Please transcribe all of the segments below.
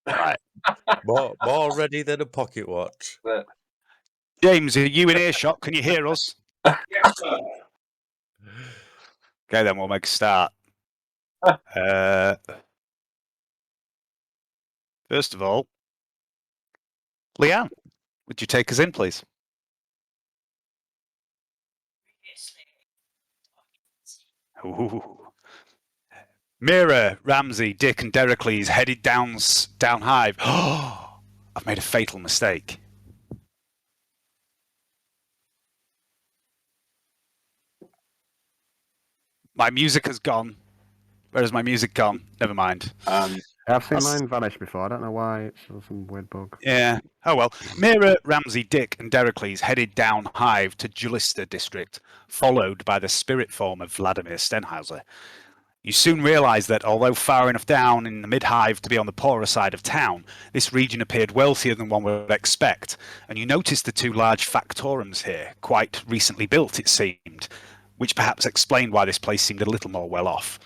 Right. More ready than a pocket watch. James, are you in earshot? Can you hear us? Yes, sir. Okay, then we'll make a start. First of all, Leanne, would you take us in, please? Ooh. Mira, Ramsay, Dick, and Dericles headed down Hive. Oh, I've made a fatal mistake. My music has gone. Where has my music gone? Never mind. I've seen mine vanish before. I don't know why. It's some weird bug. Yeah. Oh well. Mira, Ramsay, Dick, and Dericles headed down Hive to Julista district, followed by the spirit form of Vladimir Stenhauser. You soon realised that, although far enough down in the mid-hive to be on the poorer side of town, this region appeared wealthier than one would expect, and you noticed the two large factorums here, quite recently built it seemed, which perhaps explained why this place seemed a little more well off.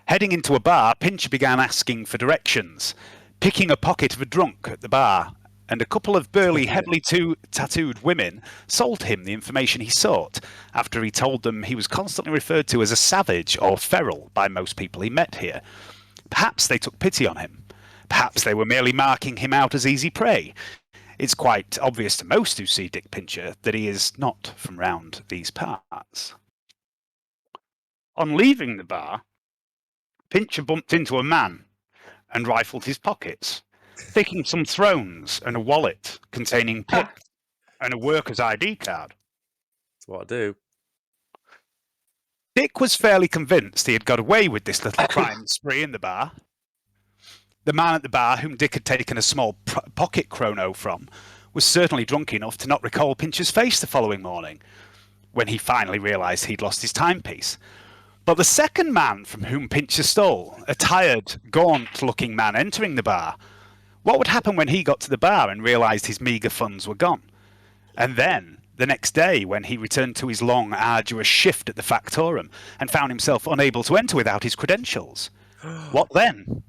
Heading into a bar, Pincher began asking for directions, picking a pocket of a drunk at the bar, and a couple of burly, heavily tattooed women sold him the information he sought, after he told them he was constantly referred to as a savage or feral by most people he met here. Perhaps they took pity on him. Perhaps they were merely marking him out as easy prey. It's quite obvious to most who see Dick Pincher that he is not from round these parts. On leaving the bar, Pincher bumped into a man and rifled his pockets, taking some thrones and a wallet containing pips and a worker's ID card. That's what I do. Dick was fairly convinced he had got away with this little crime spree in the bar. The man at the bar, whom Dick had taken a small pocket chrono from, was certainly drunk enough to not recall Pincher's face the following morning, when he finally realised he'd lost his timepiece. But the second man from whom Pincher stole, a tired, gaunt-looking man entering the bar, what would happen when he got to the bar and realised his meagre funds were gone? And then, the next day, when he returned to his long, arduous shift at the Factorum and found himself unable to enter without his credentials? What then?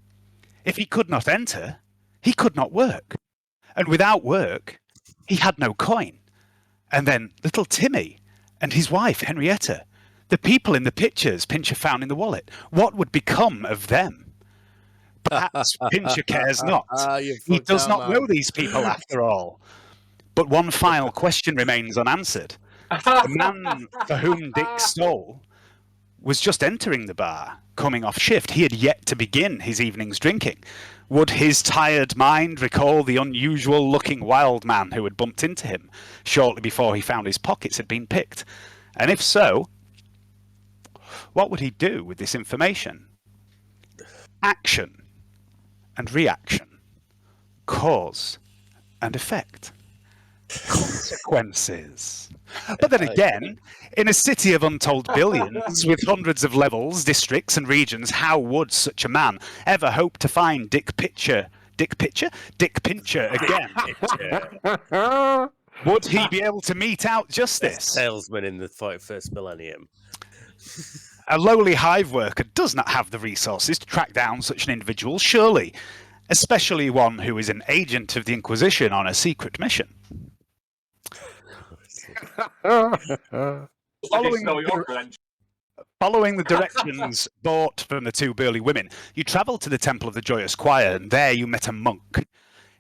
If he could not enter, he could not work. And without work, he had no coin. And then little Timmy and his wife, Henrietta, the people in the pictures Pincher found in the wallet, what would become of them? Perhaps Pincher cares not. He does not know these people after all. But one final question remains unanswered. The man for whom Dick stole was just entering the bar, coming off shift. He had yet to begin his evening's drinking. Would his tired mind recall the unusual-looking wild man who had bumped into him shortly before he found his pockets had been picked? And if so, what would he do with this information? Action and reaction, cause and effect, consequences. But then again, in a city of untold billions, with hundreds of levels, districts and regions, how would such a man ever hope to find Dick Pincher again? Would he be able to mete out justice? Salesman in the 41st millennium. A lowly hive worker does not have the resources to track down such an individual, surely, especially one who is an agent of the Inquisition on a secret mission. Following the directions brought from the two burly women, you travelled to the Temple of the Joyous Choir, and there you met a monk.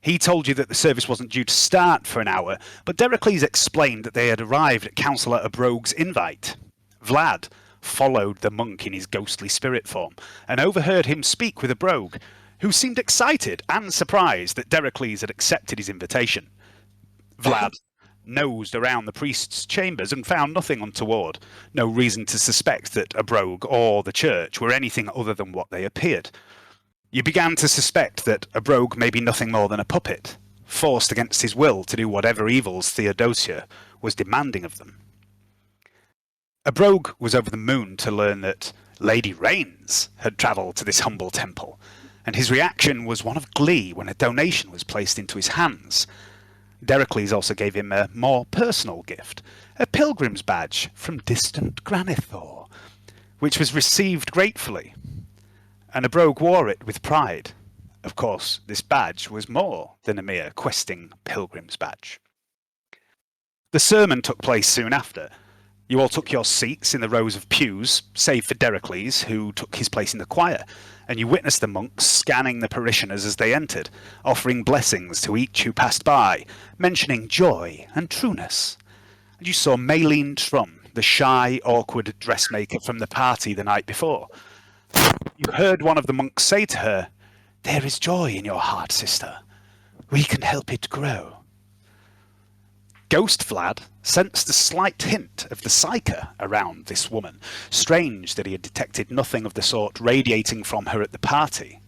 He told you that the service wasn't due to start for an hour, but Dericles explained that they had arrived at Councillor Abrogue's invite. Vlad followed the monk in his ghostly spirit form, and overheard him speak with Abrogue, who seemed excited and surprised that Dericles had accepted his invitation. Vlad nosed around the priest's chambers and found nothing untoward, no reason to suspect that Abrogue or the church were anything other than what they appeared. You began to suspect that Abrogue may be nothing more than a puppet, forced against his will to do whatever evils Theodosia was demanding of them. Abrogue was over the moon to learn that Lady Rains had travelled to this humble temple, and his reaction was one of glee when a donation was placed into his hands. Dericles also gave him a more personal gift, a pilgrim's badge from distant Granithor, which was received gratefully, and Abrogue wore it with pride, Of course, this badge was more than a mere questing pilgrim's badge. The sermon took place soon after. You all took your seats in the rows of pews, save for Dericles, who took his place in the choir, and you witnessed the monks scanning the parishioners as they entered, offering blessings to each who passed by, mentioning joy and trueness. And you saw Maylene Trum, the shy, awkward dressmaker from the party the night before. You heard one of the monks say to her, "There is joy in your heart, sister. We can help it grow." Ghost Vlad sensed a slight hint of the psyche around this woman. Strange that he had detected nothing of the sort radiating from her at the party.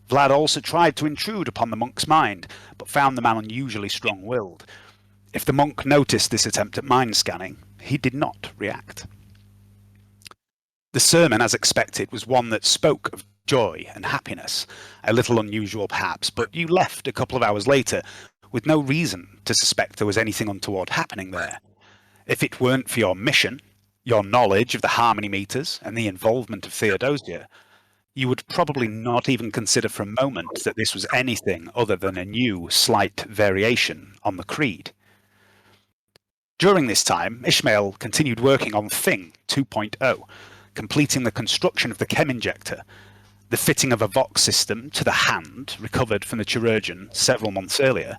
Vlad also tried to intrude upon the monk's mind, but found the man unusually strong-willed. If the monk noticed this attempt at mind scanning, he did not react. The sermon, as expected, was one that spoke of joy and happiness, a little unusual perhaps, but you left a couple of hours later with no reason to suspect there was anything untoward happening there. If it weren't for your mission, your knowledge of the harmony meters, and the involvement of Theodosia, you would probably not even consider for a moment that this was anything other than a new, slight variation on the creed. During this time, Ishmael continued working on Thing 2.0, completing the construction of the chem injector, the fitting of a Vox system to the hand recovered from the chirurgeon several months earlier,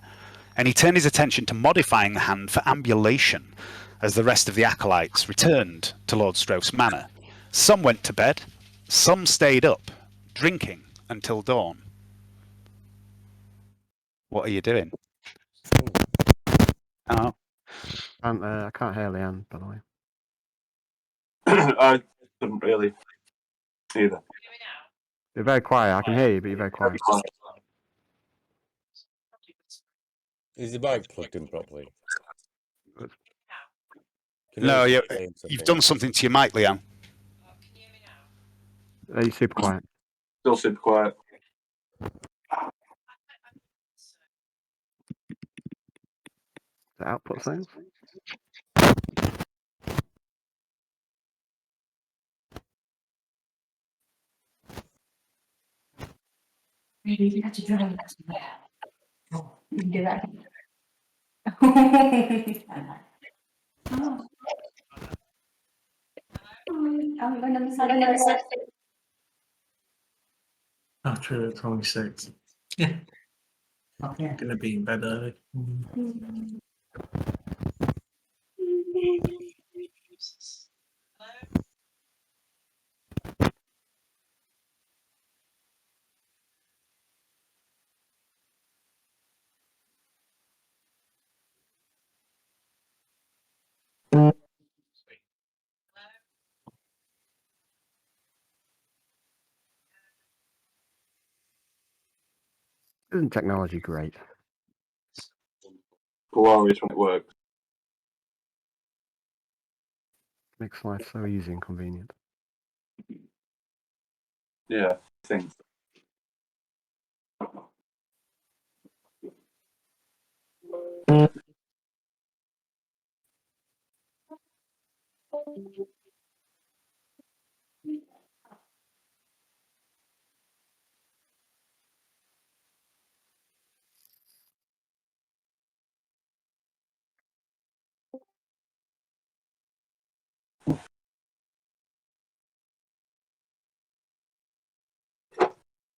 and he turned his attention to modifying the hand for ambulation as the rest of the Acolytes returned to Lord Strauss Manor. Some went to bed, some stayed up, drinking until dawn. What are you doing? Oh, I can't hear Leanne, by the way. I couldn't really either. You're very quiet. I can hear you, but you're very quiet. Is the mic plugged in properly? Can no, you you, explain you've something? done something to your mic, Liam. You're super quiet. Still super quiet. The output sounds? Maybe you have to drive that somewhere. You can do that. Oh. I'm going to miss Oh, true. It's only 6. Yeah, Okay. gonna be in bed early. Isn't technology great? Glorious when it works. Makes life so easy and convenient. Yeah, things.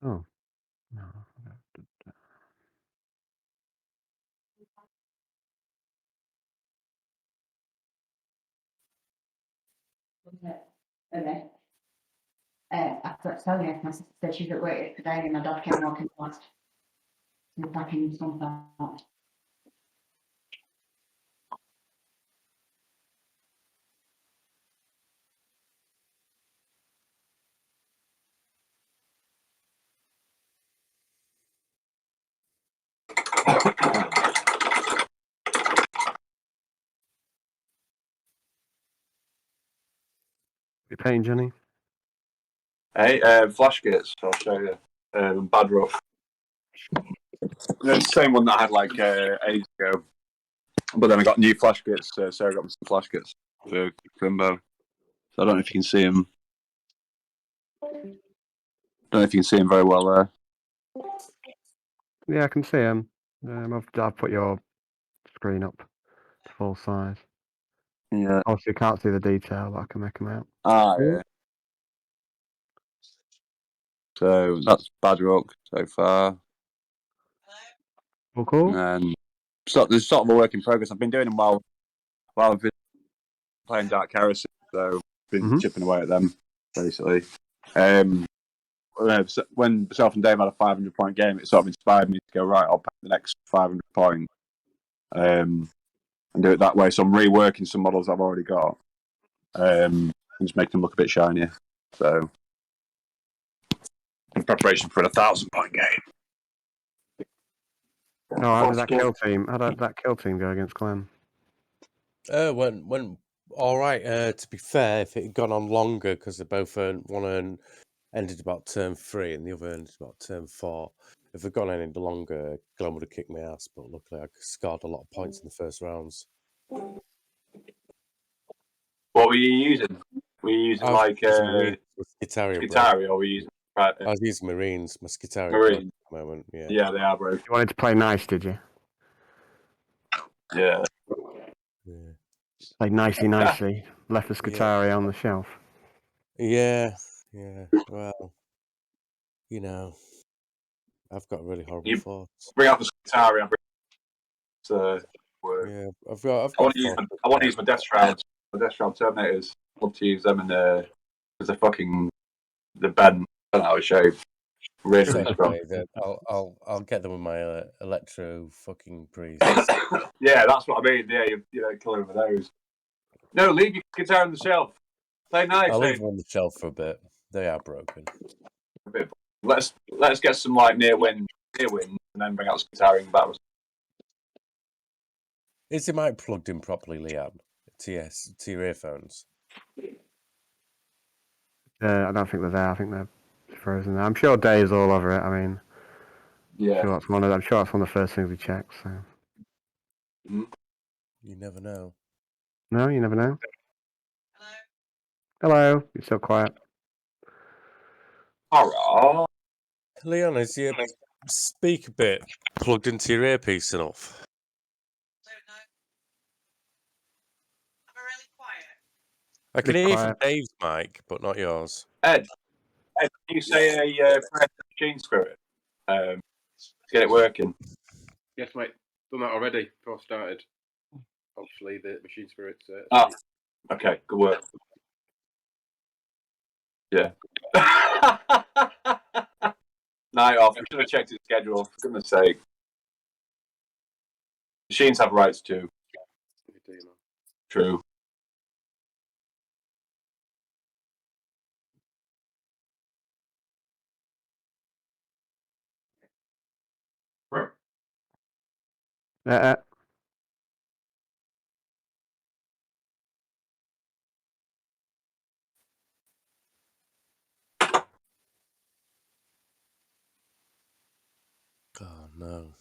Oh. No. Okay. I thought Sonia, my sister said she's at work today and my dad came walking past. He's back in something. You painting, Jenny? Hey, flash gates, I'll show you. Bad rough. It's the same one that I had like ages ago. But then I got new flash gates, so Sarah got me some flash gates for Crimbo. So I don't know if you can see them. Don't know if you can see them very well there. Yeah, I can see him. I've put your screen up to full size. Yeah. Obviously, you can't see the detail, but I can make them out. Ah, yeah. So that's Badrock so far. All cool? And then there's sort of a work in progress. I've been doing them while I've been playing Dark Heresy, so I've been chipping away at them, basically. When myself and Dave had a 500-point game, it sort of inspired me to go, right, I'll pack the next 500 points and do it that way. So I'm reworking some models I've already got and just make them look a bit shinier. So in preparation for a 1,000-point game. Oh, how did that kill team? How did that kill team go against Clem? Went all right. To be fair, if it had gone on longer, because they both one ended about turn 3 and the other ended about turn 4. If it had gone any longer, Glenn would have kicked my ass. But luckily, I scored a lot of points in the first rounds. What were you using? Were you using like Skitaria, or were you using? I was using Marines. My Skitaria Marine. at the moment. Yeah. Yeah, they are, bro. You wanted to play nice, did you? Yeah. Yeah. Played nicely. Left the Scutari on the shelf. Yeah. Well, you know, I've got really horrible thoughts. Bring out the Skitaria. Yeah, I've got. I want to use my Death Shroud. My Death Shroud Terminators. I love to use them in because they're fucking the bend out of shape. Really strong. I'll get them with my electro fucking priest. Yeah, that's what I mean. Yeah, you kill them with those. No, leave your guitar on the shelf. Play nice. I'll leave them on the shelf for a bit. They are broken. Let's get some like near win, and then bring out the guitar in battles. Is the mic plugged in properly, Liam? To your earphones? I don't think they're there. I think they're frozen. I'm sure Dave's all over it. I mean, Yeah. I'm sure that's one of the first things we check. So. Mm-hmm. You never know. No, you never know. Hello. You're so quiet. All right. Leon, is your speaker bit plugged into your earpiece enough? I can hear you from Dave's mic, but not yours. Ed, can you say a prayer to Machine Spirit to get it working? Yes, mate. Done that already before I started. Obviously, the Machine Spirit's... Okay, good work. Yeah. Night off. We should have checked his schedule, for goodness sake. Machines have rights too. True. Oh, no.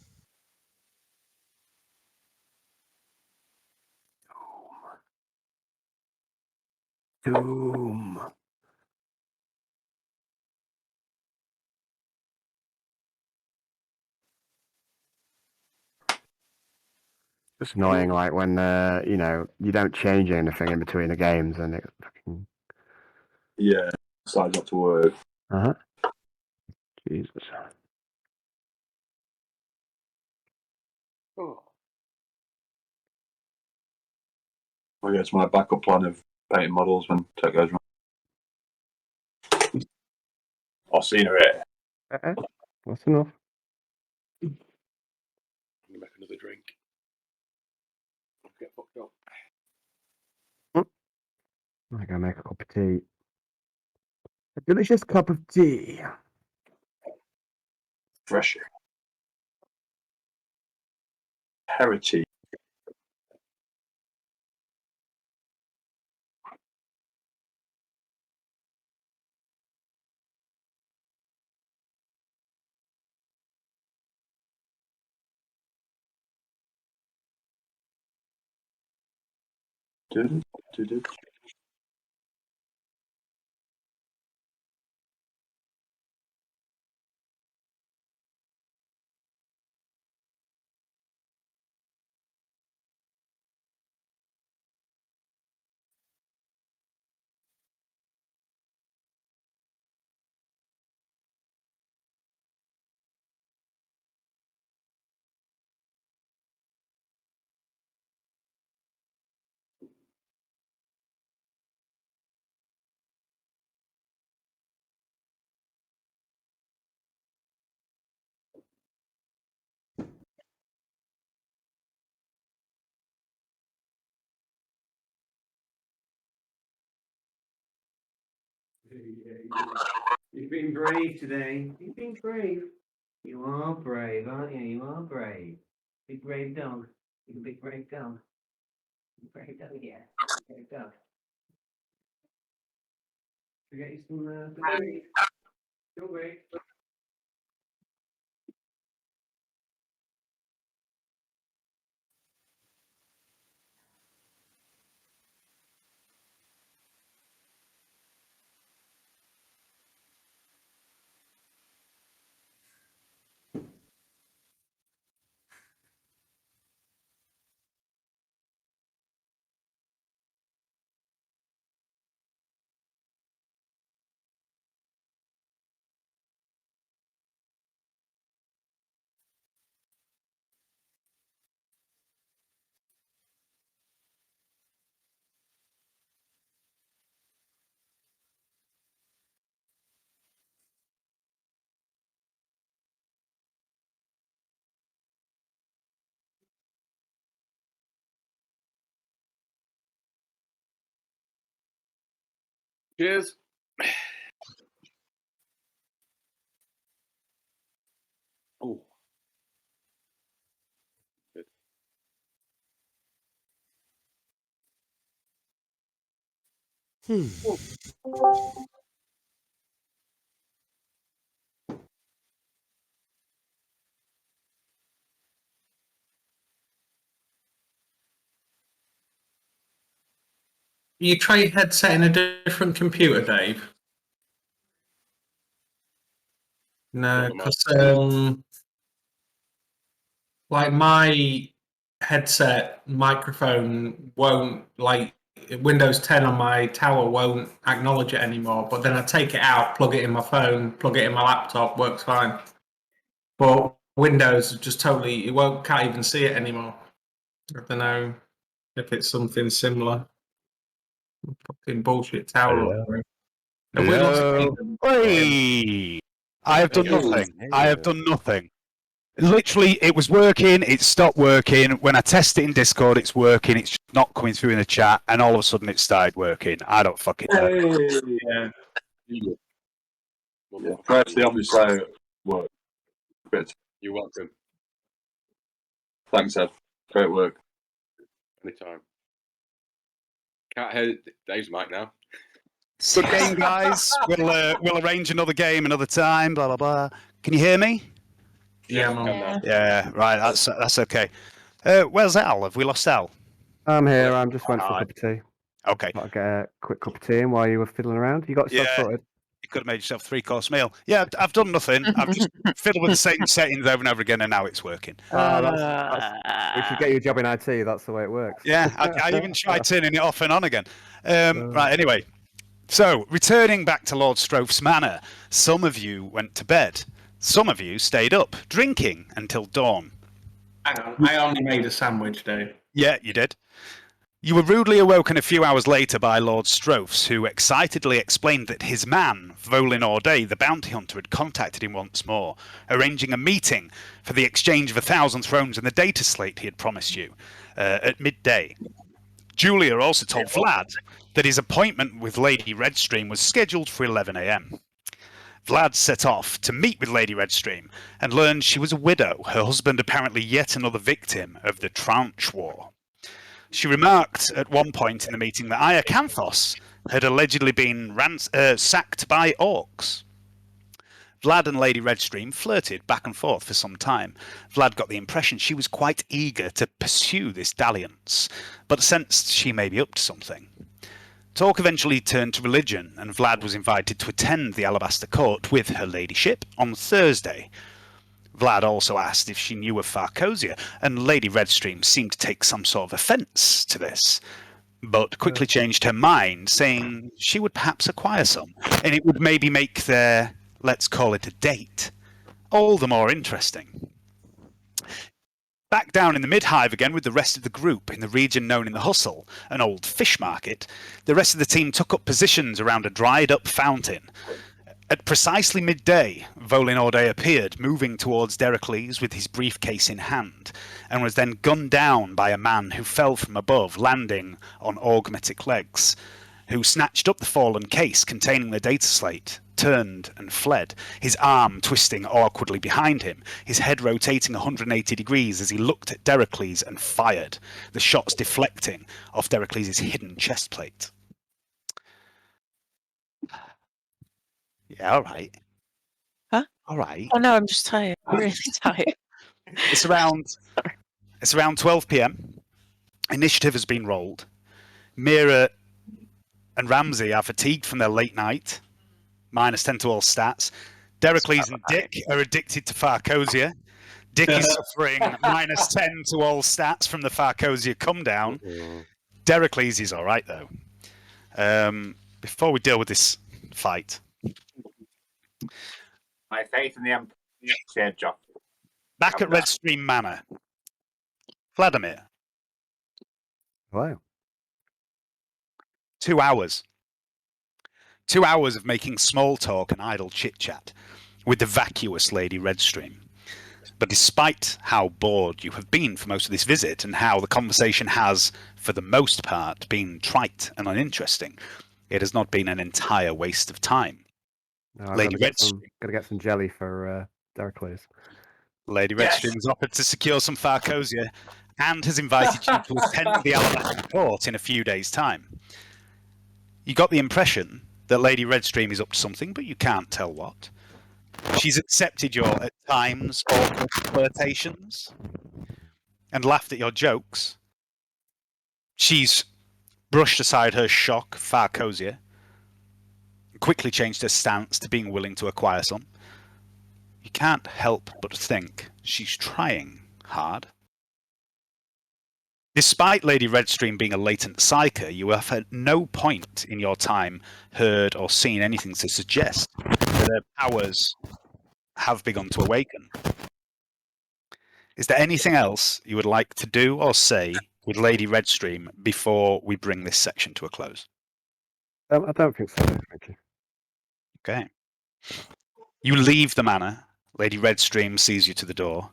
Doom. It's annoying, like when you don't change anything in between the games, and it fucking. Yeah, decides not to work. Jesus. Oh. I guess my backup plan of painting models when tech goes wrong. Or scenery. That's enough. I'm gonna make another drink. I'll get fucked up. I'm gonna make a cup of tea. A delicious cup of tea. Fresh. Heresy. You've been brave today. You've been brave. You are brave, aren't you? You are brave. Big brave dog. You're a big brave dog. Big brave dog, yeah. Big brave dog. Forget you some food. Don't wait. Cheers. Oh. Good. You try your headset in a different computer, Dave? No, because like my headset microphone won't, like Windows 10 on my tower won't acknowledge it anymore. But then I take it out, plug it in my phone, plug it in my laptop, works fine. But Windows just totally, can't even see it anymore. I don't know if it's something similar. Fucking bullshit tower. Have we lost Kingdom? Hey! I have done Hello. nothing. I have done nothing. Literally, it was working, it stopped working. When I test it in Discord, it's working, it's just not coming through in the chat, and all of a sudden it started working. I don't fucking know. Yeah. Yeah, first the office work. Good. You're welcome. Thanks, Ed. Great work. Anytime. Can't hear Dave's mic now. Good game, guys. We'll arrange another game another time. Blah blah blah. Can you hear me? Yeah, I man. can now. Yeah, right. That's okay. Where's Al? Have we lost Al? I'm here. I'm just went for a Alright. cup of tea. Okay. Thought I'd get a quick cup of tea in while you were fiddling around. You got stuff Yeah. sorted. You could have made yourself a 3-course meal. Yeah, I've done nothing. I've just fiddled with the same settings over and over again, and now it's working. We should get you a job in IT. That's the way it works. Yeah, I even tried turning it off and on again. Right, anyway. So, returning back to Lord Stroph's manor, some of you went to bed. Some of you stayed up, drinking until dawn. Hang on, I only made a sandwich, Dave. Yeah, you did. You were rudely awoken a few hours later by Lord Strophs, who excitedly explained that his man, Volin Orday, the bounty hunter, had contacted him once more, arranging a meeting for the exchange of 1,000 thrones and the data slate he had promised you at midday. Julia also told Vlad that his appointment with Lady Redstream was scheduled for 11 a.m. Vlad set off to meet with Lady Redstream and learned she was a widow, her husband apparently yet another victim of the Tranche War. She remarked at one point in the meeting that Iacanthos had allegedly been sacked by orcs. Vlad and Lady Redstream flirted back and forth for some time. Vlad got the impression she was quite eager to pursue this dalliance, but sensed she may be up to something. Talk eventually turned to religion, and Vlad was invited to attend the Alabaster Court with her ladyship on Thursday. Vlad also asked if she knew of Farcosia, and Lady Redstream seemed to take some sort of offence to this, but quickly changed her mind, saying she would perhaps acquire some, and it would maybe make their, let's call it a date, all the more interesting. Back down in the mid-hive again with the rest of the group in the region known in the Hustle, an old fish market, the rest of the team took up positions around a dried-up fountain. At precisely midday, Volin Orday appeared, moving towards Dericles with his briefcase in hand, and was then gunned down by a man who fell from above, landing on augmetic legs. who snatched up the fallen case containing the data slate, turned and fled, his arm twisting awkwardly behind him, his head rotating 180 degrees as he looked at Deracles and fired, the shots deflecting off Deracles' hidden chest plate. Yeah, all right. Huh? All right. Oh no, I'm just tired. Really tired. It's around 12 p.m. Initiative has been rolled. Mira and Ramsey are fatigued from their late night. -10 to all stats. Deracles and Dick are addicted to Farcosia. Dick is suffering -10 to all stats from the Farcosia come down. Deracles is all right though. Before we deal with this fight, my faith in the Empire, Joff. back at Redstream Manor, Vladimir. Hello. 2 hours. 2 hours of making small talk and idle chit-chat with the vacuous Lady Redstream. But despite how bored you have been for most of this visit and how the conversation has, for the most part, been trite and uninteresting, it has not been an entire waste of time. No, I've Lady got to get some jelly for Deracles. Lady Redstream has offered to secure some Farcosia and has invited you to attend the Alabaster Court in a few days' time. You got the impression that Lady Redstream is up to something, but you can't tell what. She's accepted your, at times, awkward flirtations and laughed at your jokes. She's brushed aside her shock, Farcosia, and quickly changed her stance to being willing to acquire some. You can't help but think she's trying hard. Despite Lady Redstream being a latent psyker, you have at no point in your time heard or seen anything to suggest that her powers have begun to awaken. Is there anything else you would like to do or say with Lady Redstream before we bring this section to a close? I don't think so, thank you. Okay. You leave the manor. Lady Redstream sees you to the door.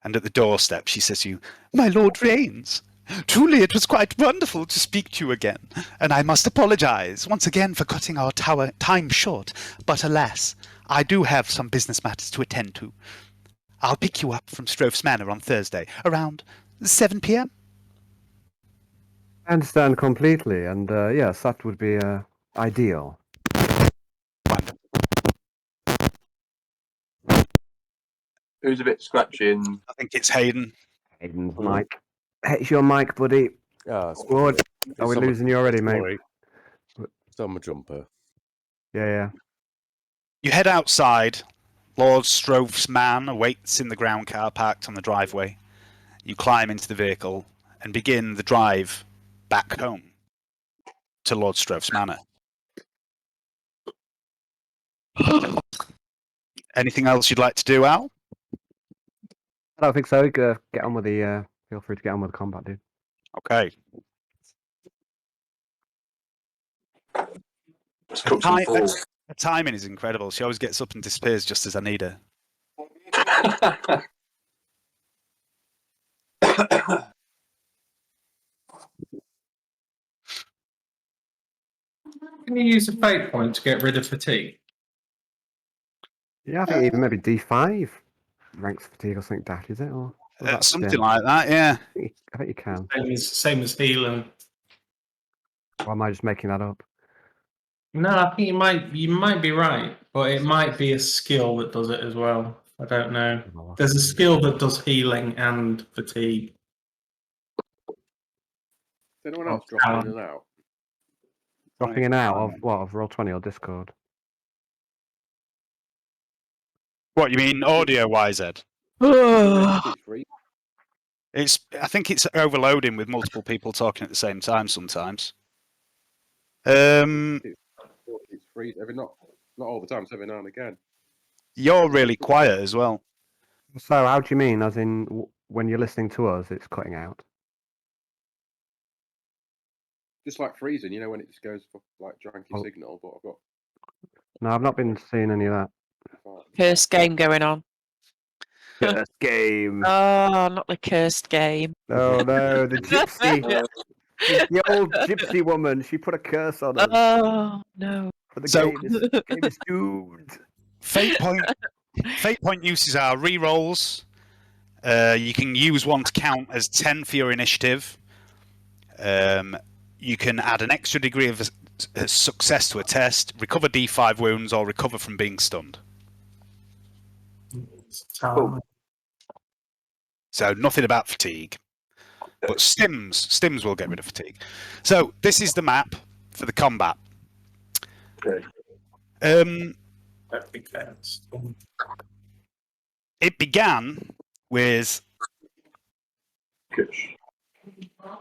And at the doorstep, she says to you, "My Lord Rains, truly it was quite wonderful to speak to you again, and I must apologize once again for cutting our time short, but alas, I do have some business matters to attend to. I'll pick you up from Stroph's Manor on Thursday, around 7 p.m. I understand completely, and yes, that would be ideal. Who's a bit scratching? I think it's Hayden. Hayden's mic. Hey, it's your mic, buddy. Lord, are we losing you already, mate? It's on my jumper. Yeah. You head outside. Lord Stroph's man awaits in the ground car parked on the driveway. You climb into the vehicle and begin the drive back home to Lord Stroph's manor. Anything else you'd like to do, Al? I don't think so. Get on with the. Feel free to get on with the combat, dude. Okay. Let's cook some food. Her timing is incredible. She always gets up and disappears just as I need her. Can you use a fate point to get rid of fatigue? Yeah, I think even maybe D5 ranks fatigue or something dashes it, or Something like that, yeah. I think you can. Same as healing. Or am I just making that up? No, I think you might be right, but it might be a skill that does it as well. I don't know. There's a skill that does healing and fatigue. Is anyone else dropping in and out? Dropping in and out of what? Of Roll20 or Discord? What, you mean audio-wise, Ed? It's free. I think it's overloading with multiple people talking at the same time sometimes. It's free. Not all the time, it's every now and again. You're really quiet as well. So, how do you mean? As in, when you're listening to us, it's cutting out? Just like freezing, when it just goes for like janky signal, but I've got. No, I've not been seeing any of that. Cursed game going on. Cursed game. Oh, not the cursed game. Oh no, the gypsy. The old gypsy woman. She put a curse on us. Oh no. But the So- game is doomed. Fate point uses are re-rolls. You can use one to count as 10 for your initiative. You can add an extra degree of success to a test, recover D5 wounds, or recover from being stunned. So nothing about fatigue. But stims will get rid of fatigue. So this is the map for the combat. Okay. It began with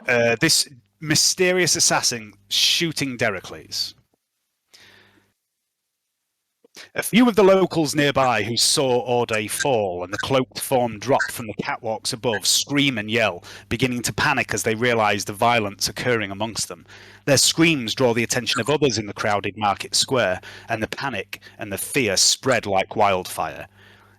this mysterious assassin shooting Deracles. A few of the locals nearby who saw Orde fall and the cloaked form drop from the catwalks above scream and yell, beginning to panic as they realise the violence occurring amongst them. Their screams draw the attention of others in the crowded market square, and the panic and the fear spread like wildfire.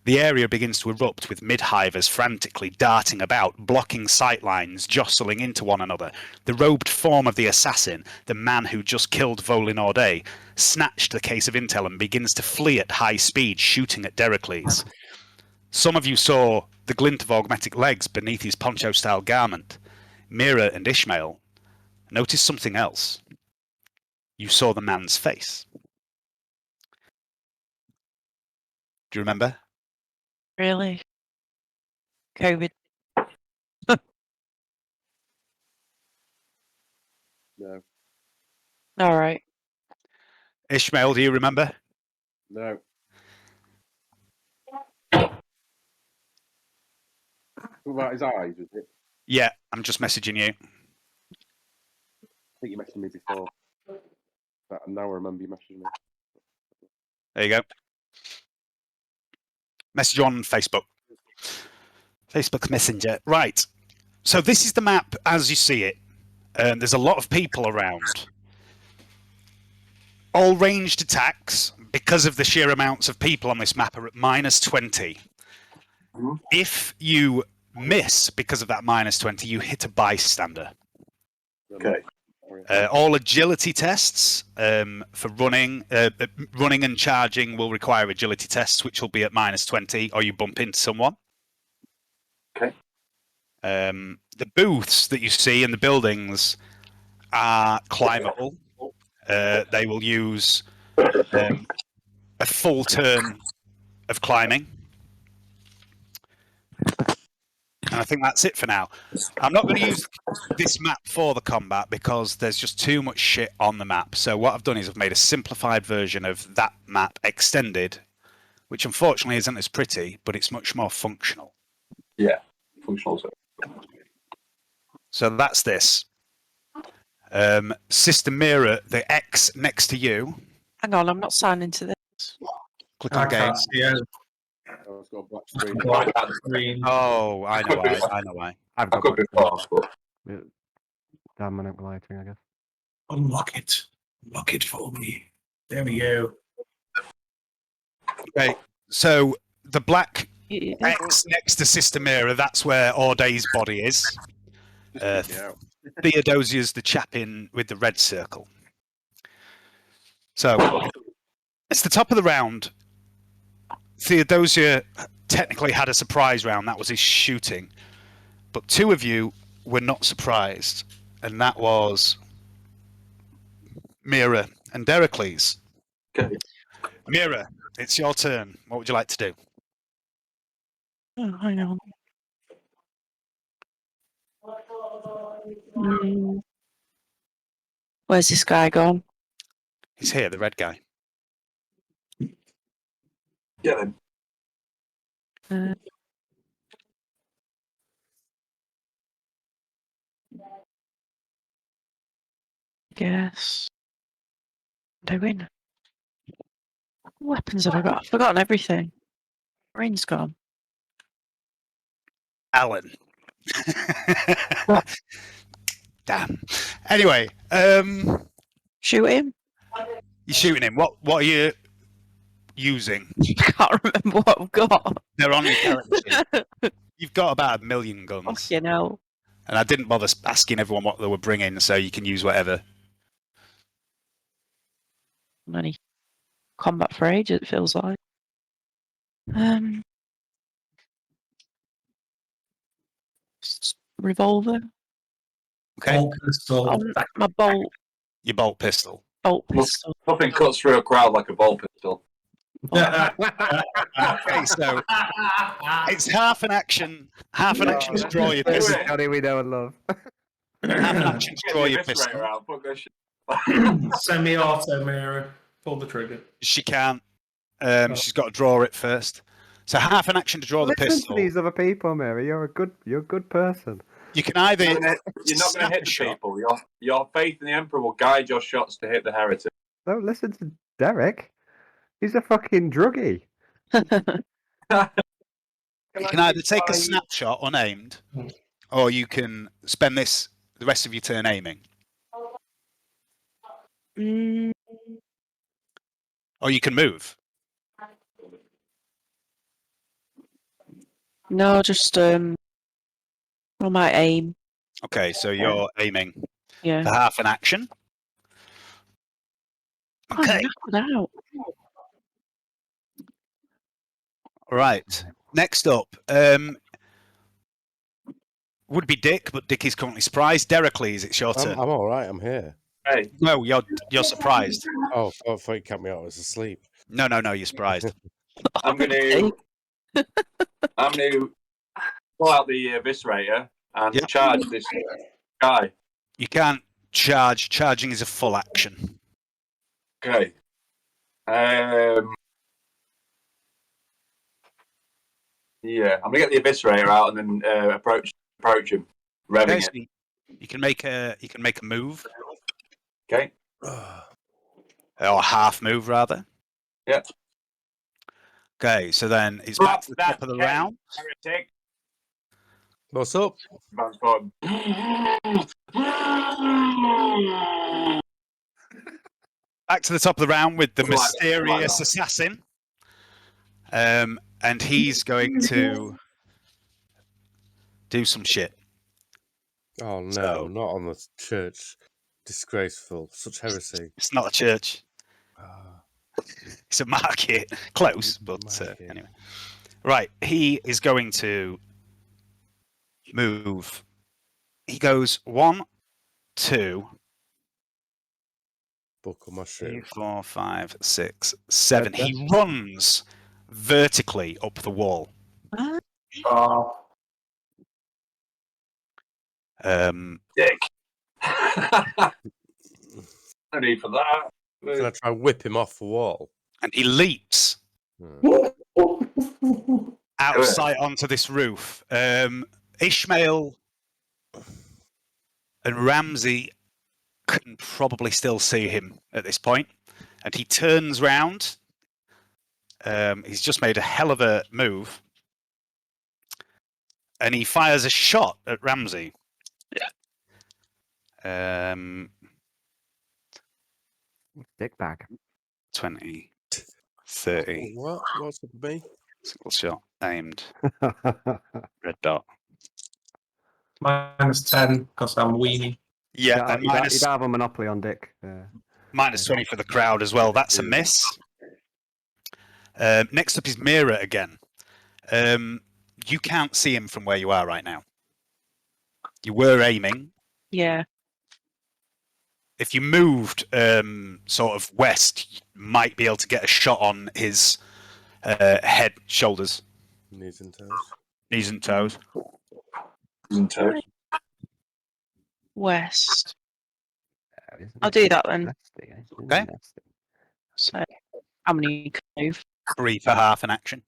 The area begins to erupt with mid-hivers frantically darting about, blocking sightlines, jostling into one another. The robed form of the assassin, the man who just killed Volin Orde, snatched the case of intel and begins to flee at high speed, shooting at Deracles. Some of you saw the glint of augmetic legs beneath his poncho-style garment. Mira and Ishmael noticed something else. You saw the man's face. Do you remember? Really? COVID. No. All right. Ishmael, do you remember? No. What about his eyes, was it? Yeah, I'm just messaging you. I think you messaged me before. But now I remember you messaging me. There you go. Message on Facebook. Facebook Messenger. Right. So this is the map as you see it. There's a lot of people around. All ranged attacks, because of the sheer amounts of people on this map, are at -20. If you miss because of that -20, you hit a bystander. Okay. All agility tests for running and charging will require agility tests, which will be at -20, or you bump into someone. Okay. The booths that you see in the buildings are climbable. They will use a full turn of climbing. And I think that's it for now. I'm not going to use this map for the combat because there's just too much shit on the map. So what I've done is I've made a simplified version of that map extended, which unfortunately isn't as pretty, but it's much more functional. Yeah, functional. So that's this. Sister Mira, the X next to you. Hang on, I'm not signing to this. Click on I can't games. see it. Oh, it's got a black screen. Black screen. Oh, I know why. I know why. I've I got could be fast, but dominant lighting, I guess. Unlock it. Unlock it for me. There we go. Okay, so the black X next to Sister Mira, that's where Orde's body is. Just kick me out. Theodosia's the chap in with the red circle. So it's the top of the round. Theodosia technically had a surprise round. That was his shooting. But two of you were not surprised. And that was Mira and Deracles. okay. Mira, it's your turn. What would you like to do? Oh, hang on. Where's this guy gone? He's here, the red guy. Get him. Guess. Doing. What weapons have I got? I've forgotten everything. Brain's gone. Alan. Damn. Anyway, Shoot him? you're shooting him. What are you using? I can't remember what I've got. They're on your character sheet. You've got about 1 million guns. You know. And I didn't bother asking everyone what they were bringing, so you can use whatever. Any combat for age, it feels like. Revolver. Okay. Bolt pistol. My bolt Your bolt pistol. pistol. Nothing cuts through a crowd like a bolt pistol. Okay, so it's half an action to draw your Wait, pistol. wait. Johnny, we know and love. Half an action to Get draw the your eviscerator pistol. out. Fuck that shit. Semi-auto mirror. Pull the trigger. She can't. She's got to draw it first. So half an action to draw the Listen pistol. to these other people, Mary. You're a good person. You can either You're not going to snap hit a the shot. people. Your faith in the Emperor will guide your shots to hit the heretic. Don't listen to Derek. He's a fucking druggie. You can either take a snapshot unaimed, or you can spend the rest of your turn aiming, or you can move. No, just I might aim. Okay, so you're aiming Yeah. for half an action. Oh, Okay, knock it out. right. Next up, would be Dick, but Dick is currently surprised. Dericles, it's your turn. I'm all right. I'm here. Hey, No, you're surprised. Oh, I thought you kept me out. I was asleep. No, you're surprised. I'm going to pull out the eviscerator and Yep. charge this guy. You can't charge. Charging is a full action. Okay. Yeah, I'm gonna get the eviscerator out and then approach him, revving Okay, it. so you can make a move, Okay. or half move rather. Yeah. Okay, so then it's back to the top of the round. Heretic. What's up? Transform. Back to the top of the round with the Right, mysterious right. assassin. And he's going to do some shit. Oh no, So- not on the church. Disgraceful. Such heresy. It's not a church. Ah, It's a market. Close, but Market. anyway. Right, he is going to move. He goes 1, 2, buckle my 3, shoe. 4, 5, 6, 7. Yeah, He runs vertically up the wall. Oh, dick. No need for that. Can I try and whip him off the wall? And he leaps Hmm. out of sight onto this roof. Ishmael and Ramsey can probably still see him at this point, and he turns round. He's just made a hell of a move, and he fires a shot at Ramsey. Dick bag. 20, 30, What? What's up with me? single shot, aimed, red dot. -10 because I'm weenie. Yeah, and you don't have a monopoly on Dick. minus 20 for the crowd as well. That's a miss. Next up is Mira again. You can't see him from where you are right now. You were aiming. Yeah. If you moved sort of west, you might be able to get a shot on his head, shoulders, Knees and toes. knees and toes. West. I'll do that then. Nasty, eh? Okay. Nasty. So, how many can I move? 3 for half an action.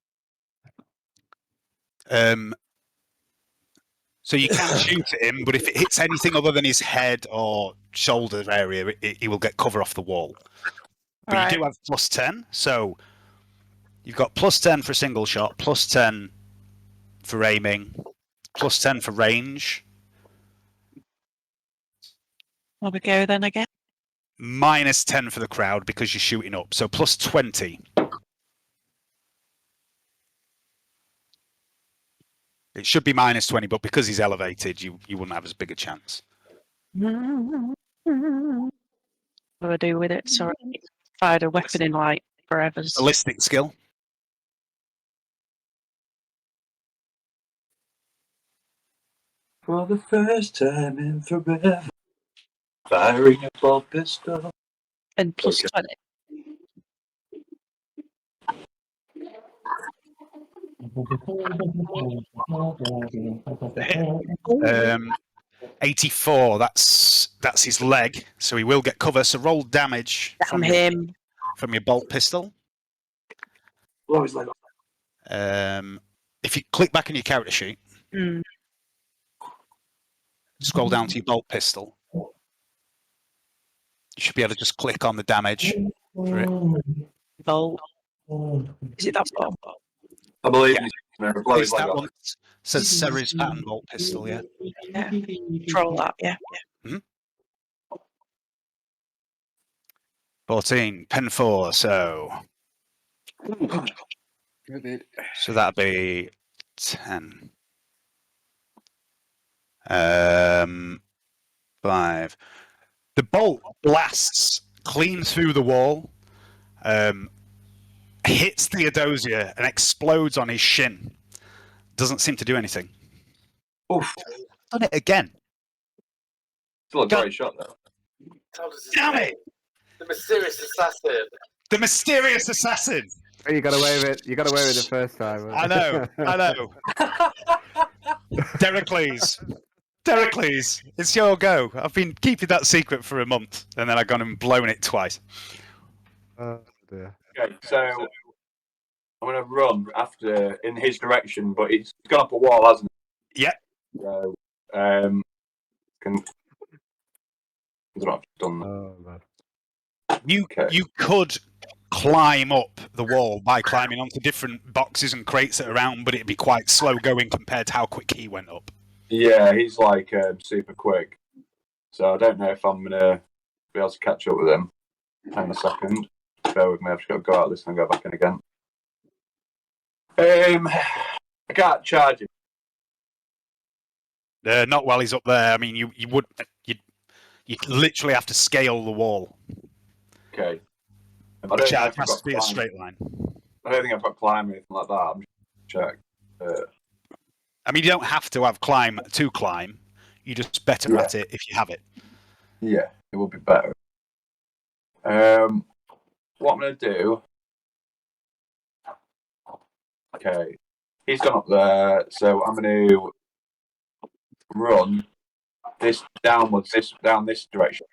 So you can shoot at him, but if it hits anything other than his head or shoulder area, he will get cover off the wall. But Alright. you do have +10, so you've got +10 for a single shot, +10 for aiming, +10 for range, There we go then again. -10 for the crowd because you're shooting up, so +20. It should be -20, but because he's elevated, you wouldn't have as big a chance. What do I do with it? Sorry, fired a weapon in like forever. Ballistic skill. For the first time in forever, firing a ball pistol. And plus 20. Hit. 84. That's his leg, so he will get cover. So roll damage Damn him. from your bolt pistol. Blow his leg off. If you click back in your character sheet, scroll down to your bolt pistol. You should be able to just click on the damage for it. Bolt. Is it that bolt? I believe Yeah. he's going to blow his It's leg that off. one. Says Ceres pattern bolt pistol. Yeah. Yeah. Control that. Yeah. 14. Pen 4. So that'd be 10. 5. The bolt blasts clean through the wall, hits Theodosia and explodes on his shin. Doesn't seem to do anything. Oof. Done it again. Still a great shot, though. Damn it! The mysterious assassin. The mysterious assassin. Oh, you got away with it. You got away with it first time. I know. Deracles, it's your go. I've been keeping that secret for a month, and then I've gone and blown it twice. Oh dear. Okay, so I'm going to run after in his direction, but it's gone up a wall, hasn't it? Yep. So, I don't know if I've done that. Oh man. You could climb up the wall by climbing onto different boxes and crates that are around, but it'd be quite slow going compared to how quick he went up. Yeah, he's like super quick. So I don't know if I'm going to be able to catch up with him. Hang on a second. Bear with me, I've just got to go out of this and go back in again. I can't charge him. Not while he's up there. I mean, you literally have to scale the wall. Okay. The charge has to be a straight line. I don't think I've got climb or anything like that. I'm just check. I mean, you don't have to have climb to climb. You're just better at it if you have it. Yeah, it would be better. What I'm going to do... Okay. He's gone up there, so I'm going to run this downwards, down this direction.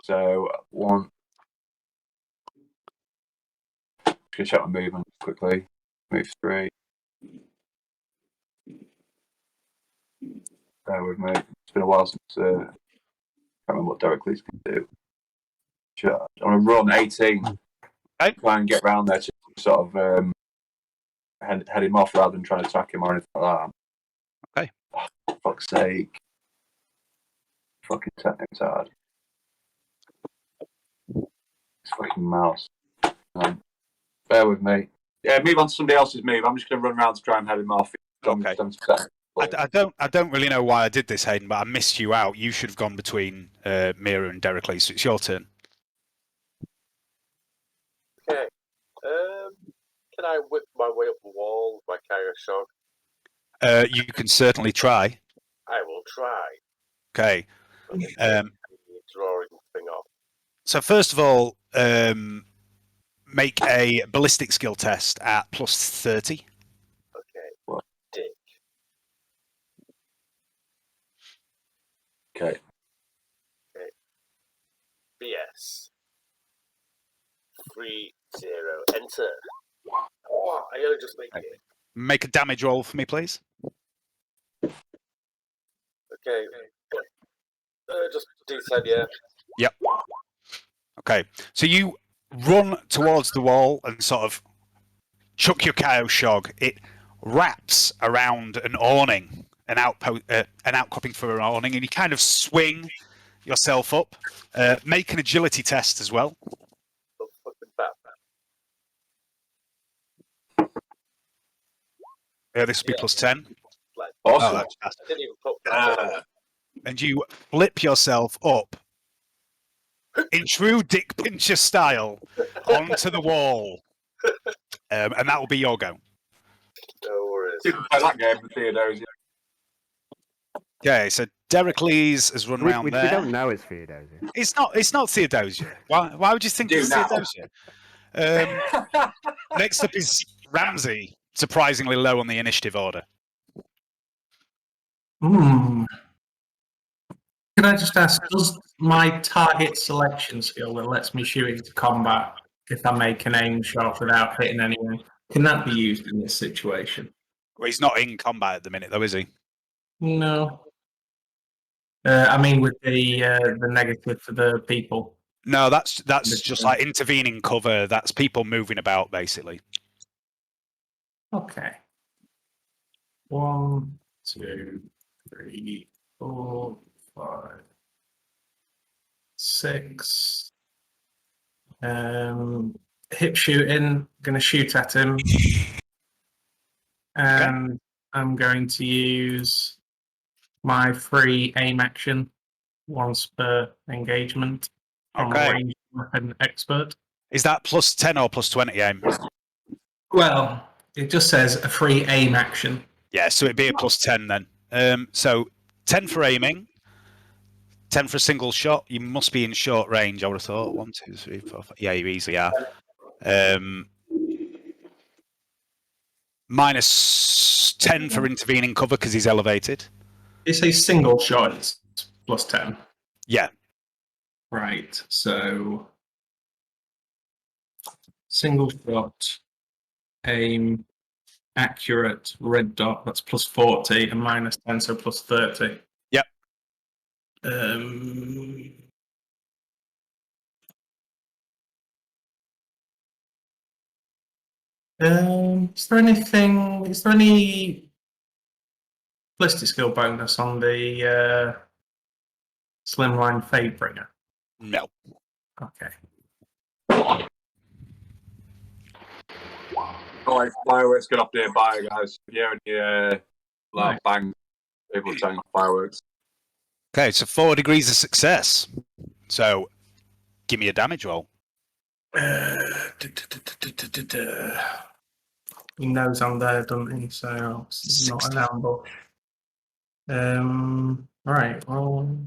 So, one... Just going to check my movement quickly. Move 3. Bear with me. It's been a while since I can't remember what Deracles can do. Sure. I'm going to run 18. Okay. Try and get round there to sort of head him off rather than trying to attack him or anything like that. Okay. Oh, for fuck's sake. Fucking technique's hard. This fucking mouse. Bear with me. Yeah, move on to somebody else's move. I'm just going to run around to try and head him off. Okay. I don't really know why I did this, Hayden, but I missed you out. You should have gone between Mira and Deracles, so it's your turn. Okay. Can I whip my way up the wall with my carrier shog? You can certainly try. I will try. Okay. Drawing thing off. So first of all, make a ballistic skill test at +30. Okay. Dick. Okay. BS. 3-0. Enter. Oh, I only just make it. Make a damage roll for me, please. Okay. Just D10, yeah. Yep. Okay. So you run towards the wall and sort of chuck your Kaio Shog. It wraps around an awning, an outcropping for an awning, and you kind of swing yourself up. Make an agility test as well. Yeah, this will be plus 10. Awesome. that's fast. I didn't even put And you flip yourself up in true Dick Pincher style onto the wall. And that will be your go. No worries. You can play that game with Theodosia. Okay, so Dericles has run round We there. don't know it's Theodosia. It's not Theodosia. Why would you think Do it's now. Theodosia? Next up is Ramsey, surprisingly low on the initiative order. Can I just ask, does my target selection skill that lets me shoot into combat if I make an aim shot without hitting anyone, can that be used in this situation? Well, he's not in combat at the minute, though, is he? No. I mean, with the negative for the people. No, that's just like intervening cover. That's people moving about, basically. Okay. 1, 2, 3, 4, 5, 6. Hip shooting. Going to shoot at him, and I'm going to use my free aim action once per engagement. I'm a ranged weapon expert. Is that plus 10 or plus 20 aim? Well, it just says a free aim action. Yeah, so it'd be a plus 10 then. So 10 for aiming, 10 for a single shot. You must be in short range, I would have thought. 1, 2, 3, 4, 5. Yeah, you easily are. Minus 10 for intervening cover because he's elevated. It's a single shot, it's plus 10. Yeah. Right, so single shot, aim, accurate, red dot, that's plus 40, and minus 10, so plus 30. Yep. Is there any ballistic skill bonus on the Slimline Fadebringer? No. Okay. Oh, like fireworks get off nearby, guys. Yeah, and you loud bang, people setting off fireworks. Okay, so 4 degrees of success. So give me a damage roll. He knows I'm there, doesn't he? So it's not an ambush. Right. Well,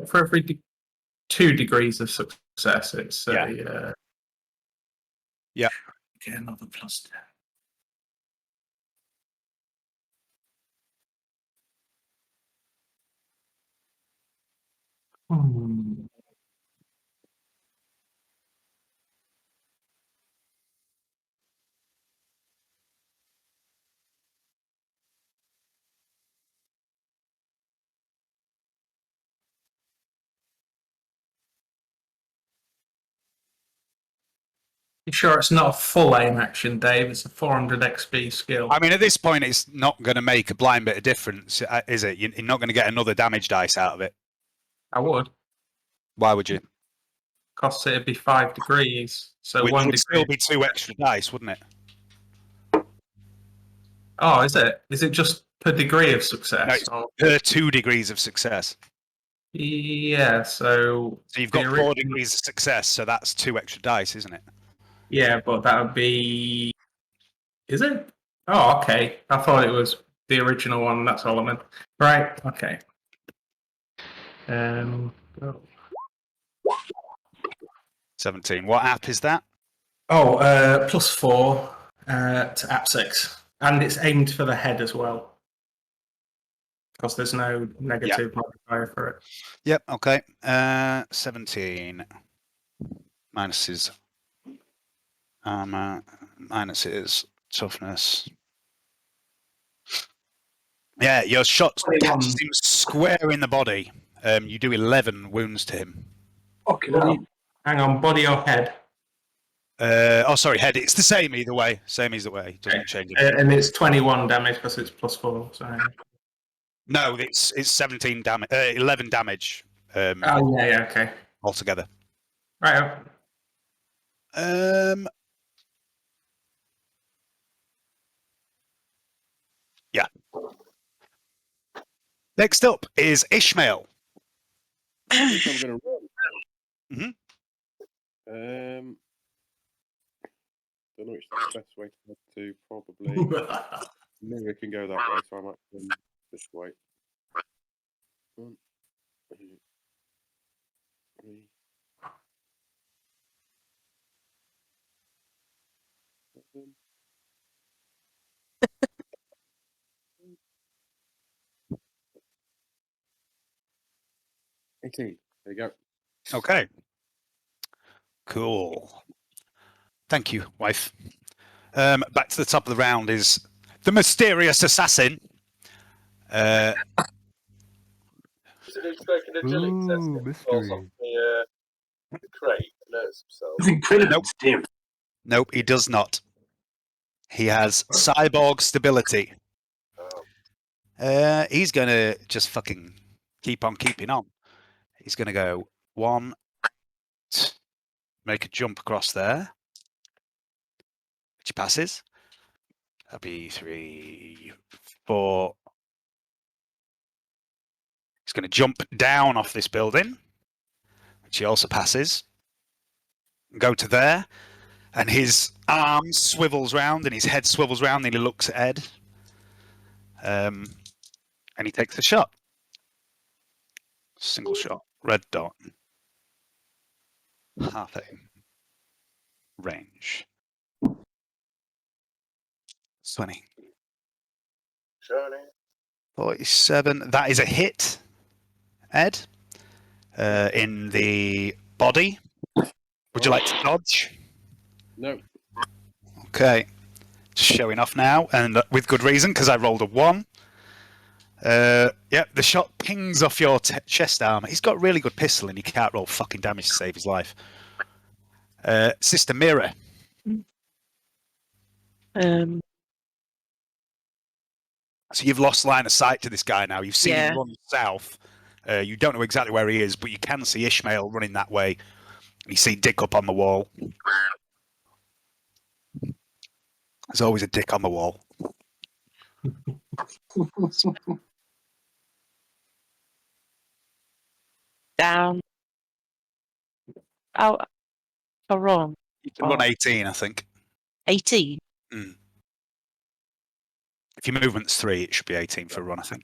for every 2 degrees of success, it's a yeah. Get another plus 10. You sure it's not a full aim action, Dave? It's a 400 XP skill. I mean, at this point, it's not going to make a blind bit of difference, is it? You're not going to get another damage dice out of it. I would. Why would you? Because it'd be 5 degrees. So It 1 would degree. still be 2 extra dice, wouldn't it? Oh, is it? Is it just per degree of success? No, per 2 degrees of success. Yeah, so you've got 4 degrees of success, so that's 2 extra dice, isn't it? Yeah, but that would be... Is it? Oh, okay. I thought it was the original one, that's all I meant. Right, okay. Oh. 17. What app is that? Oh, +4 to app 6. And it's aimed for the head as well. Because there's no negative modifier for it. Yep, okay. 17. Minuses. Armor. Minuses. Toughness. Yeah, your shot catches him square in the body. You do 11 wounds to him. Okay, now. Hang on, body or head? Sorry, head. It's the same either way. Same either way. Doesn't change it. And it's 21 damage because it's +4. So. No, it's 17 damage. 11 damage. Oh yeah, okay. Altogether. Right. Yeah. Next up is Ishmael. I think I'm going to run. Mhm. Don't know which is the best way to head to. Probably. Maybe I can go that way, so I might come this way. 1, 2, 3. 7. 18. There you go. Okay. Cool. Thank you, wife. Back to the top of the round is the mysterious assassin. Is it who's making a agility test Ooh, and falls off mystery. the crate and hurts himself? It's incredible, Nope. Tim. Nope, he does not. He has cyborg stability. Oh. He's going to just fucking keep on keeping on. He's going to go 1, make a jump across there, which passes. That'll be 3, 4. He's going to jump down off this building, which he also passes. Go to there, and his arm swivels round, and his head swivels round, and he looks at Ed. And he takes a shot. Single shot. Red dot. Half aim. Range. 20. 47. That is a hit, Ed. In the body. Would you like to dodge? No. Okay. Just showing off now, and with good reason, because I rolled a 1. The shot pings off your chest armor. He's got a really good pistol, and he can't roll fucking damage to save his life. Sister Mira. So you've lost line of sight to this guy now. You've seen him run south. You don't know exactly where he is, but you can see Ishmael running that way. And you see Dick up on the wall. There's always a dick on the wall. Down. Oh, run. You can run 18, I think. 18? If your movement's 3, it should be 18 for a run, I think.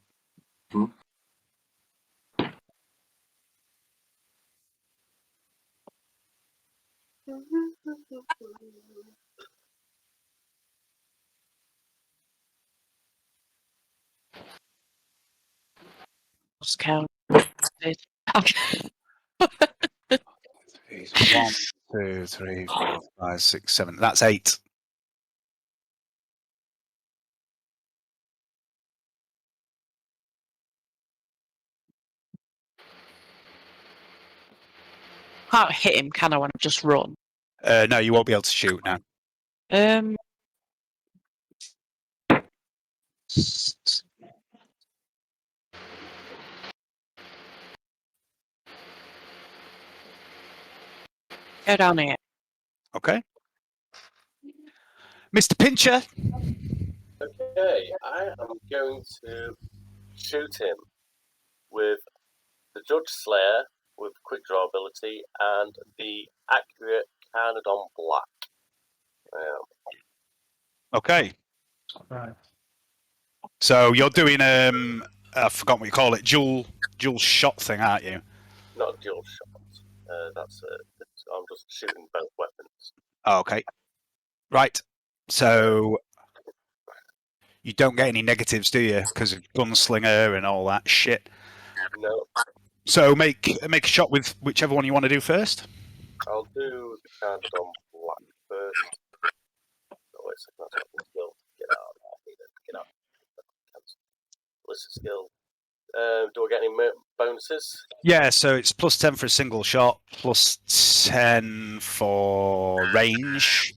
Just count. 1, 2, 3, 4, 5, 6, 7. That's 8. Can't hit him, can I, when I just run? No, you won't be able to shoot now. Go down here. Okay. Mr. Pincher. Okay, I am going to shoot him with the Judge Slayer with quick draw ability and the accurate Carnadon Black. Okay. Right. So you're doing I forgot what you call it, dual shot thing, aren't you? Not a dual shot. I'm just shooting both weapons. Oh, okay. Right. So you don't get any negatives, do you? Because of gunslinger and all that shit. No. So make a shot with whichever one you want to do first. I'll do the Carnadon Black first. Oh, wait a second, that's not the skill. Get out. I need it. Get out. Cancel. List of skill. Do I get any bonuses? Yeah, so it's plus 10 for a single shot, plus 10 for range,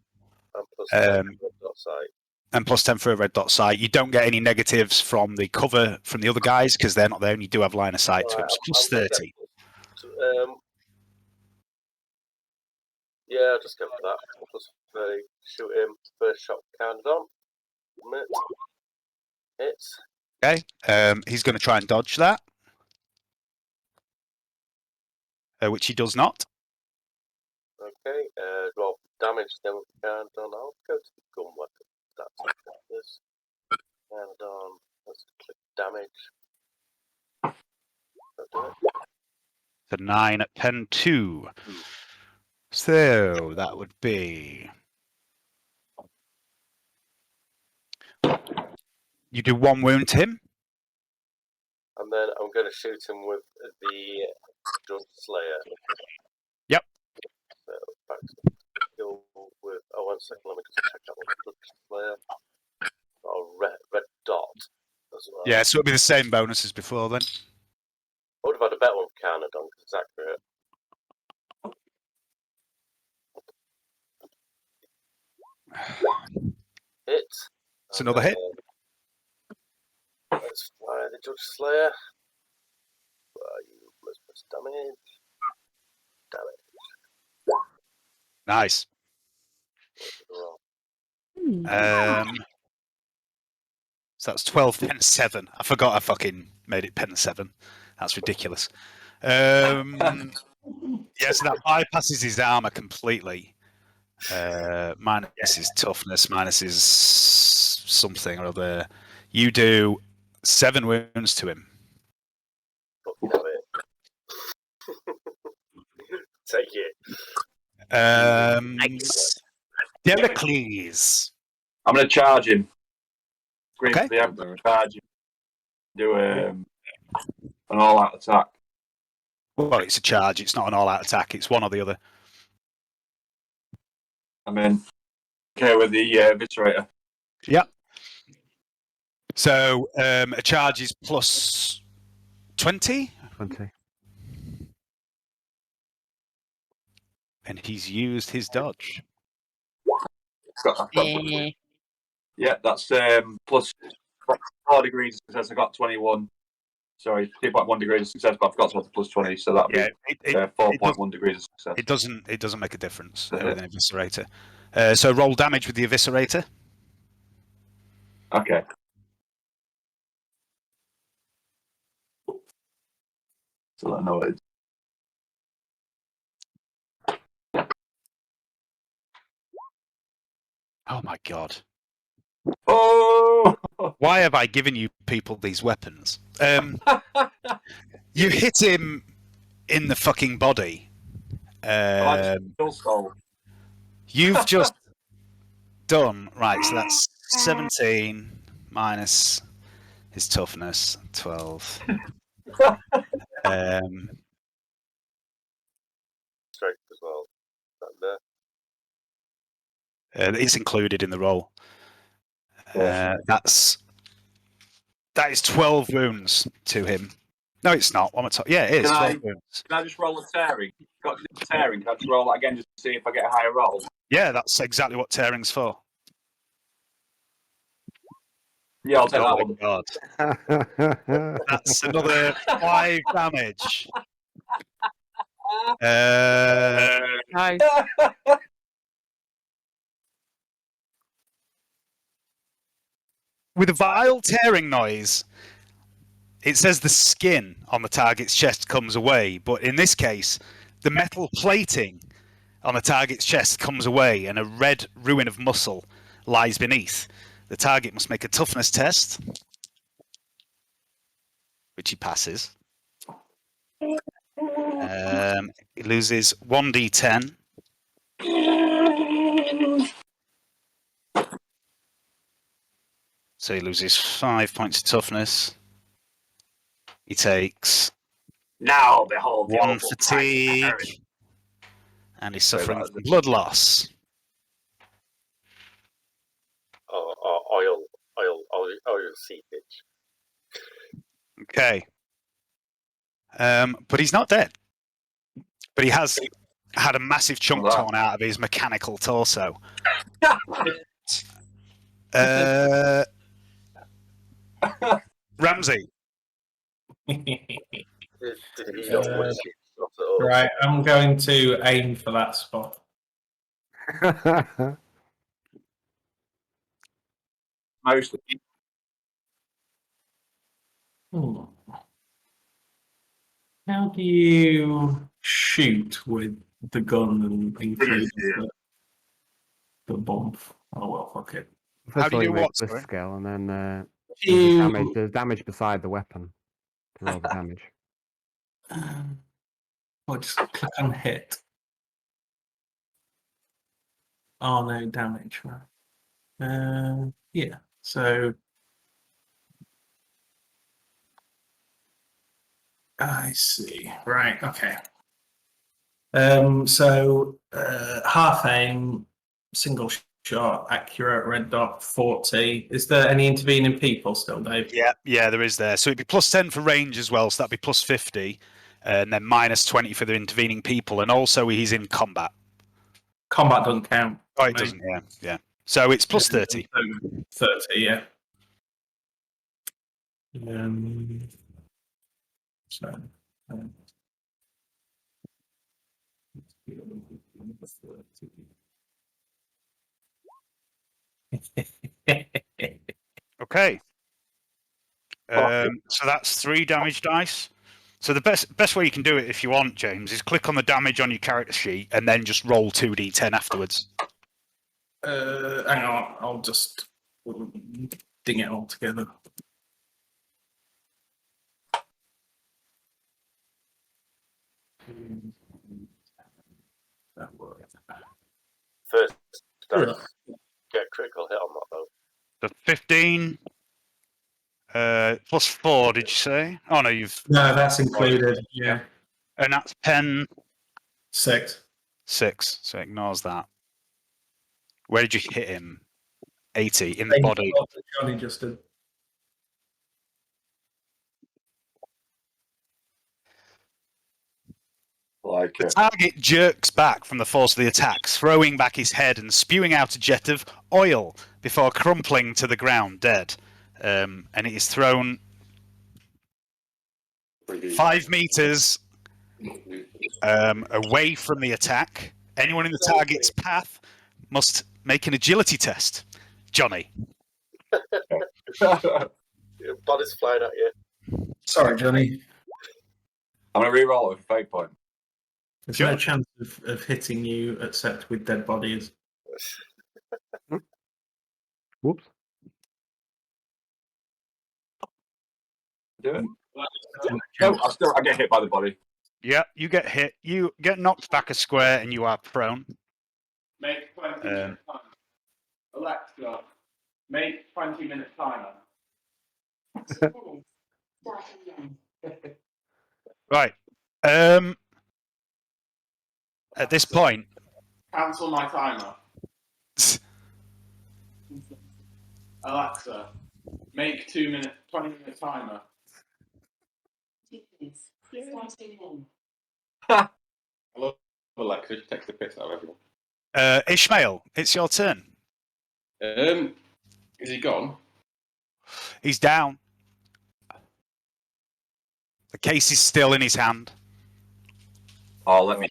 And plus 10 for red dot sight. and plus 10 for a red dot sight. You don't get any negatives from the cover from the other guys because they're not there, and you do have line of sight to them. It's plus 30. Yeah, I'll just go for that. Plus 30, shoot him. First shot counted on. Hits. Okay. He's going to try and dodge that, which he does not. Okay. Roll damage then with counted on. I'll go to the gun weapon. That's like this. Counted on. Let's click damage. Do it. So 9 at pen 2. So that would be. You do 1 wound to him. And then I'm going to shoot him with the Judge Slayer. Yep. So back to kill with. Oh, 1 second. Let me just check out what Judge Slayer. Oh, red dot as well. Yeah, so it'll be the same bonus as before then. I would have had a better one for Canada because it's accurate. Hit. It's another hit. Let's fire the Judge Slayer. You must press damage. Nice. So that's 12 pen 7. I forgot I fucking made it pen 7. That's ridiculous. Yeah, so that bypasses his armor completely. Minus his toughness, minus his something or other. You do 7 wounds to him. Take it. Heracles. I'm going to charge him. Scream Okay. for the Emperor, charge him. Do an all-out attack. Well, it's a charge. It's not an all-out attack. It's one or the other. I'm in. Okay, with the Eviscerator. Yep. So a charge is plus 20. 20. And he's used his dodge. Yeah, that's plus 4 degrees of success. I got 21. Sorry, 2.1 degrees of success, but I forgot to add the plus 20, so that'd be 4.1 degrees of success. It doesn't make a difference with an eviscerator. So roll damage with the eviscerator. Okay. So I know it. Oh my god. Oh! Why have I given you people these weapons? You hit him in the fucking body. You've just done right. So that's 17 minus his toughness, 12. Strength as well. It's included in the roll. That is 12 wounds to him. No, it's not. Yeah, it is. 12 wounds. Can I just roll a tearing? Got the tearing. Can I just roll that again just to see if I get a higher roll? Yeah, that's exactly what tearing's for. Yeah, I'll take that one. God. That's another 5 damage. Nice. With a vile tearing noise, it says the skin on the target's chest comes away, but in this case, the metal plating on the target's chest comes away and a red ruin of muscle lies beneath. The target must make a toughness test, which he passes. He loses 1d10. So he loses 5 points of toughness. He takes Now behold 1 fatigue, and he's suffering from blood loss. Oil seepage. Okay. But he's not dead. But he has had a massive chunk torn out of his mechanical torso. Ramsey. Right, I'm going to aim for that spot. Mostly. How do you shoot with the gun and include the bomb? Oh well, fuck it. How First do of all, you you do make what, this sorry? skill, and then You there's damage beside the weapon to roll the damage. I'll just click on hit. Oh no, damage. Right. Yeah. So I see. Right. Okay. So half aim, single shot, accurate, red dot, 40. Is there any intervening people still, Dave? Yeah, there is there. So it'd be +10 for range as well, so that'd be +50, and then -20 for the intervening people, and also he's in combat. Combat doesn't count. Oh, it doesn't. Yeah. So it's +30. 30, yeah. So. Okay. So that's 3 damage dice. So the best way you can do it, if you want, James, is click on the damage on your character sheet and then just roll 2d10 afterwards. Hang on, I'll just ding it all together. That works. First, get critical hit on that though. So 15 +4, did you say? Oh no, you've. No, that's included. Yeah. And that's 10. 6. 6. So it ignores that. Where did you hit him? 80 in the body. Johnny just did. Like The target jerks back from the force of the attack, throwing back his head and spewing out a jet of oil before crumpling to the ground dead. And it is thrown 5 meters away from the attack. Anyone in the target's path must make an agility test. Johnny. Body's flying at you. Sorry, Johnny. I'm going to reroll it with a fake point. There's no chance of hitting you except with dead bodies. Whoops. Do it. No, I get hit by the body. Yeah, you get hit. You get knocked back a square and you are prone. Make 20-minute timer. Alexa, make 20-minute timer. Right. At this point, Cancel my timer. Alexa, make 20-minute timer. I love Alexa. She takes the piss out of everyone. Ishmael, it's your turn. Is he gone? He's down. The case is still in his hand. Oh, let me.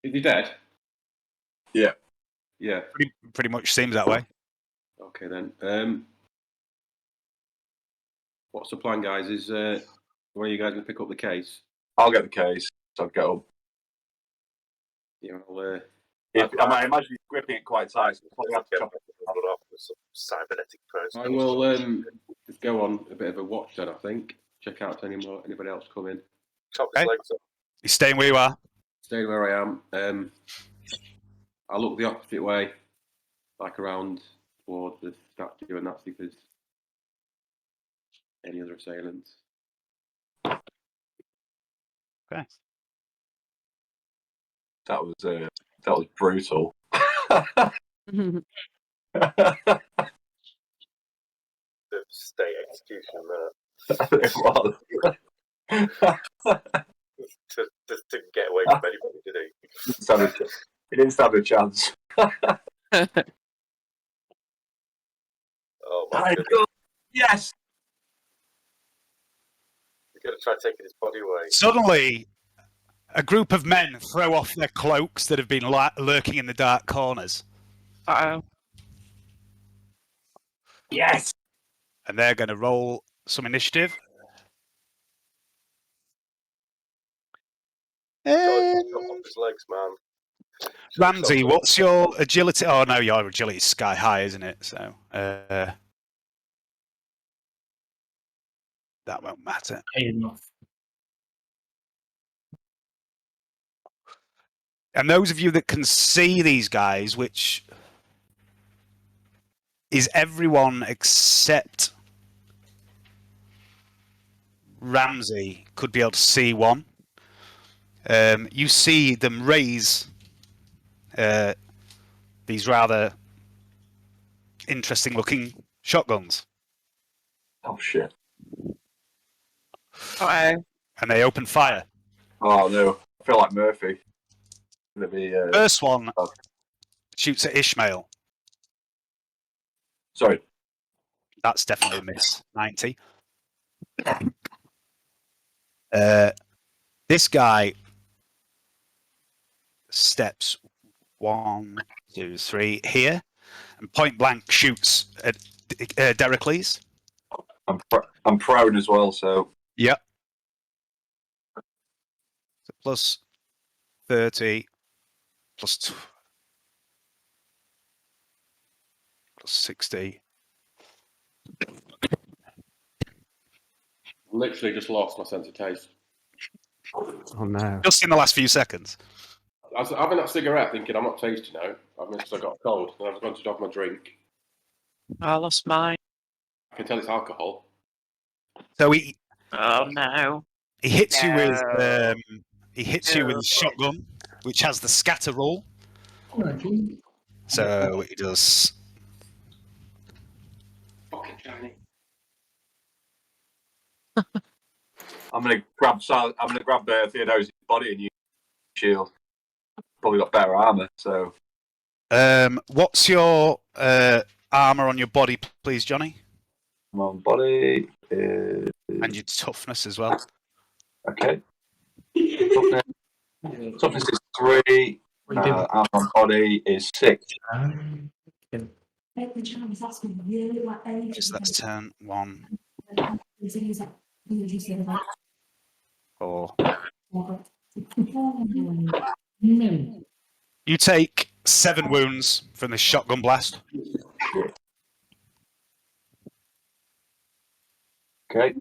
Is he dead? Yeah. Yeah. Pretty much seems that way. Okay then. What's the plan, guys? Is one of you guys gonna pick up the case? I'll get the case. So I'll get up. Yeah, I imagine he's gripping it quite tight. So probably have to chop it off with some cybernetic process. I will just go on a bit of a watch then. I think check out if anybody else coming. Chop his legs up. You're staying where you are. Staying where I am. I'll look the opposite way, like around towards the statue, and that's because any other assailants. Okay. That was brutal. The state execution there. It was. Just didn't get away from anybody, did he? He didn't stand a chance. Oh my goodness. Yes. You're going to try taking his body away. Suddenly, A group of men throw off their cloaks that have been lurking in the dark corners. Uh-oh. Yes. And they're going to roll some initiative. Chop off his legs, man. Ramsey, what's your agility? Oh, no, your agility is sky high, isn't it? So that won't matter. Enough. And those of you that can see these guys, which is everyone except Ramsey, could be able to see one. You see them raise these rather interesting-looking shotguns. Oh shit! Uh-oh. And they open fire. Oh no! I feel like Murphy. Gonna be. First one shoots at Ishmael. Sorry. That's definitely a miss. 90. This guy steps 1, 2, 3 here, and point blank shoots at Dericles. I'm prone as well, so. Yep. So plus 30, plus 60. Literally just lost my sense of taste. Oh no. Just in the last few seconds. I was having that cigarette thinking I'm not tasty now. I've missed I got a cold. And I've gone to have my drink. I lost mine. I can tell it's alcohol. So he Oh no. hits you with his shotgun, which has the scatter roll. So he does. Fucking shiny. I'm gonna grab Theodosia's body and use shield. Probably got better armor, so. What's your armor on your body, please, Johnny? My body is. And your toughness as well. Okay. Toughness is 3. Armor on body is 6. So that's 10, 1, 4. You take 7 wounds from this shotgun blast. Okay.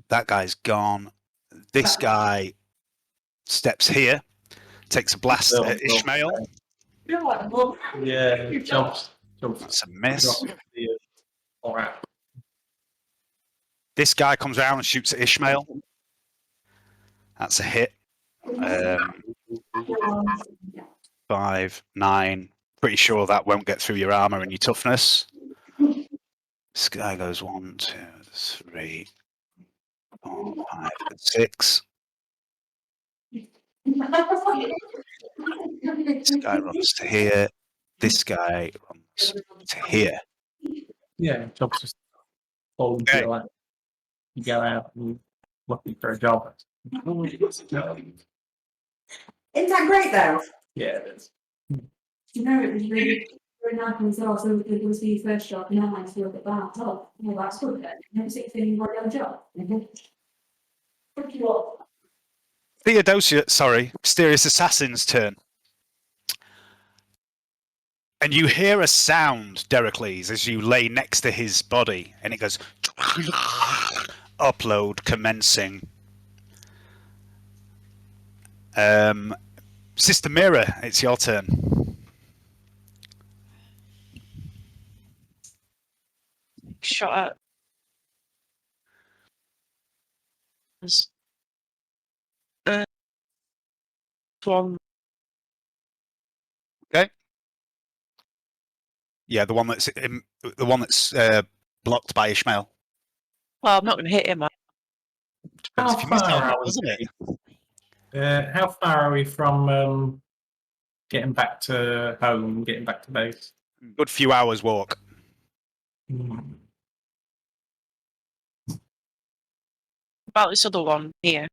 That guy's gone. This guy steps here, takes a blast at Ishmael. Yeah, jumps. That's a miss. All right. This guy comes around and shoots at Ishmael. That's a hit. 5, 9. Pretty sure that won't get through your armor and your toughness. This guy goes 1, 2, 3, 4, 5, 6. This guy runs to here. This guy runs to here. Yeah, jobs just falling Okay. like you go out and looking for a job. Isn't that great though? Yeah, it is. You know, it was really nice as well. So it was the first job, and now I feel that bad. Oh, yeah, that's good then. Never see anything like your job. Thank you all. Mysterious Assassin's turn. And you hear a sound, Dericles, as you lay next to his body, and it goes upload commencing. Sister Mira, it's your turn. Shot at one. Okay. Yeah, the one that's blocked by Ishmael. Well, I'm not going to hit him. Depends if you miss far it, are doesn't it? How far are we from getting back to home, getting back to base? Good few hours walk. About this other one here.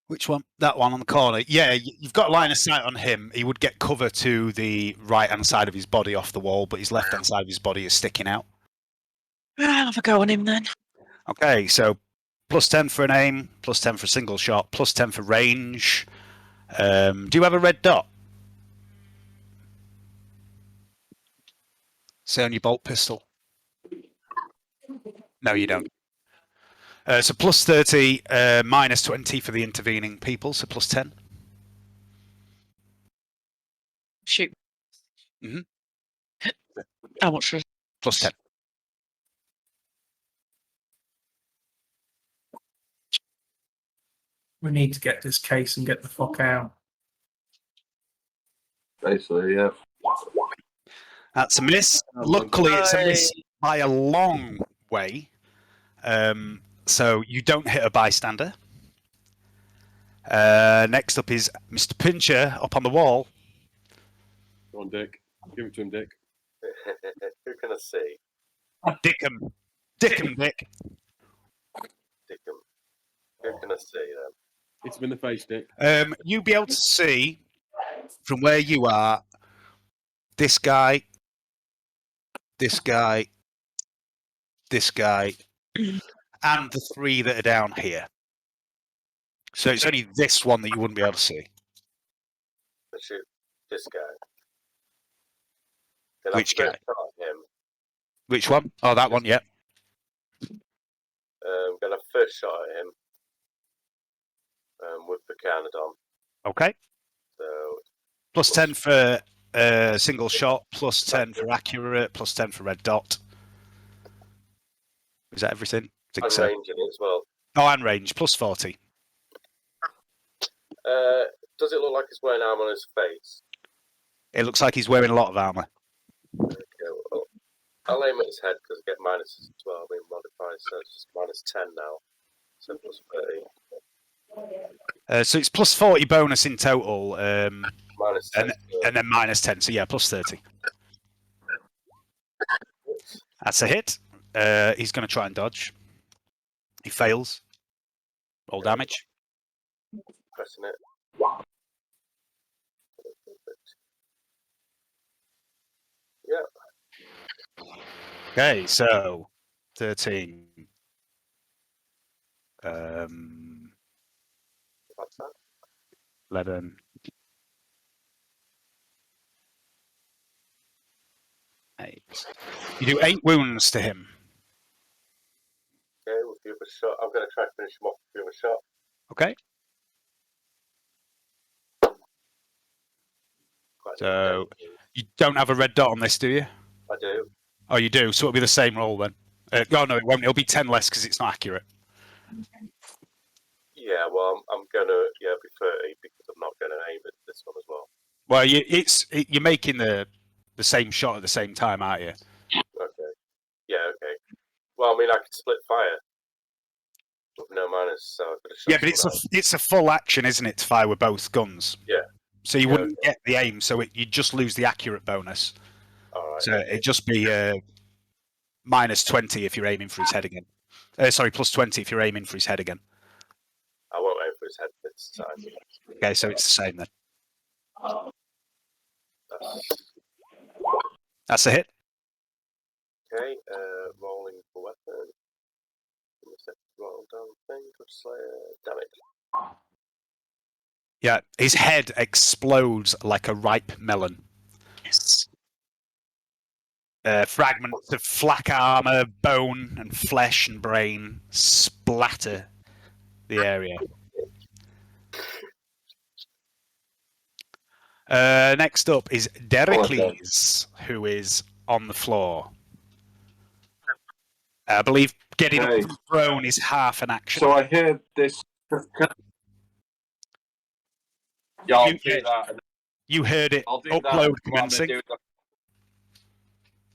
Which one? That one on the corner. Yeah, you've got line of sight on him. He would get cover to the right-hand side of his body off the wall, but his left-hand side of his body is sticking out. I'll have a go on him then. Okay, so +10 for an aim, +10 for a single shot, +10 for range. Do you have a red dot? Say on your bolt pistol. No, you don't. So +30, -20 for the intervening people, so +10. Shoot. Mhm. How much for +10. We need to get this case and get the fuck out. Basically, yeah. That's a miss. Luckily, it's a miss by a long way. So you don't hit a bystander. Next up is Mr. Pincher up on the wall. Go on, Dick. Give it to him, Dick. Who can I see? Dickham. Dickham, Dick. Dickham. Who can I see then? Hit him in the face, Dick. You'll be able to see from where you are this guy, this guy, this guy, and the three that are down here. So it's only this one that you wouldn't be able to see. Let's shoot this guy. Then Which I'll guy? first shot at him. Which one? Oh, that one, yeah. Gonna first shot at him with the Canadon. Okay. So +10 for single shot, +10 for accurate, +10 for red dot. Is that everything? I think I'm so. ranging it as well. Oh, and range, +40. Does it look like he's wearing armor on his face? It looks like he's wearing a lot of armor. Okay, well, I'll aim at his head because I get minuses as well. Being modified, so it's just -10 now. So +30. So it's +40 bonus in total, -10. and then -10. So yeah, +30. That's a hit. He's going to try and dodge. He fails. Roll damage. Pressing it. Yeah. Okay, so 13. What's that? 11. 8. You do 8 wounds to him. Okay, with the other shot. I'm going to try and finish him off with the other shot. Okay. So you don't have a red dot on this, do you? I do. Oh, you do. So it'll be the same roll then. Oh no, it won't. It'll be 10 less because it's not accurate. Yeah, well, I'm gonna be 30 because I'm not gonna aim at this one as well. Well, you're making the same shot at the same time, aren't you? Okay. Yeah. Okay. Well, I mean, I could split fire with no minus, so I could have shot. Yeah, but it's a full action, isn't it, to fire with both guns? Yeah. So you wouldn't get the aim, so you'd just lose the accurate bonus. All right. So it'd just be -20 if you're aiming for his head again. Sorry, +20 if you're aiming for his head again. I won't aim for his head this time. Okay, so it's the same then. That's a hit. Okay, rolling for weapon. Roll down thing, damage. Yeah, his head explodes like a ripe melon. Yes. Fragments of flak armor, bone, and flesh and brain splatter the area. Next up is Dericles, who is on the floor. I believe getting up from the throne is half an action. So I hear this. Yeah, I'll do that. You heard it. I'll do Upload that. commencing.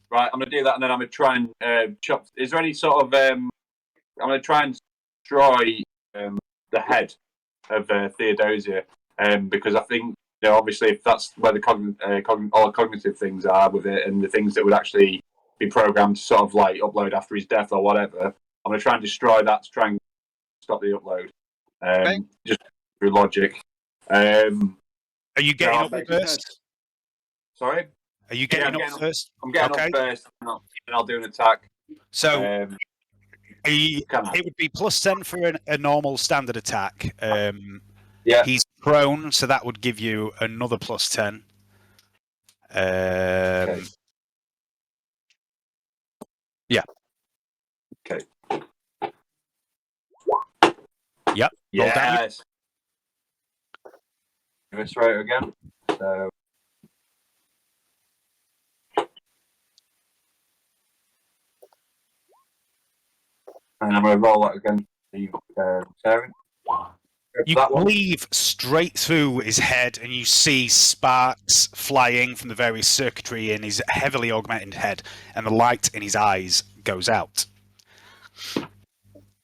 Right, I'm going to do that, and then I'm going to try and chop. Is there any sort of? I'm going to try and destroy the head of Theodosia, because I think, obviously, if that's where the all cognitive things are with it, and the things that would actually be programmed to sort of like upload after his death or whatever, I'm going to try and destroy that to try and stop the upload. Okay. Just through logic. Are you getting I'll up make it first? Sorry? Are you Yeah, getting I'm up getting up. first? I'm getting Okay. up first, and I'll do an attack. So Can I? it would be +10 for a normal standard attack. Yeah. He's prone, so that would give you another +10. Okay. Yeah. Okay. Yep. Roll damage. Yes. This right again. So. And I'm going to roll that again. Sarah. You cleave straight through his head, and you see sparks flying from the various circuitry in his heavily augmented head, and the light in his eyes goes out.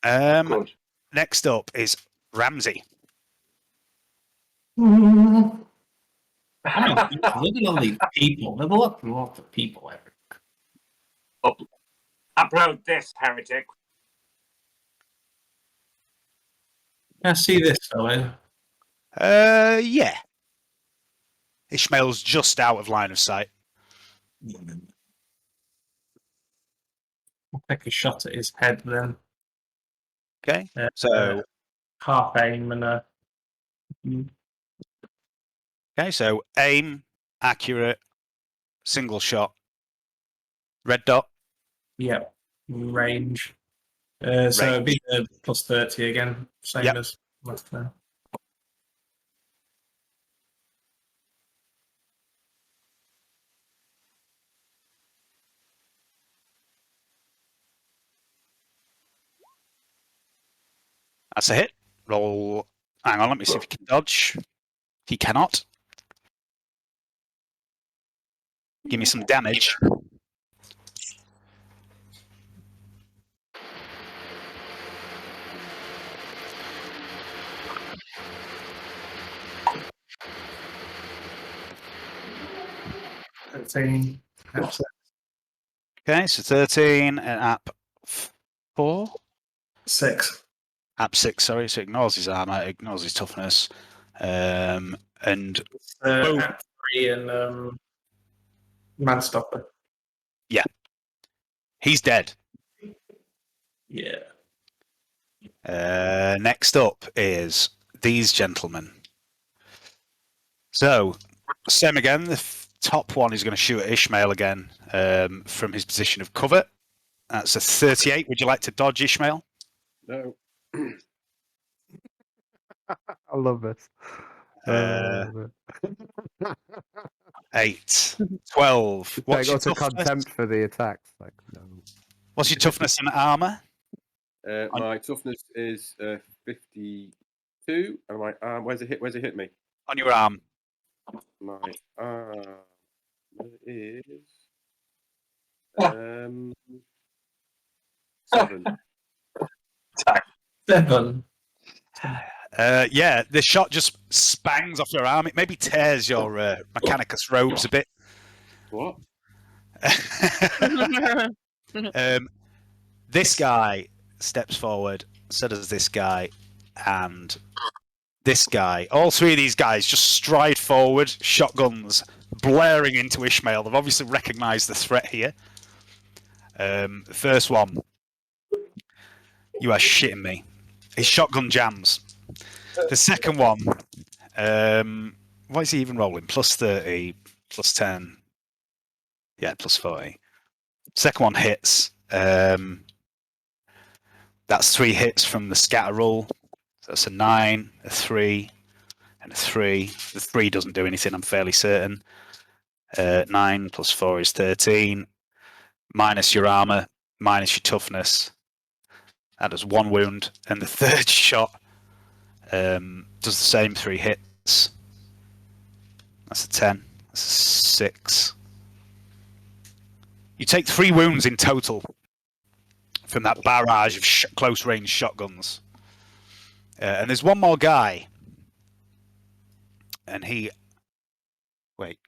Good. Next up is Ramsey. Look at all these people. There's lots of people everywhere. Upload this, heretic. I see this fella. Yeah. Ishmael's just out of line of sight. I'll take a shot at his head then. Okay. So half aim and okay, so aim, accurate, single shot, red dot. Yep, range. So it'd be +30 again, same as last time. That's a hit. Roll. Hang on, let me see if he can dodge. He cannot. Give me some damage. Okay, so 13 and app 4? 6. App 6, sorry. So it ignores his armor, ignores his toughness. And app 3 and Manstopper. Yeah. He's dead. Yeah. Next up is these gentlemen. So, same again. The top one is going to shoot at Ishmael again from his position of cover. That's a 38. Would you like to dodge, Ishmael? No. I love this. 8, 12. What's They your got to toughness? contempt for the attacks. Like, no. What's your toughness and armor? My toughness is 52, and my arm. Where's it hit? Where's it hit me? On your arm. My arm is 7. 7. Yeah, the shot just spangs off your arm. It maybe tears your Mechanicus robes a bit. What? This guy steps forward, so does this guy, and this guy. All three of these guys just stride forward, shotguns blaring into Ishmael. They've obviously recognised the threat here. The first one. You are shitting me. His shotgun jams. The second one. What is he even rolling? +30, +10. Yeah, +40. Second one hits. That's 3 hits from the scatter roll. So that's a 9, a 3, and a 3. The 3 doesn't do anything, I'm fairly certain. 9 + 4 is 13. Minus your armor, minus your toughness. That does 1 wound. And the third shot does the same, 3 hits. That's a 10. That's a 6. You take 3 wounds in total from that barrage of close-range shotguns. And there's one more guy. And he... Wait.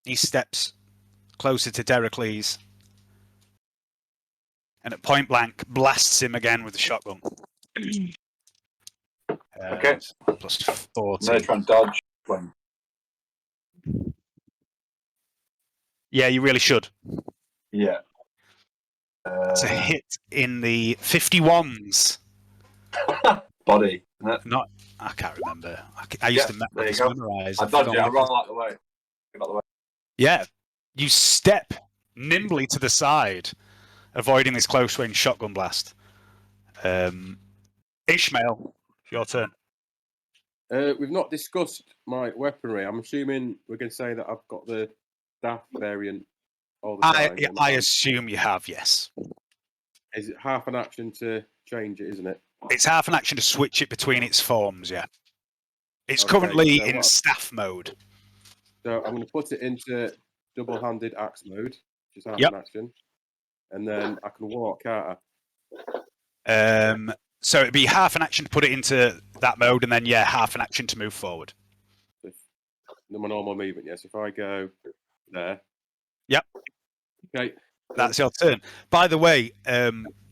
He steps closer to Dericles. and at point blank blasts him again with the shotgun. Okay. Plus I'm 40. going to try and dodge. When... Yeah, you really should. Yeah. It's a hit in the 51s. Body. Isn't it? Not, I can't remember. I used to there you go. memorize. I dodge it. I roll out the way. Get out the way. Yeah, you step nimbly to the side, avoiding this close range shotgun blast. Ishmael, your turn. We've not discussed my weaponry. I'm assuming we're going to say that I've got the staff variant all the time. I assume you have, yes. Is it half an action to change it, isn't it? It's half an action to switch it between its forms, yeah. It's Okay, currently so in what? staff mode. So I'm going to put it into double-handed axe mode, which is half Yep. an action. And then I can walk, can't So it'd be half an action to put it into that mode, and then, yeah, half an action to move forward. I? My normal movement, yes. If I go there. Yep. Okay. That's your turn. By the way,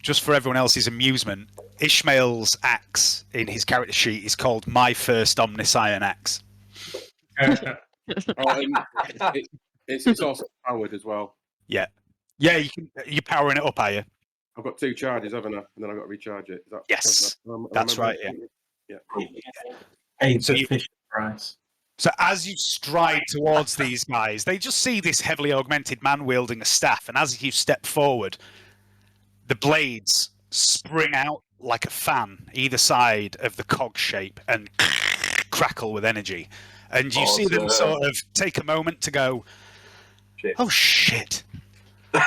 just for everyone else's amusement, Ishmael's axe in his character sheet is called My First Omnis Iron Axe. It's also powered as well. Yeah. Yeah, you're powering it up, are you? I've got 2 charges, haven't I? And then I've got to recharge it. Is that, Yes, that's right, yeah. Paid So sufficient price. So as you stride towards these guys, they just see this heavily augmented man wielding a staff, and as you step forward, the blades spring out like a fan either side of the cog shape and crackle with energy. And you see them sort of take a moment to go, oh shit. We're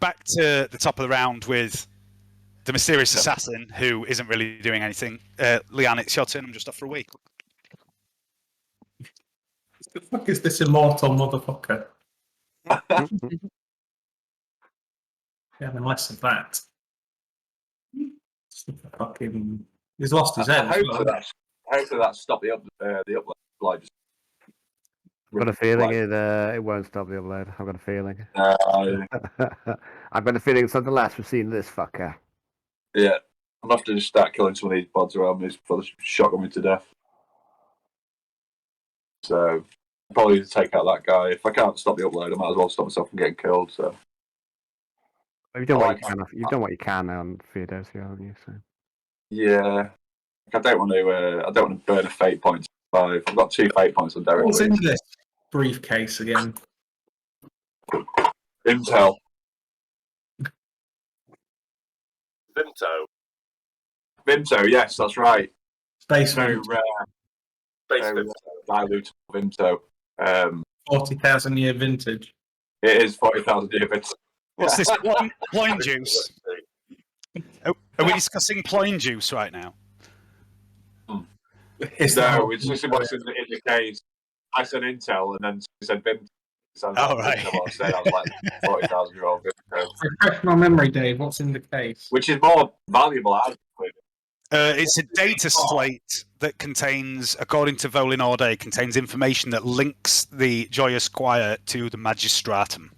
back to the top of the round with the mysterious assassin who isn't really doing anything. Leanne, it's your turn. I'm just off for a week. The fuck is this immortal motherfucker? Yeah, then less of that. Fucking, he's lost his head. Hopefully that stopped the upload. I've got a feeling it won't stop the upload. I've got a feeling. I've got a feeling it's on the last we've seen this fucker. Yeah, I'm gonna have to just start killing some of these bods around me before they shotgun me to death. So probably to take out that guy. If I can't stop the upload, I might as well stop myself from getting killed. So you've done what you can. You've done what you can on Theodosia, haven't you? So yeah, I don't want to burn a fate point to 5. I've got 2 fate points on Derek. What's in this briefcase again? Intel. Vimto, yes, that's right. Space very rare. Very dilute Vimto. 40,000 year vintage. It is 40,000 year vintage. What's this? Ploin juice? Are we discussing ploin juice right now? No, it's just what's in the case. I said Intel, and then she said Vimto. Oh, right. I said I was like 40,000 year old Vimto. Refresh my memory, Dave. What's in the case? Which is more valuable, I think. It's a data slate that contains, according to Volin Orde, contains information that links the Joyous Choir to the Magistratum.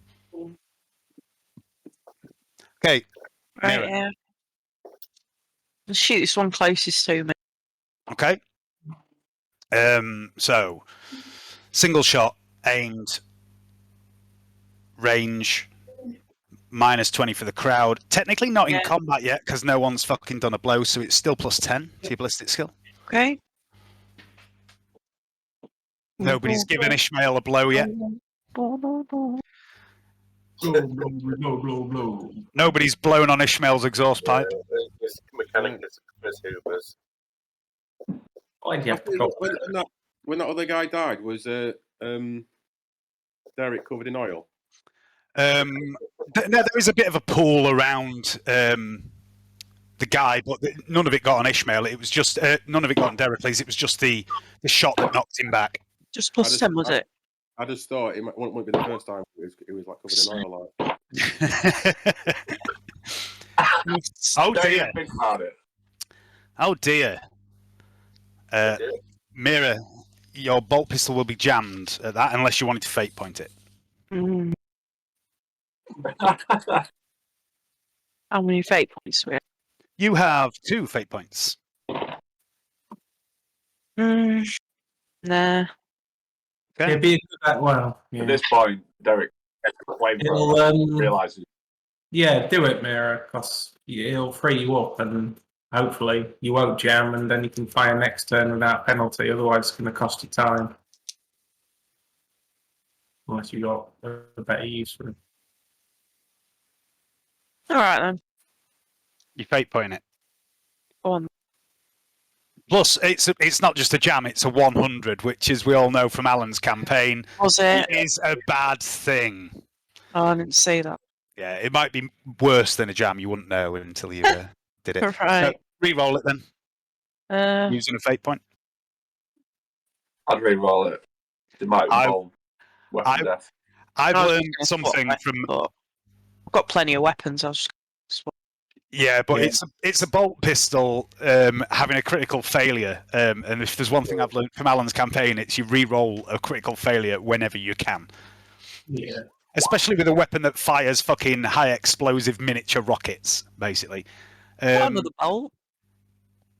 Okay. Right, yeah. Let's shoot this one closest to me. Okay. So, single shot, aimed, range, -20 for the crowd. Technically not in combat yet because no one's fucking done a blow, so it's still +10 to your ballistic skill. Okay. Nobody's given Ishmael a blow yet. Blow. Nobody's blown on Ishmael's exhaust pipe. This mechanic is Chris Hoover's. Why'd you have to go? When that other guy died, was Derek covered in oil? No, there is a bit of a pool around the guy, but none of it got on Ishmael. It was just none of it got on Dericles. It was just the shot that knocked him back. Just +10, was it? I just thought it wouldn't be the first time it was like covered in oil. Like. Oh dear! Oh dear! Mira, your bolt pistol will be jammed at that unless you wanted to fate point it. How many fate points do we have? You have 2 fate points. Nah. Okay. It'd be a good well. At Yeah. this point, Derek realizes. Yeah, do it, Mira, because it'll free you up and hopefully you won't jam and then you can fire next turn without penalty. Otherwise, it's going to cost you time. Unless you got a better use for it. All right then. You fate point it. Go on. Plus, it's not just a jam; it's a 100, which, as we all know from Alan's campaign, Was it? is a bad thing. Oh, I didn't see that. Yeah, it might be worse than a jam. You wouldn't know until you did it. Right. So, re-roll it then, using a fate point. I'd re-roll it. It might involve weapon death. I've I was learned just gonna something swap from. but I've got plenty of weapons. I'll just swap. Yeah, but it's a bolt pistol having a critical failure. And if there's one thing I've learned from Alan's campaign, it's you re-roll a critical failure whenever you can. Yeah. Especially with a weapon that fires fucking high explosive miniature rockets, basically. Got another bolt.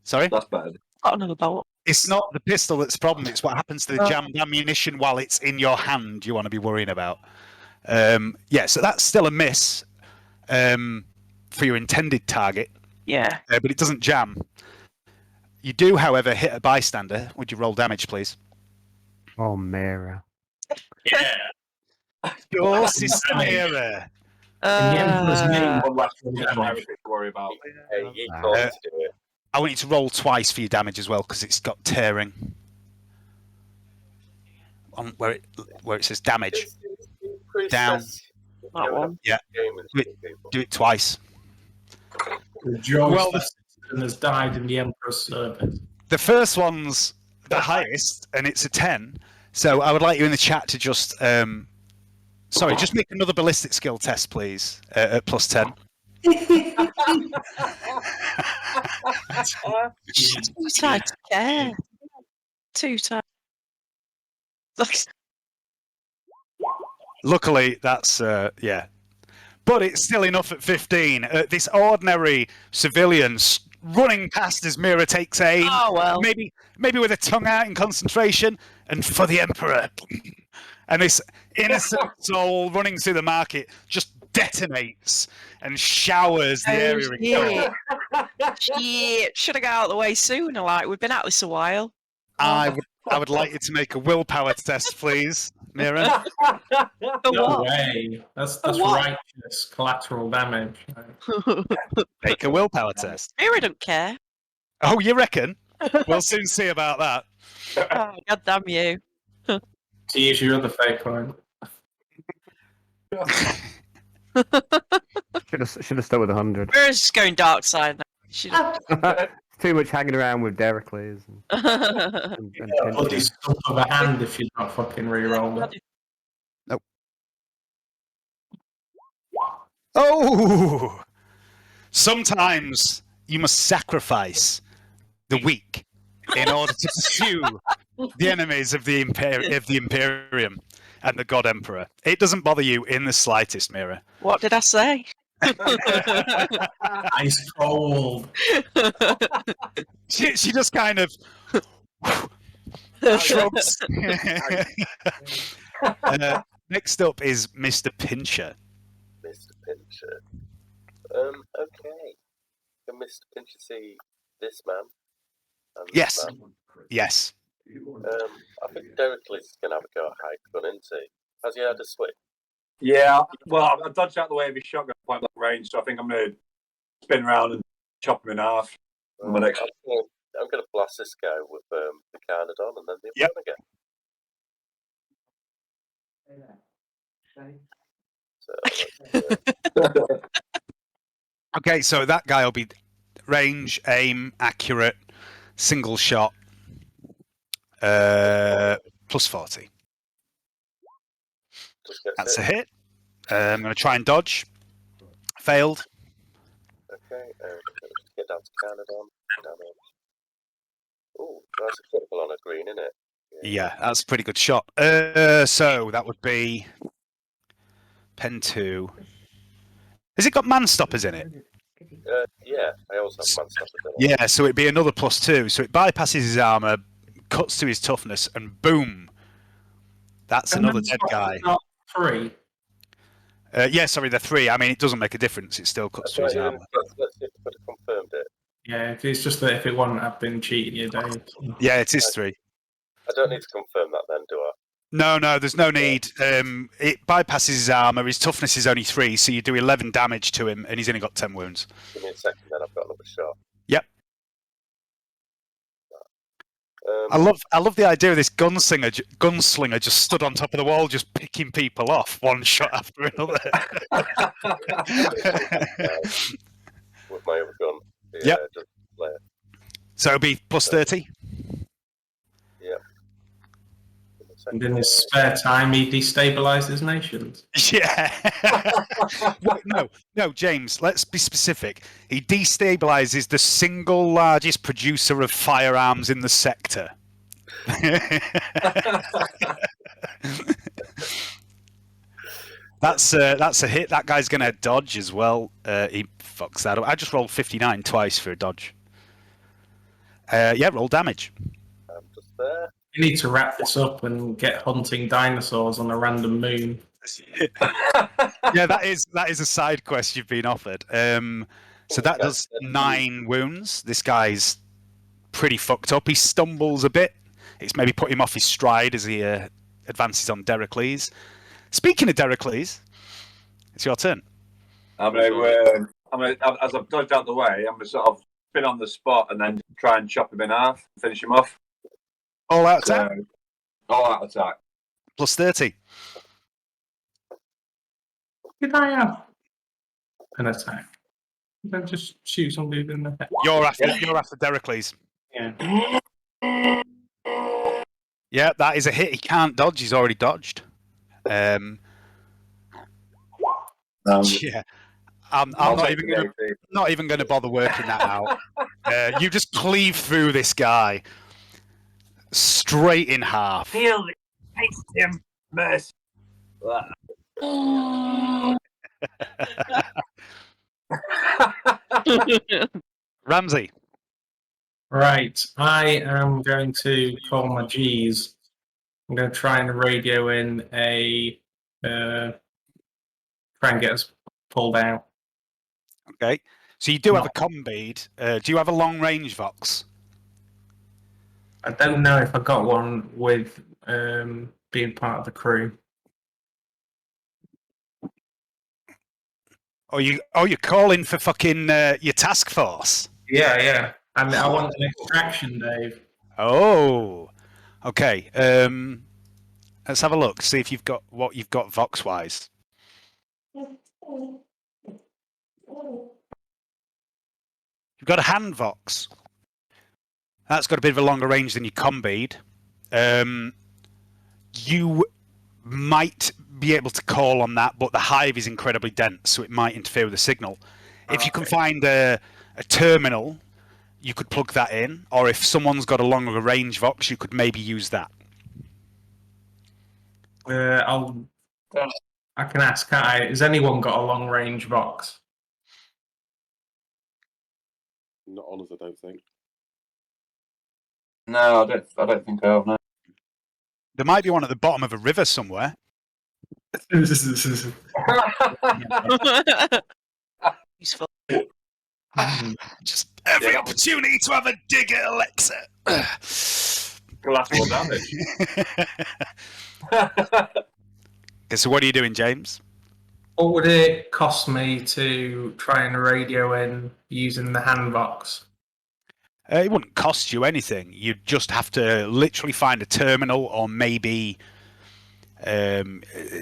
Sorry? That's better. Got another bolt. It's not the pistol that's the problem, it's what happens to the jammed ammunition while it's in your hand you want to be worrying about. Yeah, so that's still a miss for your intended target. Yeah. But it doesn't jam. You do, however, hit a bystander. Would you roll damage, please? Oh, Mira. Yeah. Your sister Mira. One less to worry about. Hey, you told me to do it. I want you to roll twice for your damage as well, because it's got tearing. On where it says damage. Down. That one. Yeah. Do it twice. Well, the has died in the Emperor's service. The first one's the highest, and it's a 10. So I would like you in the chat to just just make another ballistic skill test, please, at plus 10. Too tight to care. Too tight. Luckily, that's yeah. But it's still enough at 15. This ordinary civilian running past as Mira takes aim. Oh well. Maybe with a tongue out in concentration, and for the Emperor. And this innocent soul running through the market just detonates and showers the area in gold. Shit, should have got out of the way sooner. Like we've been at this a while. I would like you to make a willpower test, please, Mira. No way. That's righteous collateral damage. Make a willpower test. Mira don't care. Oh, you reckon? We'll soon see about that. Oh, God damn you. To use your other fate point. Should have stuck with 100. Mira's just going dark side now. Too much hanging around with Dericles. Bloody stump of a hand if you're not fucking re-rolling it. Nope. Oh! Sometimes you must sacrifice the weak in order to pursue the enemies of the Imperium and the God Emperor. It doesn't bother you in the slightest, Mira. What did I say? Ice cold. She just kind of shrugs. Next up is Mr. Pincher. Mr. Pincher. Okay. Can Mr. Pincher see this man? And Yes. This man? Yes. I think Dericles is going to have a go at high gun, isn't he? Has he had a switch? Yeah, well, I dodged out the way of his shotgun point blank range, so I think I'm going to spin around and chop him in half. I'm going to blast this guy with the Carnadon and then the other again. So, Okay, so that guy will be range, aim, accurate, single shot, plus 40. That's a hit. I'm going to try and dodge. Failed. Okay, get down to Carnadon. Oh, that's a critical on a green, isn't it? Yeah, that's a pretty good shot. So that would be pen 2. Has it got man stoppers in it? Yeah, I also have man stoppers in it. Yeah, so it'd be another +2. So it bypasses his armor, cuts to his toughness, and boom. That's And another then dead stop, guy. Not 3. Yeah, sorry, they're 3. I mean, it doesn't make a difference. It still cuts to his armor. Let's see if I confirmed it. Yeah, it's just that if it wouldn't have been cheating you, Dave. Yeah, it is 3. I don't need to confirm that then, do I? No, there's no need. It bypasses his armor. His toughness is only 3, so you do 11 damage to him, and he's only got 10 wounds. Give me a second, then I've got another shot. Yep. I love the idea of this gunslinger just stood on top of the wall, just picking people off one shot after another. With my other gun. Yep. So it'll be +30. Yeah. And in his spare time, he destabilizes nations. Yeah. No, James, let's be specific. He destabilizes the single largest producer of firearms in the sector. That's a hit. That guy's going to dodge as well. He fucks that up. I just rolled 59 twice for a dodge. Yeah, roll damage. I'm just there. You need to wrap this up and get hunting dinosaurs on a random moon. Yeah, that is a side quest you've been offered. So that does 9 wounds. This guy's pretty fucked up. He stumbles a bit. It's maybe put him off his stride as he advances on Deracles. Speaking of Deracles, it's your turn. I'm gonna, as I've dodged out the way, I'm gonna sort of spin on the spot and then try and chop him in half, finish him off. All out attack. All out attack. +30. Did I have an attack? Then just shoot somebody in the head. You're after Deracles. Yeah. Yeah, that is a hit. He can't dodge. He's already dodged. Yeah, I'm not even going to bother working that out. You just cleave through this guy straight in half. Feel it. Taste him. Mercy. Ramsey. Right, I am going to call my G's. I'm going to try and radio in a try and get us pulled out. Okay, so you do have a combead. Do you have a long range Vox? I don't know if I got one with being part of the crew. You're calling for fucking your task force? Yeah. And I want an extraction, Dave. Oh, okay. Let's have a look. See if you've got what you've got Vox wise. You've got a hand Vox. That's got a bit of a longer range than your combead. You might be able to call on that, but the hive is incredibly dense, so it might interfere with the signal. If you can find a terminal, you could plug that in, or if someone's got a longer range Vox, you could maybe use that. I can ask. Has anyone got a long range Vox? Not on us, I don't think. No, I don't think I have. No. There might be one at the bottom of a river somewhere. Useful. Just every opportunity to have a dig at Alexa. Collateral damage. Okay, so what are you doing, James? What would it cost me to try and radio in using the hand Vox? It wouldn't cost you anything. You'd just have to literally find a terminal, or maybe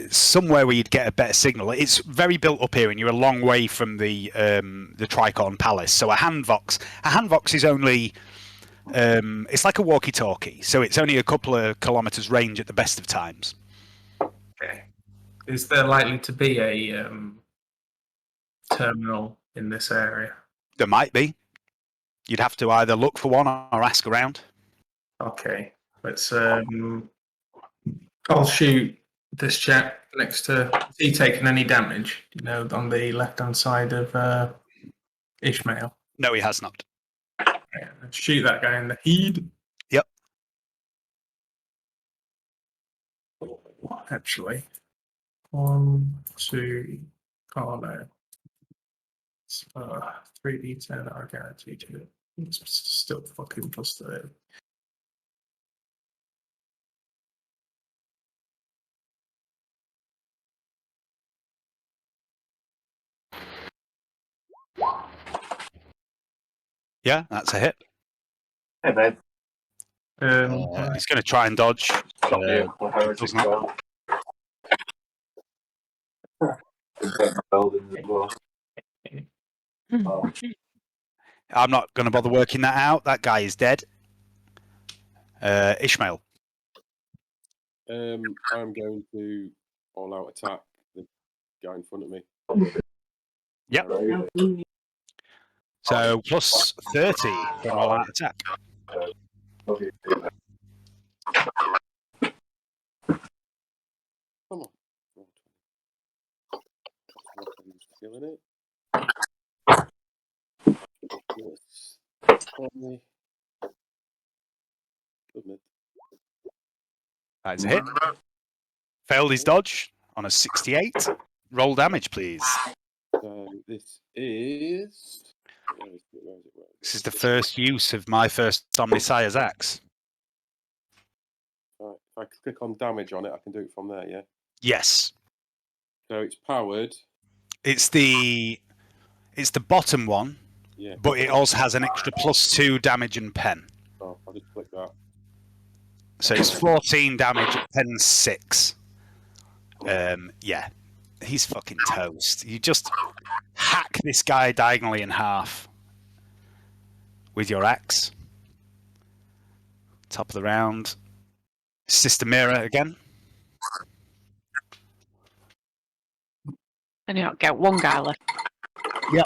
somewhere where you'd get a better signal. It's very built up here, and you're a long way from the Tricorn Palace. So a hand Vox is only it's like a walkie-talkie, so it's only a couple of kilometers range at the best of times. Okay. Is there likely to be a terminal in this area? There might be. You'd have to either look for one or ask around. Okay. Let's. I'll shoot This chap next to, is he taking any damage? You know, on the left-hand side of Ishmael. No, he has not. Yeah, let's shoot that guy in the head. Yep. Actually, 1, 2, Carlo. 3d10, I guarantee you. It's still fucking plus 30. Yeah, that's a hit. Hey, babe. He's going to try and dodge. Got the Heresy does not. buildings as well. Oh. I'm not going to bother working that out. That guy is dead. Ishmael. I'm going to all-out attack the guy in front of me. Yep. So plus 30 from all out attack. Come on. Killing it. Yes. That is a hit. Failed his dodge on a 68. Roll damage, please. So this is. Where is it? This is the first use of my first Omnissiah's axe. Right, if I click on damage on it, I can do it from there, yeah? Yes. So it's powered. It's the bottom one, Yeah. but it also has an extra +2 damage and pen. Oh, I'll just click that. So it's 14 damage, pen 6. Yeah. He's fucking toast. You just hack this guy diagonally in half with your axe. Top of the round. Sister Mira again. And you get one guy left. Yep.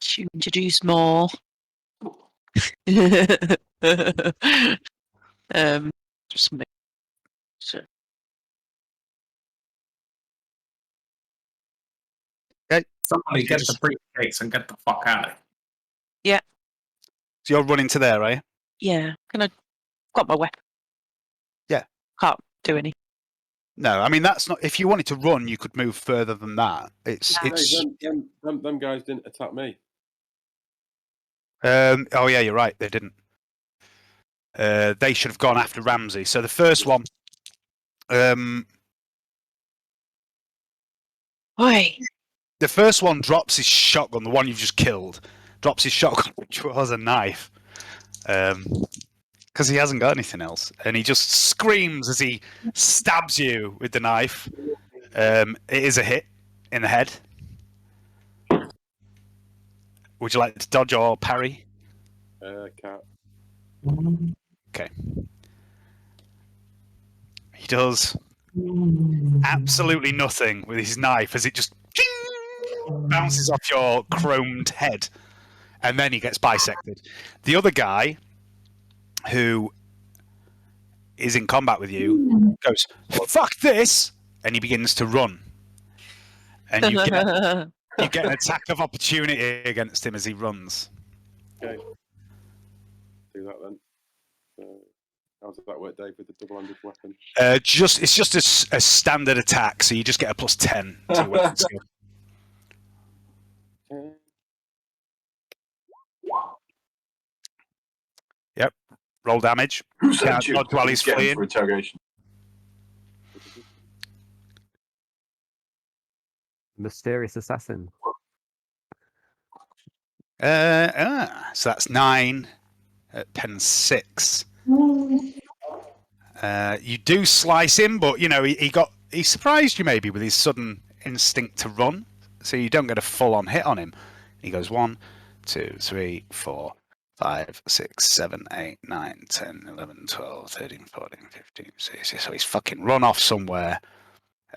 Should introduce more. Just make sure. Okay. Somebody get the briefcase and get the fuck out of here. Yeah. So you're running to there, are you? Yeah. Can I got my weapon? Yeah. Can't do any. No, I mean that's not. If you wanted to run, you could move further than that. It's. Hey, them guys didn't attack me. Oh yeah, you're right. They didn't. They should have gone after Ramsey. So the first one. Oi. The first one drops his shotgun. The one you've just killed drops his shotgun, which was a knife. Because he hasn't got anything else, and he just screams as he stabs you with the knife. It is a hit in the head. Would you like to dodge or parry? Cat. Okay. He does absolutely nothing with his knife as it just bounces off your chromed head, and then he gets bisected. The other guy, who is in combat with you, goes, "Fuck this!" and he begins to run. And you get an attack of opportunity against him as he runs. Okay. Do that then. How does that work, Dave, with the double-handed weapon? It's just a standard attack, so you just get a +10 to your weapon skill. Yep. Roll damage. Who sent Can't you? dodge while he's Get him fleeing. for interrogation. Mysterious assassin. So that's 9 at pen 6. You do slice him, but you know he surprised you maybe with his sudden instinct to run, so you don't get a full-on hit on him. He goes 1, 2, 3, 4, 5, 6, 7, 8, 9, 10, 11, 12, 13, 14, 15, 16. So he's fucking run off somewhere.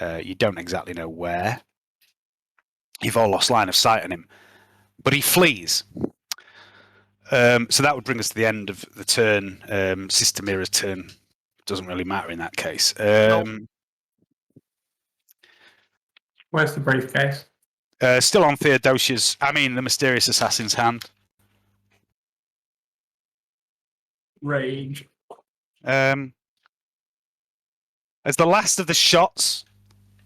You don't exactly know where. You've all lost line of sight on him, but he flees. So that would bring us to the end of the turn. Sister Mira's turn doesn't really matter in that case. Where's the briefcase? Still on Theodosia's, the mysterious assassin's hand. Rage. As the last of the shots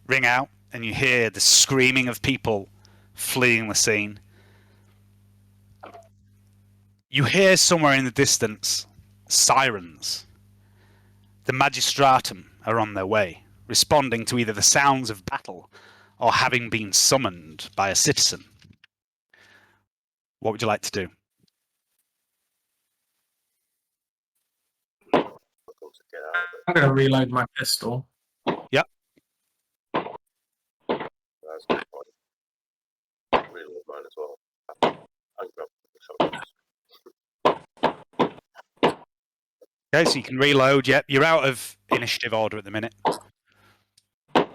ring out and you hear the screaming of people fleeing the scene, you hear somewhere in the distance sirens. The magistratum are on their way, responding to either the sounds of battle or having been summoned by a citizen. What would you like to do? I'm going to reload my pistol. Yep. That's a good point. Reload mine as well. I grab the shotguns. Okay, so you can reload. Yep, you're out of initiative order at the minute. I'm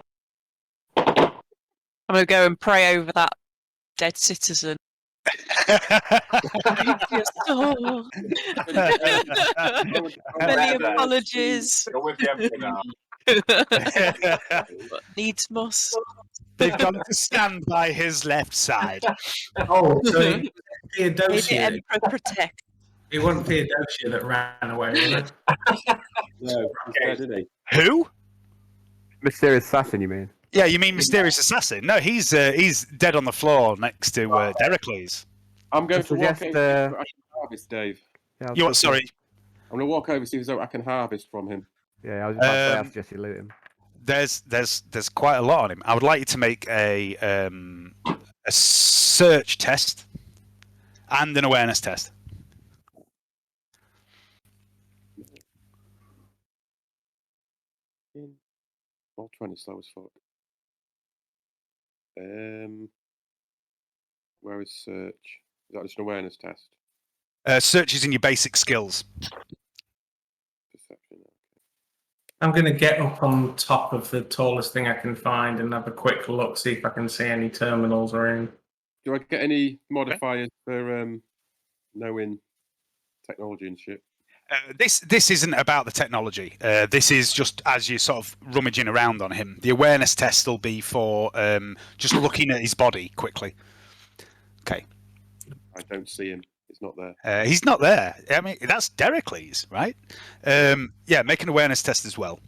going to go and pray over that dead citizen. Your soul. Many apologies. Go with the empty now. But needs must. They've got to stand by his left side. Oh, so May the Theodosia. Emperor protect. It wasn't Theodosia that ran away, was it? No, he's dead, isn't he? Who? Mysterious assassin, you mean? Yeah, you mean mysterious assassin? No, he's dead on the floor next to Dericles. I'm going To to walk suggest, over I can harvest, Dave. Yeah, You what? Sorry. I'm going to walk over see if I can harvest from him. Yeah, I was about to say, I suggest you loot him. There's quite a lot on him. I would like you to make a search test and an awareness test. Roll 20, slow as fuck. Where is search? Is that just an awareness test? Search is in your basic skills. Perception. I'm going to get up on top of the tallest thing I can find and have a quick look, see if I can see any terminals or anything. Do I get any modifiers for knowing technology and shit? This isn't about the technology. This is just as you're sort of rummaging around on him. The awareness test will be for just looking at his body quickly. Okay. I don't see him. He's not there. He's not there. I mean, that's Dericles, right? Yeah, make an awareness test as well.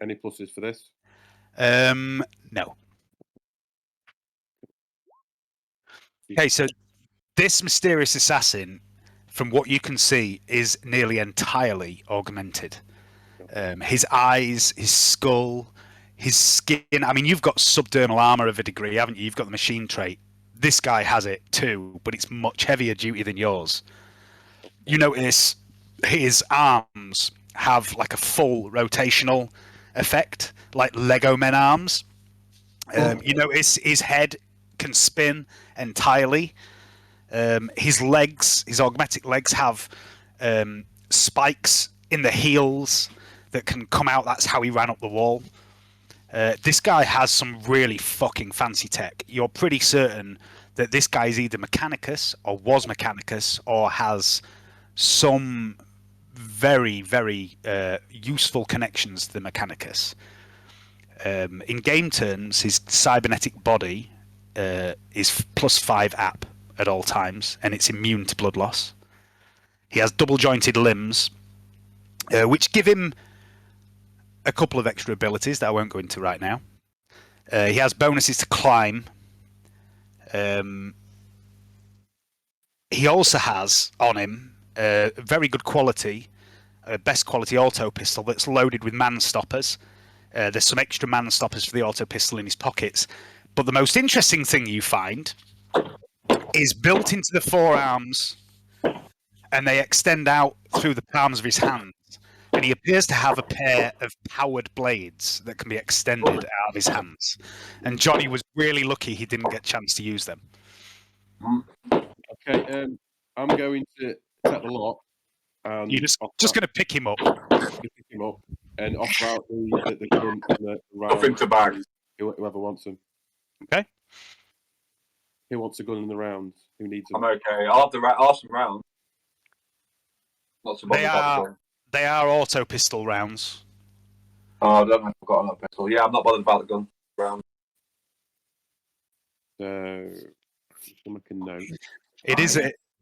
Any pluses for this? No. Okay, so this mysterious assassin, from what you can see, is nearly entirely augmented. His eyes, his skull, his skin. I mean, you've got subdermal armor of a degree, haven't you? You've got the machine trait. This guy has it too, but it's much heavier duty than yours. You notice his arms have like a full rotational effect, like Lego Men arms. You notice his head can spin entirely. His legs, his augmetic legs, have spikes in the heels that can come out. That's how he ran up the wall. This guy has some really fucking fancy tech. You're pretty certain that this guy is either Mechanicus or was Mechanicus or has some very, very useful connections to the Mechanicus. In game terms, his cybernetic body is +5 app at all times, and it's immune to blood loss. He has double-jointed limbs, which give him a couple of extra abilities that I won't go into right now. He has bonuses to climb. He also has on him very good quality, best quality auto pistol that's loaded with man stoppers. There's some extra man stoppers for the auto pistol in his pockets. But the most interesting thing you find is built into the forearms, and they extend out through the palms of his hands. And he appears to have a pair of powered blades that can be extended out of his hands. And Johnny was really lucky he didn't get a chance to use them. Okay, I'm going to set the lock. And You're just going to pick him up. Pick him up and offer out the gun and the round. Nothing to bag. Whoever wants them. Okay. Who wants a gun in the round? Who needs them? I'm okay. I'll have some rounds. Not so bothered about the gun. They are auto pistol rounds. Oh, I don't know if I've got another pistol. Yeah, I'm not bothered about the gun round. So, just gonna make a note.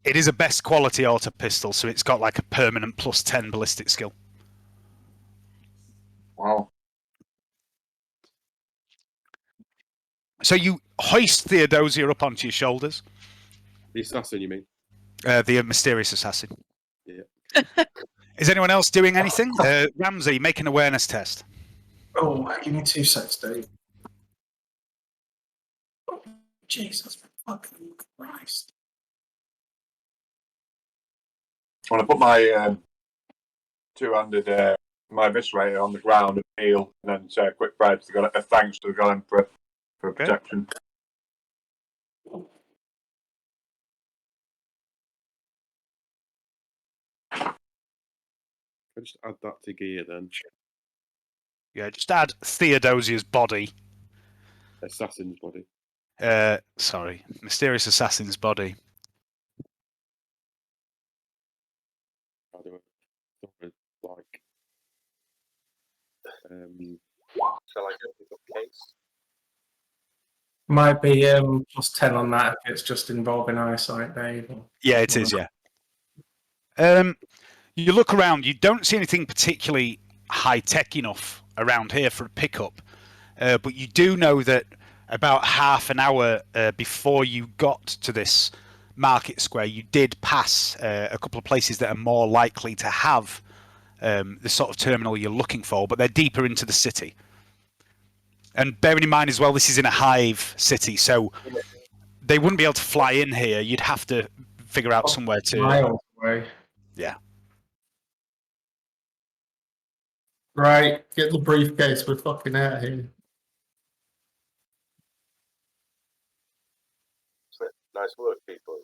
It is a best quality auto pistol, so it's got like a permanent +10 ballistic skill. Wow. So you hoist Theodosia up onto your shoulders. The assassin, you mean? The mysterious assassin. Yeah. Is anyone else doing anything? Ramsey, make an awareness test. Oh, give me 2 seconds, Dave. Oh, Jesus fucking Christ. When I put my two-handed my eviscerator on the ground and kneel, and then say a quick prayer to God, thanks to the God Emperor for protection. I just add that to gear then. Yeah, just add Theodosia's body. Assassin's body. Sorry, mysterious assassin's body. How do I like? Shall I go pick up case? Might be +10 on that if it's just involving eyesight, Dave. Yeah, it is. Yeah. You look around. You don't see anything particularly high tech enough around here for a pickup, but you do know that about half an hour before you got to this market square, you did pass a couple of places that are more likely to have the sort of terminal you're looking for, but they're deeper into the city. And bearing in mind as well, this is in a hive city, so they wouldn't be able to fly in here. You'd have to figure out somewhere to. Miles away. Yeah. Right, get the briefcase. We're fucking out of here. Nice work, people.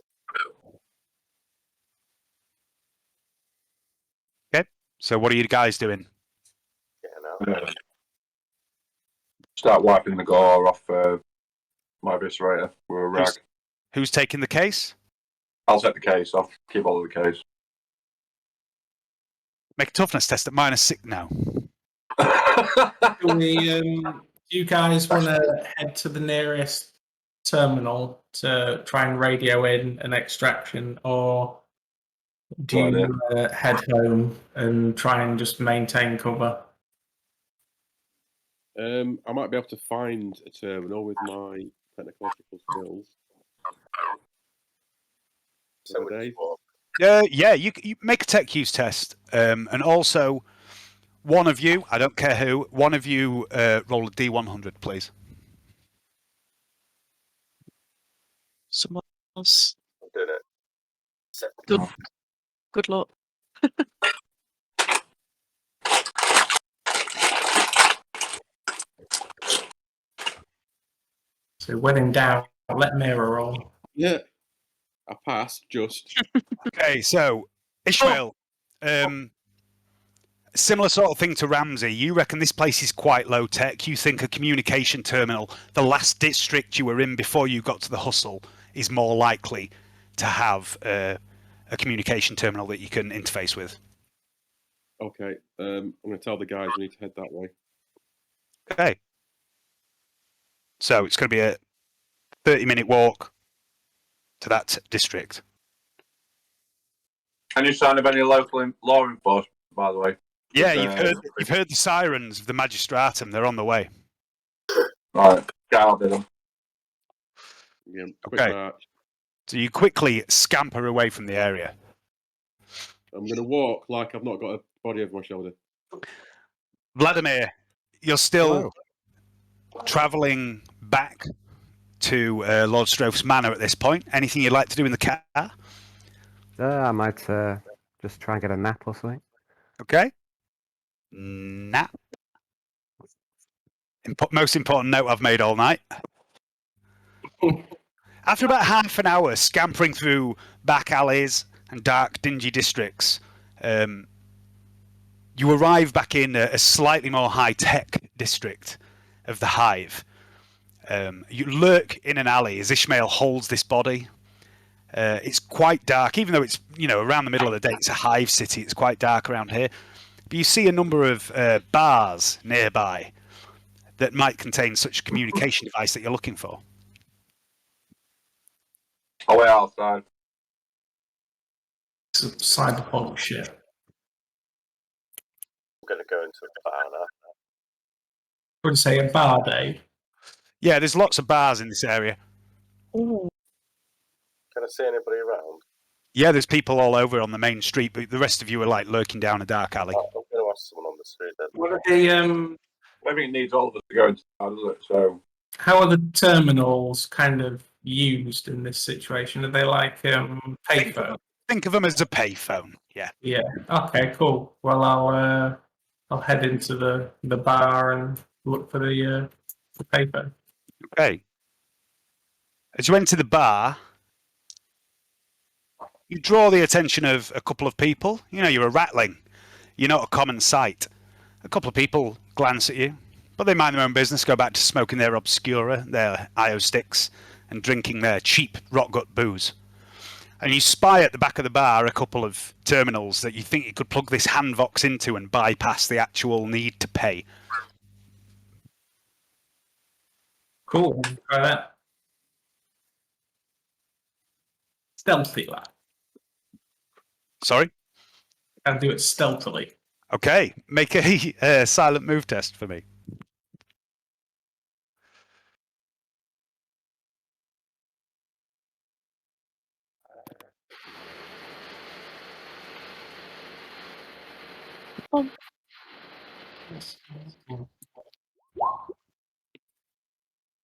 Okay. So what are you guys doing? Start wiping the gore off my eviscerator with a rag. Who's taking the case? I'll take the case off. Keep all of the case. Make a toughness test at -6 now. Do you guys want to head to the nearest terminal to try and radio in an extraction, or do you head home and try and just maintain cover? I might be able to find a terminal with my technological skills. Yeah, you make a tech use test, and also one of you, I don't care who, one of you roll a D100, please. Someone else. I'm doing it. Good luck. So when in doubt, let Mira roll. Yeah, I passed just. Okay, so Ishmael, similar sort of thing to Ramsey. You reckon this place is quite low tech. You think a communication terminal, the last district you were in before you got to the hustle, is more likely to have a communication terminal that you can interface with. Okay, I'm going to tell the guys we need to head that way. Okay. So it's going to be a 30-minute walk to that district. Any sign of any local law enforcement, by the way? Yeah, you've heard the sirens of the Magistratum. They're on the way. Right, get out of them. Yeah, okay. So you quickly scamper away from the area. I'm going to walk like I've not got a body over my shoulder. Vladimir, you're still travelling back to Lord Stroph's manor at this point. Anything you'd like to do in the car? I might just try and get a nap or something. Okay. Nap. Most important note I've made all night. After about half an hour scampering through back alleys and dark, dingy districts, you arrive back in a slightly more high-tech district of the Hive. You lurk in an alley as Ishmael holds this body, It's quite dark, even though it's around the middle of the day. It's a hive city. It's quite dark around here. But you see a number of bars nearby that might contain such a communication device that you're looking for. Oh, way outside. Some cyberpunk shit. I'm going to go into a bar now. I would say a bar day. Yeah, there's lots of bars in this area. Ooh. Can I see anybody around? Yeah, there's people all over on the main street, but the rest of you are like lurking down a dark alley. I'm going to ask someone on the street then. What are the I think it needs all of us to go into that, does it? So how are the terminals kind of used in this situation? Are they like payphone? Think of them as a payphone. Yeah. Yeah. Okay. Cool. Well, I'll head into the bar and look for the payphone. Okay. As you enter the bar, you draw the attention of a couple of people. You're a ratling. You're not a common sight. A couple of people glance at you, but they mind their own business, go back to smoking their Obscura, their IO sticks, and drinking their cheap rotgut booze. And you spy at the back of the bar a couple of terminals that you think you could plug this handvox into and bypass the actual need to pay. Cool. Try that. Stealthy, lad. Sorry? I'll do it stealthily. Okay, make a silent move test for me.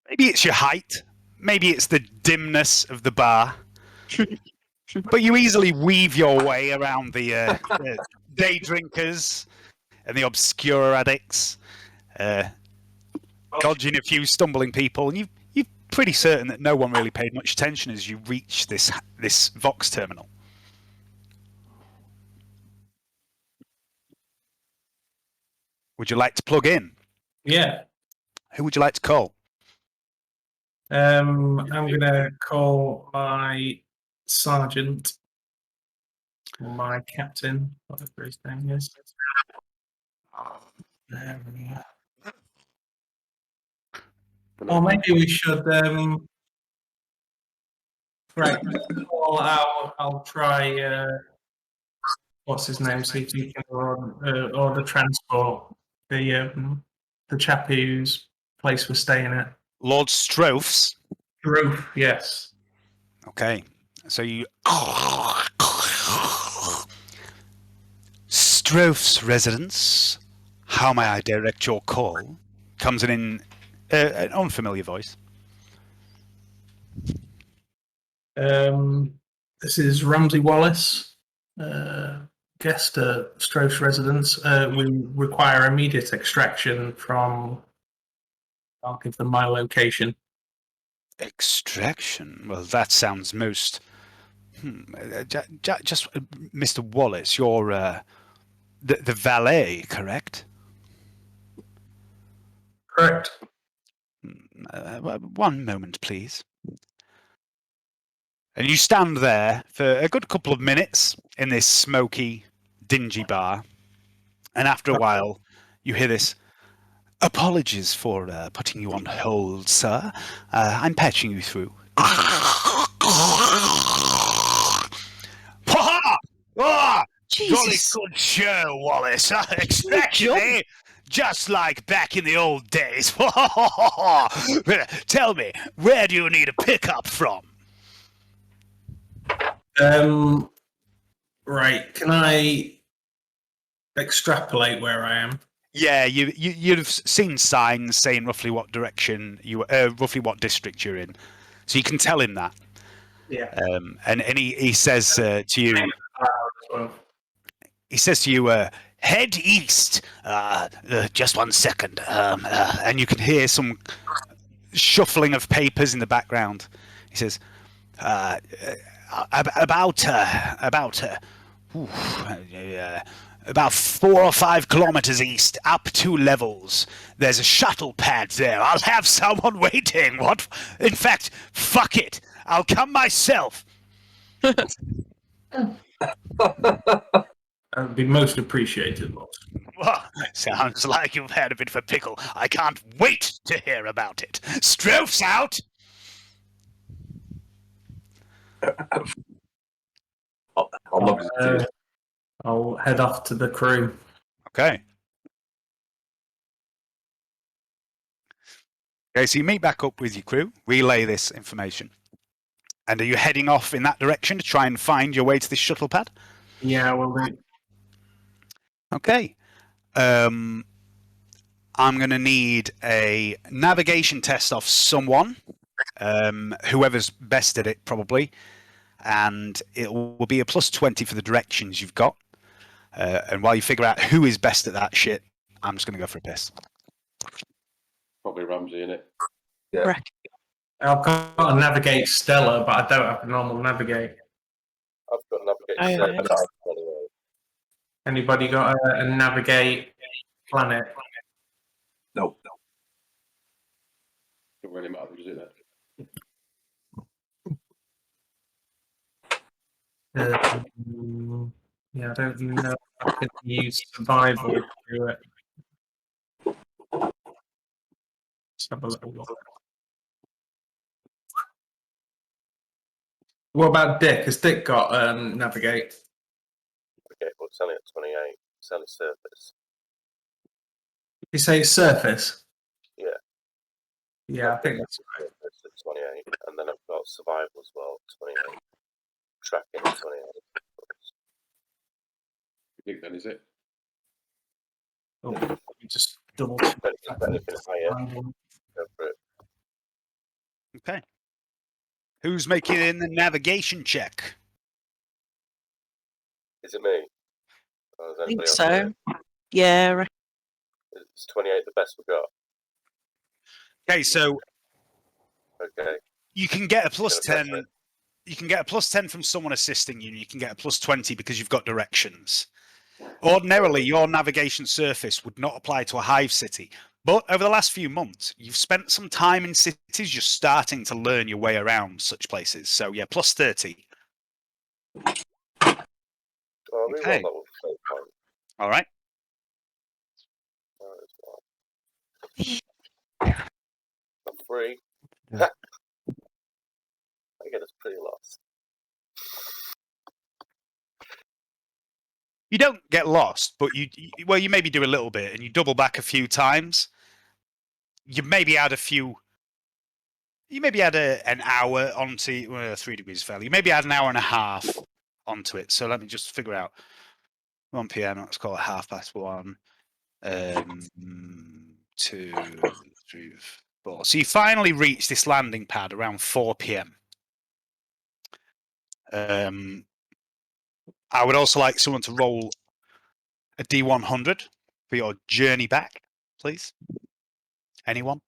Maybe it's your height. Maybe it's the dimness of the bar. But you easily weave your way around the day drinkers and the obscure addicts, dodging a few stumbling people, and you're pretty certain that no one really paid much attention as you reach this Vox terminal. Would you like to plug in? Yeah. Who would you like to call? I'm gonna call my sergeant, or my captain, whatever his name is. Or maybe we should. Right. Well, I'll try. What's his name? See if he can order transport. The chap whose place we're staying at. Lord Stroph's. Roof, yes. Okay, so you. Stroph's residence. How may I direct your call? Comes in an unfamiliar voice. This is Ramsey Wallace, guest at Stroph's residence. We require immediate extraction from. I'll give them my location. Extraction? Well, that sounds most. Just, Mr. Wallace, you're the valet, correct? Correct. One moment, please. And you stand there for a good couple of minutes in this smoky, dingy bar. And after a while, you hear this. Apologies for putting you on hold, sir. I'm patching you through. Jolly good show, Wallace. Extraction, eh? Just like back in the old days. Tell me, where do you need a pickup from? Right. Can I extrapolate where I am? Yeah, you'd have seen signs saying roughly what direction roughly what district you're in, so you can tell him that. Yeah. And he says to you, head east. Just 1 second. And you can hear some shuffling of papers in the background. He says, about 4 or 5 kilometers east, up 2 levels. There's a shuttle pad there. I'll have someone waiting. What? In fact, fuck it. I'll come myself. That would be most appreciated, Lord. Well, sounds like you've had a bit of a pickle. I can't wait to hear about it. Stroph's out! I'll love to see it. I'll head off to the crew. Okay. Okay, so you meet back up with your crew, relay this information. And are you heading off in that direction to try and find your way to this shuttle pad? Yeah, well, Okay. I'm going to need a navigation test off someone, whoever's best at it, probably. And it will be a +20 for the directions you've got. And while you figure out who is best at that shit, I'm just going to go for a piss. Probably Ramsey in it. Yeah. I've got a navigate Stella, but I don't have a normal navigate. I've got navigate. Oh, yeah. Anyway. Anybody got a navigate planet? No. Doesn't really matter, does it? Yeah, I don't know if I can use survival to do it. Let's have a little look. What about Dick? Has Dick got navigate? Okay, well, it's only at 28. It's only surface. You say surface? Yeah. Yeah, I think that's right. Surface at 28, and then I've got survival as well, 28. Tracking at 28. You think then, is it? Oh, let me just double check. If anything higher, go for it. Okay. Who's making the navigation check? Is it me? Or is I think anybody else so. doing Yeah, I reckon. it? Is 28 the best we've got? Okay, so Okay. you can get a plus Gonna press 10. it. You can get a plus 10 from someone assisting you, and you can get a plus 20 because you've got directions. Ordinarily, your navigation surface would not apply to a hive city, but over the last few months, you've spent some time in cities just starting to learn your way around such places. So yeah, plus 30. Well, I'll reroll Okay. that one for 8 points. All right. I'm free. Yeah. I get us pretty lost. You don't get lost, but you maybe do a little bit, and you double back a few times. You maybe add a few. You maybe add an hour onto 3 degrees fail. You maybe add an hour and a half onto it. So let me just figure out 1 p.m. Let's call it 1:30. 2, 3, 4. So you finally reach this landing pad around 4 p.m. I would also like someone to roll a D100 for your journey back, please. Anyone?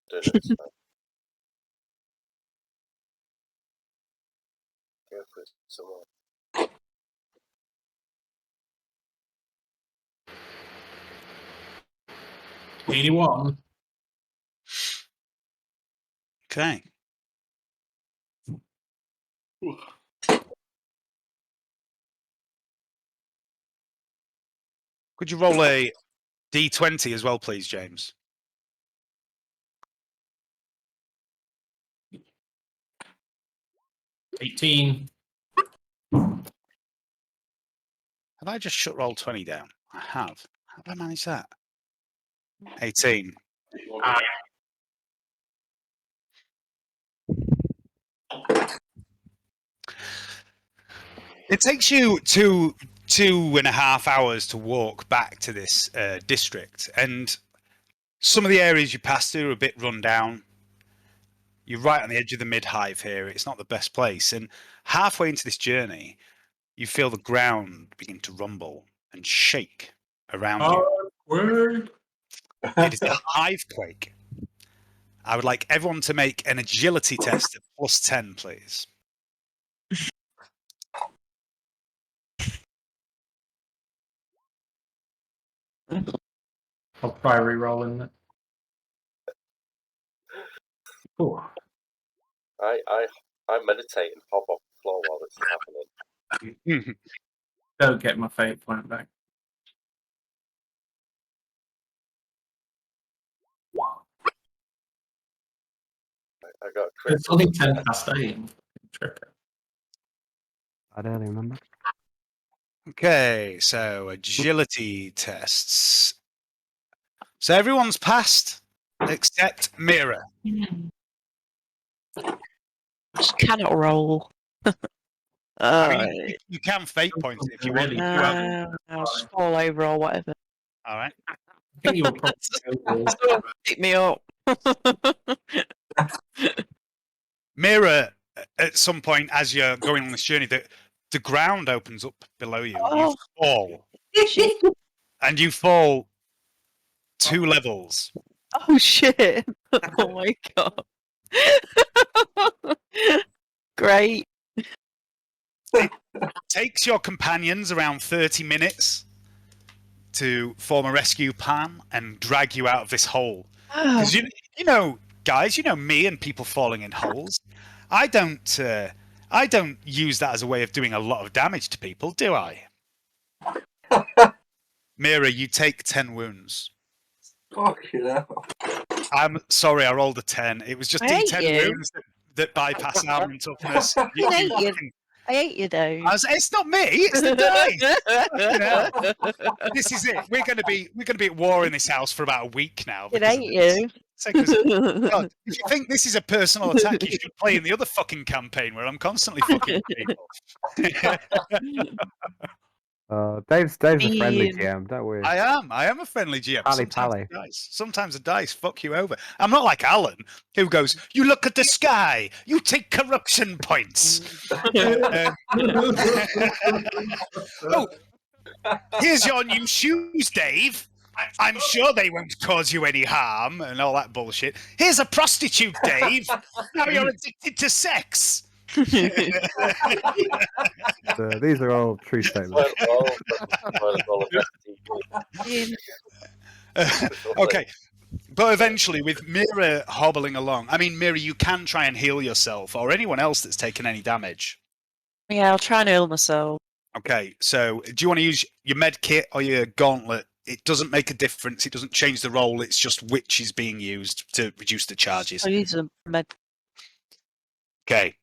Doing it, so. Go for it somewhere. 81. Okay. Could you roll a D20 as well, please, James? $18. Have I just shut roll 20 down? I have. How did I manage that? 18. It takes you two and a half hours to walk back to this district, and some of the areas you pass through are a bit run down. You're right on the edge of the mid-hive here. It's not the best place, and halfway into this journey, you feel the ground begin to rumble and shake around you. Word. It is a hive quake. I would like everyone to make an agility test at plus 10, please. I'll try re-rolling it. Ooh. I I meditate and hop off the floor while this is happening. Don't get my fate point back. I got It's only 10 past 8. I don't remember. Okay, so agility tests. So everyone's passed except Mira. Just cannot roll. I mean, you can fate point it if you want. I'll just fall over or whatever. All right. I think you'll probably Someone pick me up. Mira, at some point as you're going on this journey, the ground opens up below you. You fall. And you fall 2 levels. Oh shit! Oh my god! Great. It takes your companions around 30 minutes to form a rescue plan and drag you out of this hole. Because you know, guys, you know me and people falling in holes. I don't use that as a way of doing a lot of damage to people, do I? Mira, you take 10 wounds. Fucking hell. I'm sorry, I rolled a 10. It was just I hate D10 you. wounds that bypass armor and toughness. I hate you. I hate you, though. It's not me. It's the dice. Fucking hell. This is it. We're gonna be at war in this house for about a week now. It ain't you. God, if you think this is a personal attack, you should play in the other fucking campaign where I'm constantly fucking people. Dave's a friendly GM, don't worry. I am a friendly GM. Pally. Sometimes a dice fuck you over. I'm not like Alan, who goes, "You look at the sky, you take corruption points." Oh, here's your new shoes, Dave. I'm sure they won't cause you any harm and all that bullshit. Here's a prostitute, Dave. Now you're addicted to sex. These are all true statements. Okay, but eventually with Mira hobbling along, I mean, Mira, you can try and heal yourself or anyone else that's taken any damage. Yeah, I'll try and heal myself. Okay, so do you want to use your med kit or your gauntlet? It doesn't make a difference. It doesn't change the roll. It's just which is being used to reduce the charges. I'll use a med. Okay,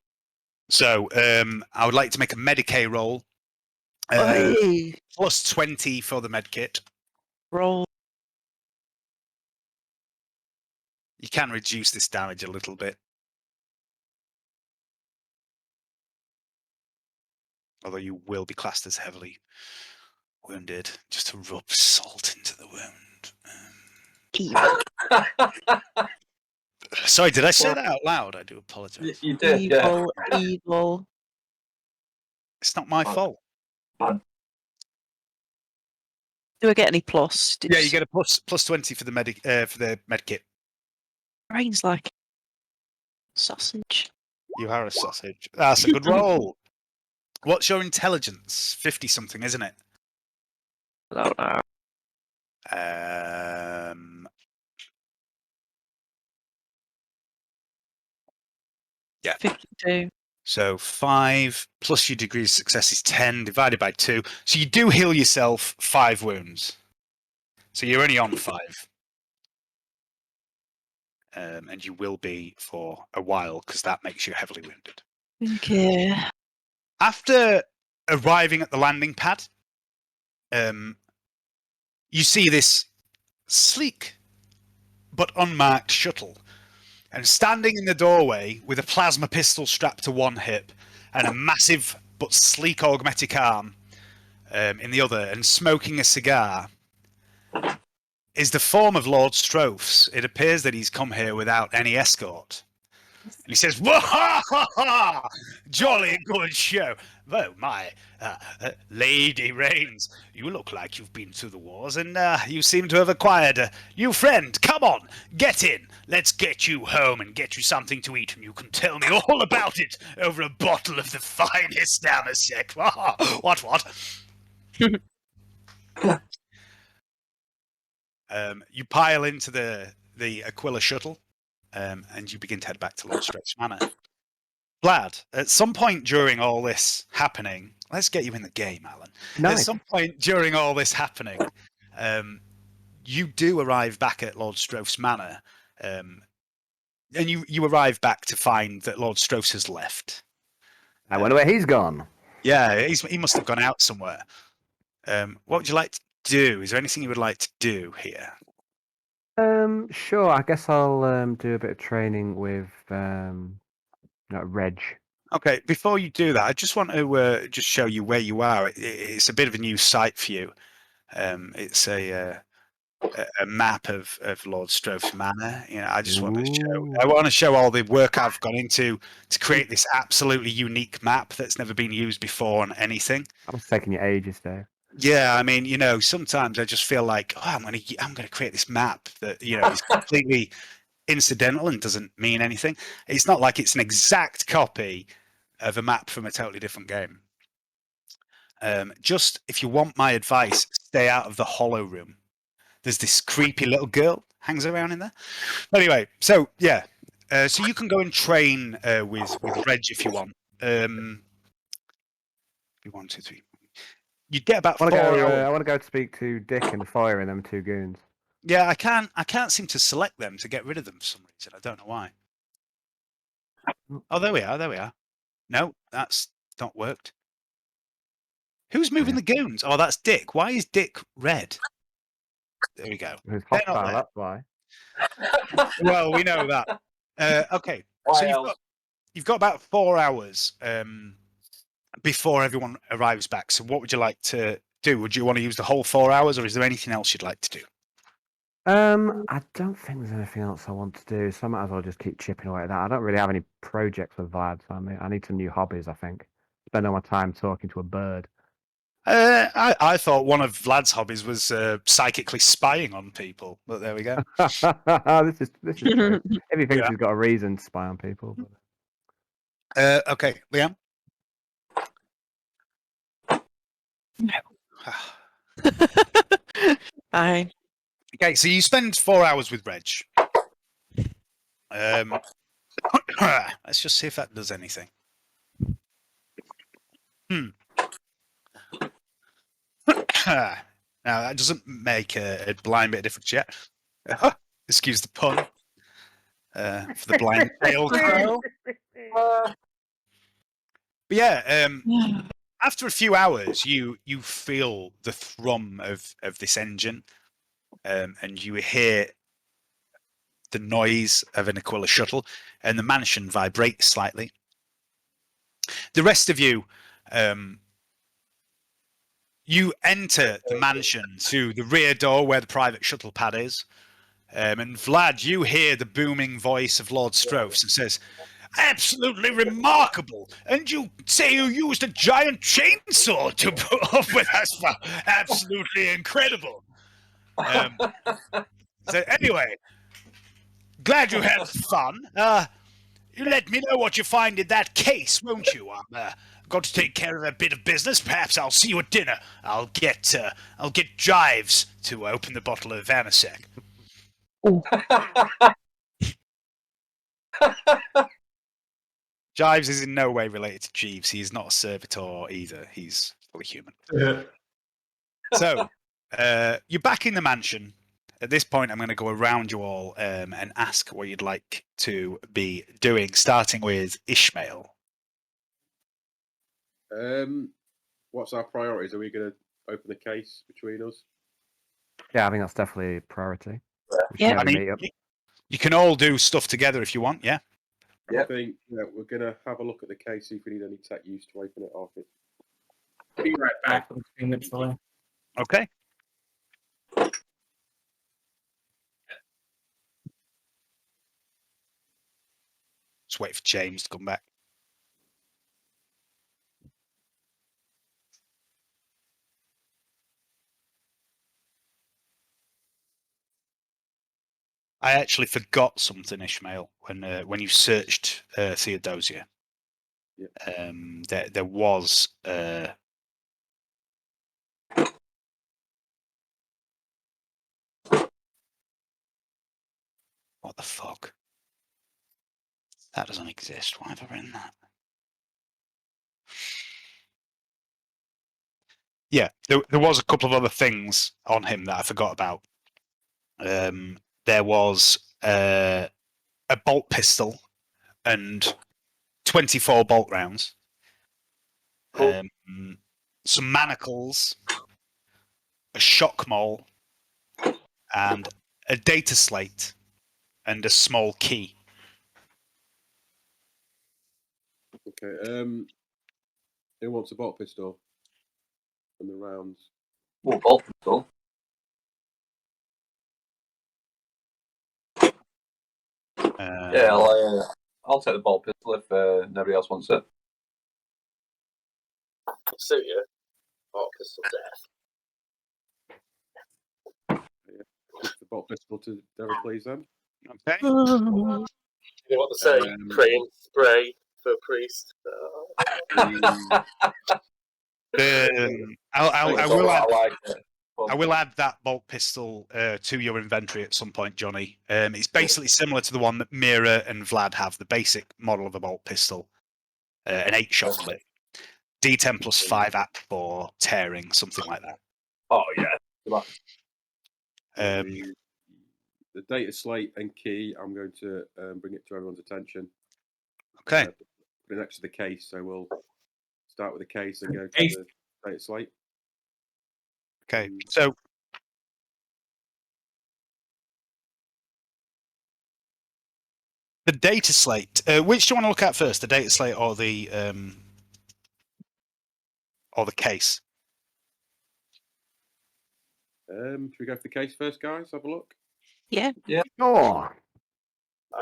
so I would like to make a Medicae roll. Plus 20 for the med kit. Roll. You can reduce this damage a little bit. Although you will be classed as heavily wounded, just to rub salt into the wound. Sorry, did I say that out loud? I do apologise. You did, evil, evil. It's not my fault. Do I get any plus? Yeah, you get a plus 20 for the med kit. Brain's like sausage. You are a sausage. That's a good roll. What's your intelligence? 50 something, isn't it? I don't know. Yeah. 52. So 5 plus your degree of success is 10 divided by 2. So you do heal yourself 5 wounds. So you're only on 5. And you will be for a while because that makes you heavily wounded. Okay. After arriving at the landing pad, you see this sleek but unmarked shuttle. And standing in the doorway with a plasma pistol strapped to one hip and a massive but sleek augmetic arm in the other, and smoking a cigar, is the form of Lord Strophs. It appears that he's come here without any escort. And he says, "Wah-ha-ha-ha! Jolly good show. Oh, my Lady Rains, you look like you've been through the wars, and you seem to have acquired a new friend. Come on, get in. Let's get you home and get you something to eat, and you can tell me all about it over a bottle of the finest Amasec." What? You pile into the Aquila shuttle, and you begin to head back to Lord Stroph's Manor. Vlad, at some point during all this happening, let's get you in the game, Alan. Nice. At some point during all this happening, you do arrive back at Lord Stroth's manor, and you arrive back to find that Lord Stroth has left. I wonder where he's gone. Yeah, he must have gone out somewhere. What would you like to do? Is there anything you would like to do here? Sure. I guess I'll do a bit of training with Reg. Okay, before you do that, I just want to just show you where you are. It's a bit of a new site for you. It's a map of Lord Stroth's manor. You know, I just want to show. I want to show all the work I've gone into to create this absolutely unique map that's never been used before on anything. That was taking you ages, Dave. Yeah, I mean, you know, sometimes I just feel like, oh, I'm gonna create this map that, you know, is completely incidental and doesn't mean anything. It's not like it's an exact copy of a map from a totally different game. Just if you want my advice, stay out of the hollow room. There's this creepy little girl hangs around in there. Anyway, so yeah, so you can go and train with Reg if you want. 1, 2, 3. You'd get about 4 hours. I want to go speak to Dick and Fire and them 2 goons. Yeah, I can't seem to select them to get rid of them for some reason. I don't know why. Oh, there we are. There we are. No, that's not worked. Who's moving the goons? Oh, that's Dick. Why is Dick red? There we go. It's They're hostile, not that's why. well, we know that. Okay, so you've got about 4 hours before everyone arrives back. So what would you like to do? Would you want to use the whole 4 hours, or is there anything else you'd like to do? I don't think there's anything else I want to do, so I might as well just keep chipping away at that. I don't really have any projects with Vlad, so I need some new hobbies, I think. Spend all my time talking to a bird. I thought one of Vlad's hobbies was psychically spying on people, but there we go. this is true. If he thinks he's got a reason to spy on people. But... Okay, Liam? Fine. Okay, so you spend 4 hours with Reg. Let's just see if that does anything. Now, that doesn't make a blind bit of difference yet. Excuse the pun. For the blind tail crow. But yeah, after a few hours, you feel the thrum of this engine, and you hear the noise of an Aquila shuttle, and the mansion vibrates slightly. The rest of you, you enter the mansion through the rear door where the private shuttle pad is, and Vlad, you hear the booming voice of Lord Stroths and says, "Absolutely remarkable! And you say you used a giant chainsaw to put up with us? Well, absolutely incredible." So anyway, glad you had fun. You let me know what you find in that case, won't you? I'm got to take care of a bit of business. Perhaps I'll see you at dinner. I'll get Jives to open the bottle of Anisec. Jives is in no way related to Jeeves. He's not a servitor either. He's fully human. So, you're back in the mansion. At this point, I'm going to go around you all and ask what you'd like to be doing, starting with Ishmael. What's our priorities? Are we going to open the case between us? Yeah, I think that's definitely a priority. Yeah, I mean, you can all do stuff together if you want, yeah? I think we're going to have a look at the case, see if we need any tech use to open it off. Be right back. Literally. Okay. Just wait for James to come back. I actually forgot something, Ishmael, when you searched Theodosia. Yep. There was what the fuck? That doesn't exist. Why have I written that? Yeah, there was a couple of other things on him that I forgot about. There was a bolt pistol and 24 bolt rounds. Some manacles, a shock maul, and a data slate, and a small key. Okay. Who wants a bolt pistol? And the rounds. Well, bolt pistol. Yeah, I'll take the bolt pistol if nobody else wants it. Suit you. Bolt pistol death. Give the bolt pistol to Derek, please, then. Okay. You know what they say? Pray and spray for a priest. I will add that bolt pistol to your inventory at some point, Johnny. It's basically similar to the one that Mira and Vlad have, the basic model of a bolt pistol, an 8-shot clip, D10 plus 5 app for tearing, something like that. Oh yeah. The data slate and key, I'm going to bring it to everyone's attention. Okay. Put it next to the case, so we'll start with the case and go to the data slate. Okay, so the data slate. Which do you want to look at first, the data slate or the case? Should we go for the case first, guys? Have a look. Yeah. Yeah. Oh.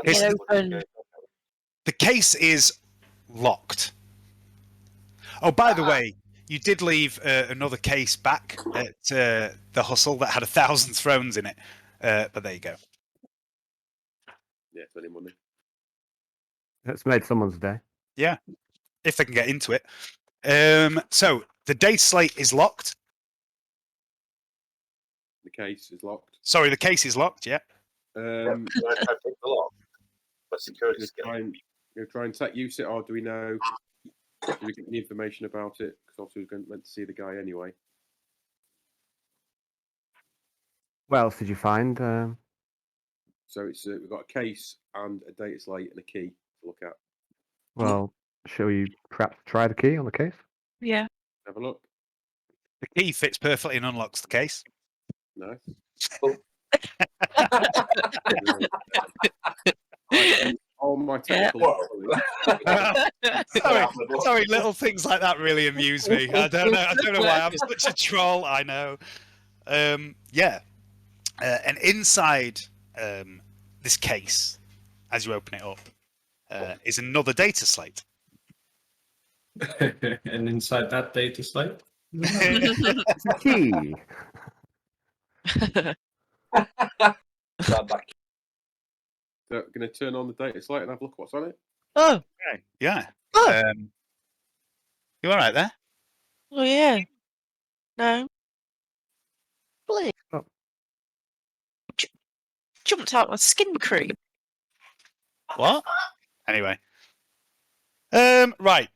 The case is locked. Oh, by the way, you did leave another case back at the Hustle that had 1,000 thrones in it. But there you go. Yeah, it's any money. It's made someone's day. Yeah, if they can get into it. So the data slate is locked. The case is locked. Sorry, the case is locked. Yeah. Can I try to pick the lock? What's security skill? We're trying to use it, or do we know? Do we get any information about it? Because obviously we're meant to see the guy anyway. What else did you find? So it's we've got a case and a data slate and a key to look at. Well, shall we perhaps try the key on the case? Yeah. Have a look. The key fits perfectly and unlocks the case. Nice. All my technical. Sorry, little things like that really amuse me. I don't know why. I'm such a troll. I know. Yeah. And inside this case, as you open it up, is another data slate. And inside that data slate, It's a key. So I'm going to turn on the data slate and have a look what's on it. Oh. Okay. Yeah. Oh. You all right there? Oh yeah. No. Blake. Oh. Jumped out my skin cream. What? Anyway. Right.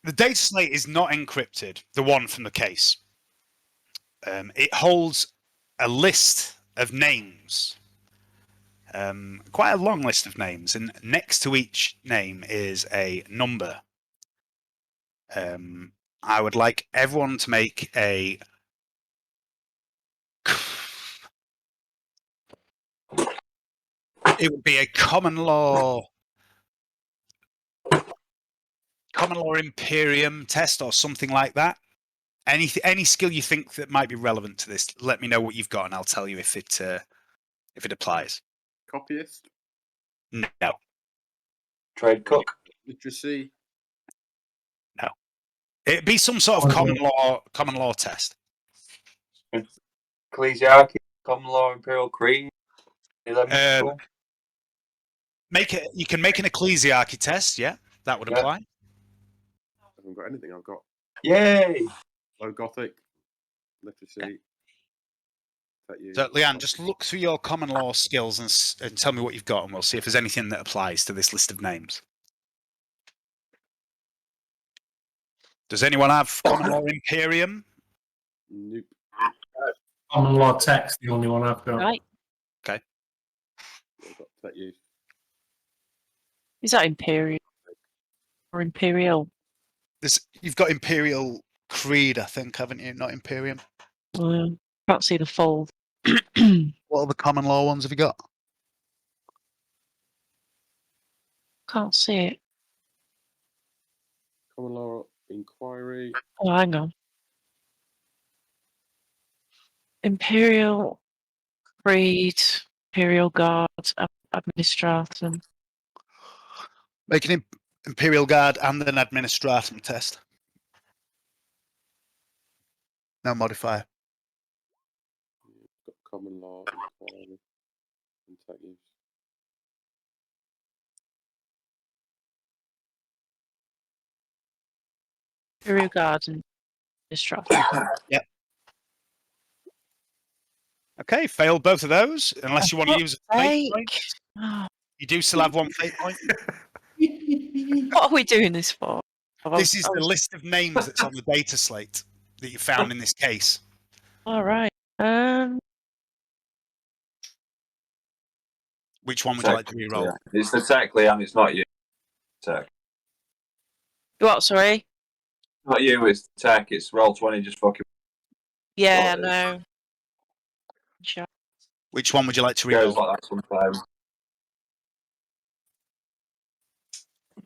The data slate is not encrypted, the one from the case. It holds a list of names. Quite a long list of names, and next to each name is a number. I would like everyone to make a it would be a common law Imperium test or something like that. Any skill you think that might be relevant to this, let me know what you've got and I'll tell you if it applies. Copyist. No. Trade cook. Literacy. No. It'd be some sort of common law test. Ecclesiarchy, common law, imperial creed. You can make an ecclesiarchy test, yeah. That would apply. I haven't got anything. I've got Yay! Low Gothic, literacy. So, Leanne, just look through your common law skills and tell me what you've got, and we'll see if there's anything that applies to this list of names. Does anyone have common law Imperium? Nope. Common law text, the only one I've got. Right. Okay. I've got tech use. Is that Imperial or Imperial? You've got Imperial Creed, I think, haven't you? Not Imperium. Can't see the fold. What other common law ones have you got? Can't see it. Common law inquiry. Oh, hang on. Imperial Creed, Imperial Guard, Administratum. Make an Imperial Guard and an Administratum test. No modifier. Got common law inquiry and tech use. Imperial Guard and Administratum. Yep. Okay, failed both of those, unless you want to use a fate point. You do still have one fate point. What are we doing this for? This is the list of names that's on the data slate that you found in this case. All right. Which one would you like to re-roll? It's the tech, Liam. It's not you. Tech. What? Sorry. Not you. It's the tech. It's roll 20. Just fucking. Yeah, no. Which one would you like to Goes re-roll? like that sometimes.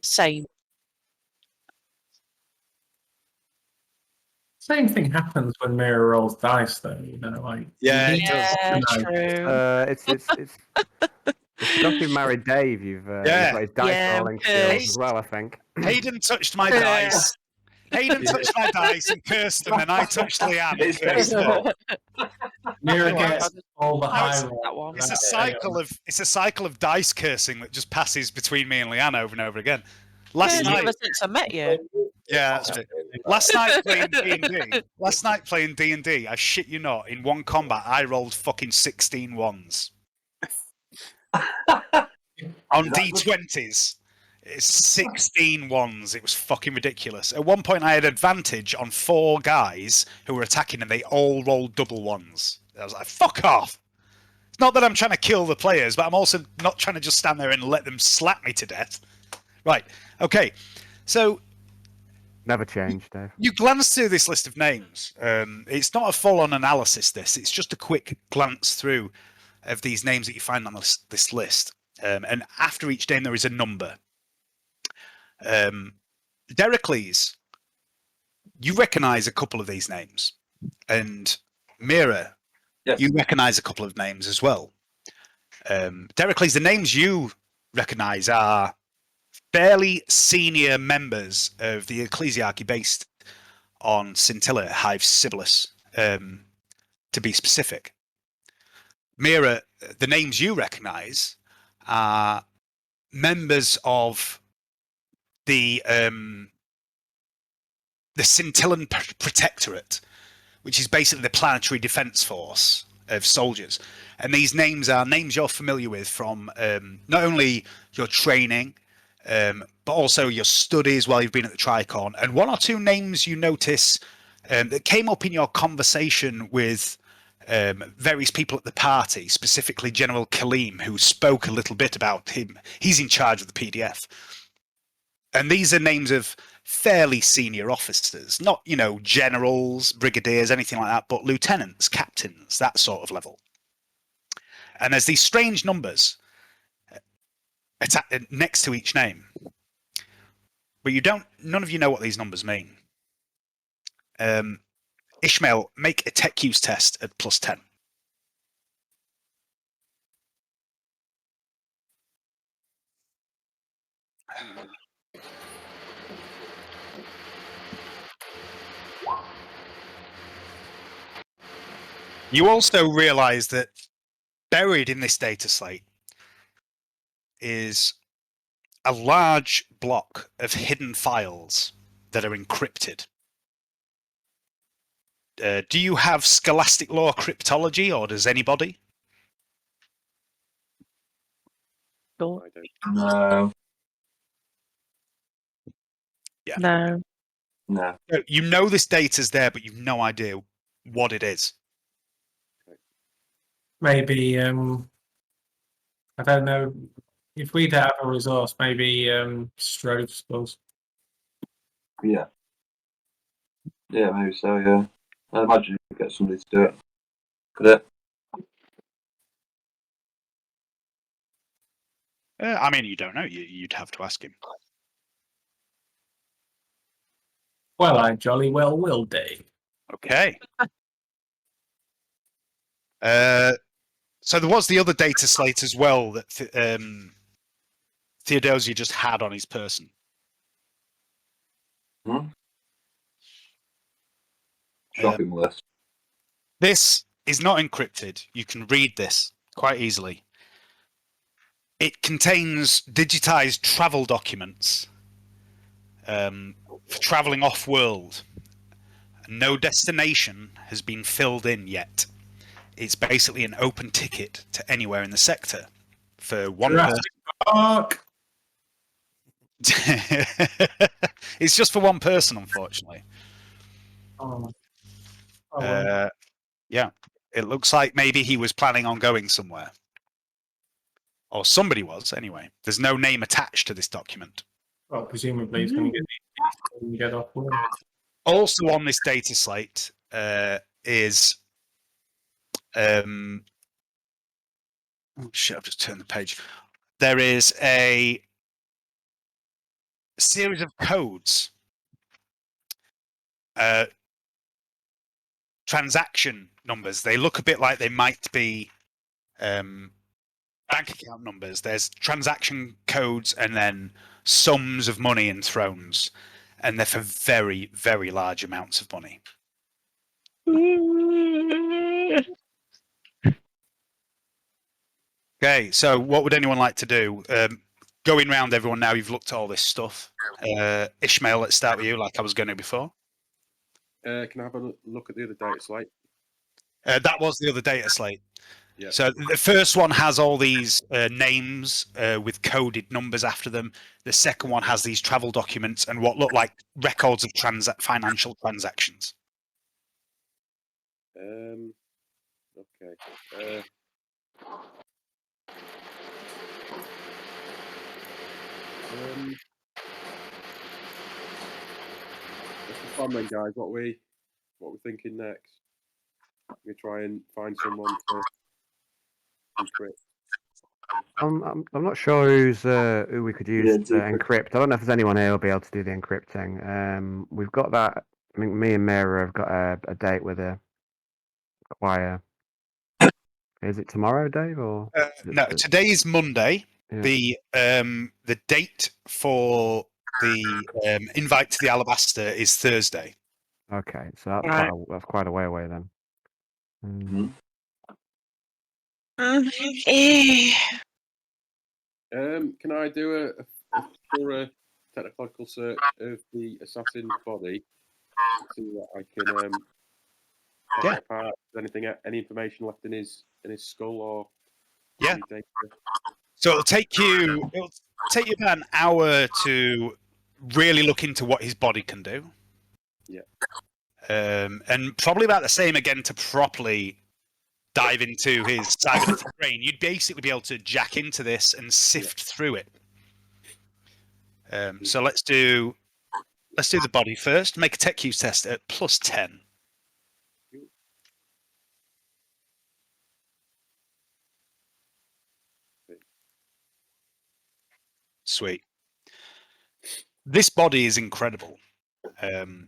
Same. Same thing happens when Mira rolls dice, though. You know, like Yeah, you it does. True. It's because you've married Dave. You've Yeah. got his dice rolling skills as well. I think. Hayden touched my dice. Hayden touched my dice and cursed them, and I touched Leanne and cursed them. Mira gets all the high rolls. It's a cycle of dice cursing that just passes between me and Leanne over and over again. Last night, ever since I met you. yeah, that's true. Last night playing D&D, I shit you not, in one combat I rolled fucking 16 ones. On D20s, it's 16 ones. It was fucking ridiculous. At one point I had advantage on 4 guys who were attacking and they all rolled double ones. I was like, fuck off. It's not that I'm trying to kill the players, but I'm also not trying to just stand there and let them slap me to death. Right, okay. So Never changed, Dave. you glance through this list of names. It's not a full-on analysis, it's just a quick glance through of these names that you find on this list. And after each name, there is a number. Dericles, you recognise a couple of these names. And Mira, yes. You recognise a couple of names as well. Dericles, the names you recognise are fairly senior members of the ecclesiarchy based on Scintilla, Hive Sibyllus, to be specific. Mira, the names you recognise are members of the Scintillan Protectorate, which is basically the planetary defence force of soldiers. And these names are names you're familiar with from not only your training, but also your studies while you've been at the Tricorn. And one or two names you notice that came up in your conversation with various people at the party, specifically General Kaleem, who spoke a little bit about him. He's in charge of the PDF. And these are names of fairly senior officers, not, generals, brigadiers, anything like that, but lieutenants, captains, that sort of level. And there's these strange numbers next to each name, but none of you know what these numbers mean. Ishmael, make a tech use test at +10. You also realize that buried in this data slate is a large block of hidden files that are encrypted. Do you have scholastic law cryptology, or does anybody? No. Yeah. No. No. So you know this data's there, but you've no idea what it is. Maybe I don't know if we don't have a resource. Maybe Strove spells. Yeah. Yeah, maybe so. Yeah. I imagine you could get somebody to do it. Could it? I mean, you don't know. You'd have to ask him. Well, I jolly well will do. Okay. So there was the other data slate as well that Theodosia just had on his person. Shocking list. This is not encrypted. You can read this quite easily. It contains digitized travel documents for traveling off-world. No destination has been filled in yet. It's basically an open ticket to anywhere in the sector for one person. Fuck. It's just for one person, unfortunately. Oh. Oh, well. Yeah, it looks like maybe he was planning on going somewhere. Or somebody was, anyway. There's no name attached to this document. Well, presumably he's going to get off work. Also on this data slate is... oh shit, I've just turned the page. There is a series of codes. Transaction numbers. They look a bit like they might be bank account numbers. There's transaction codes and then sums of money and thrones. And they're for very, very large amounts of money. Okay, so what would anyone like to do? Going round everyone now, you've looked at all this stuff. Ishmael, let's start with you, like I was going to before. Can I have a look at the other data slate? That was the other data slate. Yeah. So the first one has all these names with coded numbers after them. The second one has these travel documents and what look like records of financial transactions. Okay. What's the plan then, guys? What we thinking next? We try and find someone to encrypt. I'm not sure who we could use to encrypt. I don't know if there's anyone here who'll be able to do the encrypting. We've got that. I think me and Mira have got a date with a choir. Is it tomorrow, Dave? Or no, today is Monday. Yeah. The date for the invite to the Alabaster is Thursday. Okay, so that's quite a way away then. Can I do a thorough technological search of the assassin's body to see what I can pick apart? Is any information left in his skull or any data? So it'll take you about an hour to really look into what his body can do. Yeah. And probably about the same again to properly dive into his cybernetic brain. You'd basically be able to jack into this and sift through it. So let's do the body first. Make a tech use test at +10. Sweet. This body is incredible.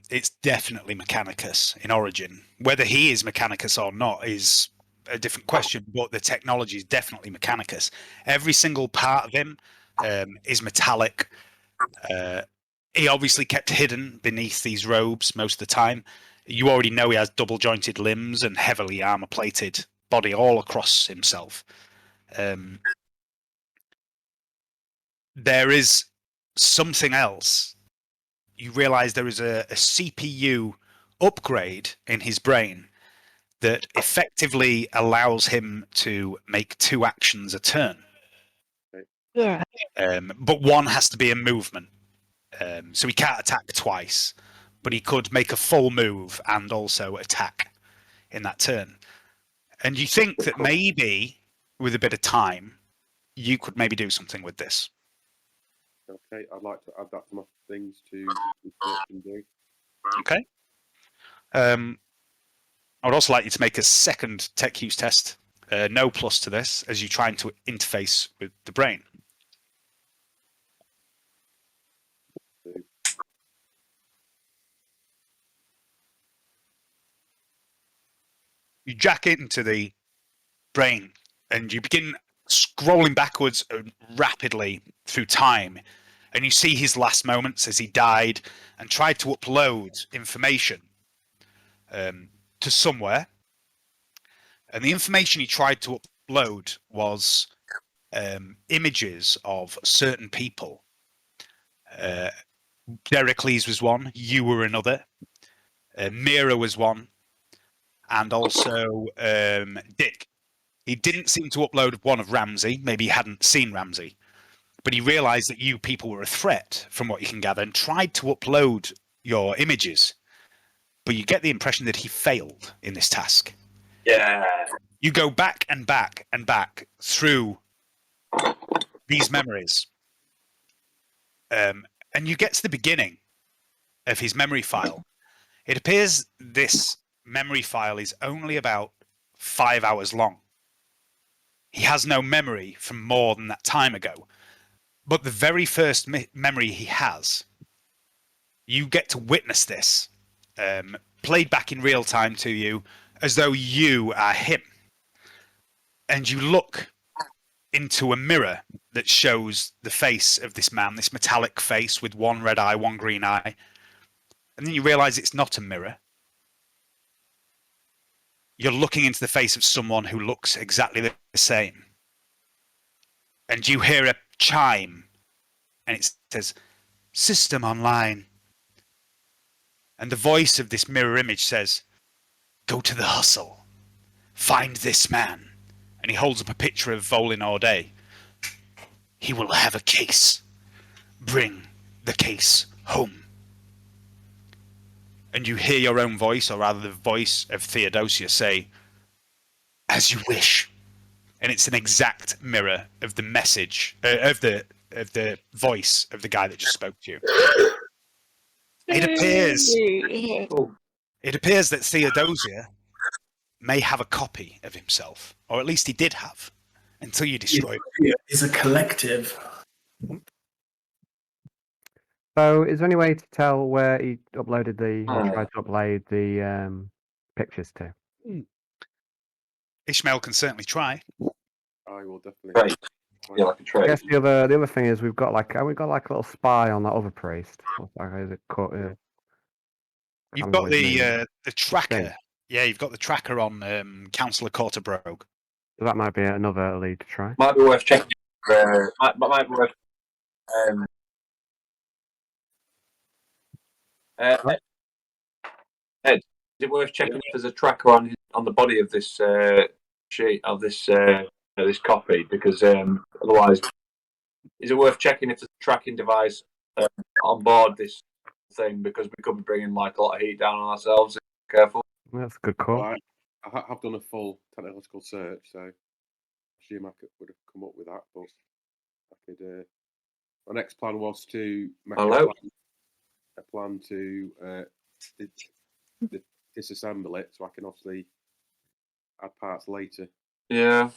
It's definitely Mechanicus in origin. Whether he is Mechanicus or not is a different question, but the technology is definitely Mechanicus. Every single part of him is metallic. He obviously kept hidden beneath these robes most of the time. You already know he has double jointed limbs and heavily armor plated body all across himself. There is something else. You realize there is a CPU upgrade in his brain that effectively allows him to make 2 actions a turn. But one has to be a movement. So he can't attack twice. but he could make a full move and also attack in that turn. And you think that maybe with a bit of time, you could maybe do something with this. Okay, I'd like to add that to my things to research and do. Okay. I would also like you to make a second tech use test. No plus to this, as you're trying to interface with the brain. You jack into the brain and you begin scrolling backwards rapidly through time, and you see his last moments as he died and tried to upload information to somewhere. And the information he tried to upload was images of certain people. Dericles was one, you were another, Mira was one, and also Dick. He didn't seem to upload one of Ramsey. Maybe he hadn't seen Ramsey, but he realized that you people were a threat from what you can gather and tried to upload your images. But you get the impression that he failed in this task. Yeah. You go back and back and back through these memories. And you get to the beginning of his memory file. It appears this memory file is only about 5 hours long. He has no memory from more than that time ago. But the very first memory he has, you get to witness this, played back in real time to you, as though you are him. And you look into a mirror that shows the face of this man, this metallic face with one red eye, one green eye. And then you realize it's not a mirror. You're looking into the face of someone who looks exactly the same. And you hear a chime, and it says, "System online." And the voice of this mirror image says, "Go to the hustle. Find this man." And he holds up a picture of Volin Orday. "He will have a case. Bring the case home." And you hear your own voice, or rather the voice of Theodosia, say, "As you wish." And it's an exact mirror of the message of the voice of the guy that just spoke to you. It appears that Theodosia may have a copy of himself, or at least he did have, until you destroyed it. It's a collective. So, is there any way to tell where he uploaded or tried to upload the pictures to? Ishmael can certainly try. I will definitely. Right. Yeah, like a I trade. guess the other thing is we've got like a little spy on that other priest. Is it called, You've got the tracker. Yeah, you've got the tracker on Councillor Corterbrogue. So that might be another lead to try. Might be worth checking. Might be worth. Ed, is it worth checking if there's a tracker on the body of this sheet of this this copy? Because otherwise, is it worth checking if there's a tracking device on board this thing? Because we could be bringing like a lot of heat down on ourselves. Careful. That's a good call. I have done a full technological search, so I assume I would have come up with that. But I could. My next plan was to make a plan to disassemble it, so I can obviously add parts later. Yeah.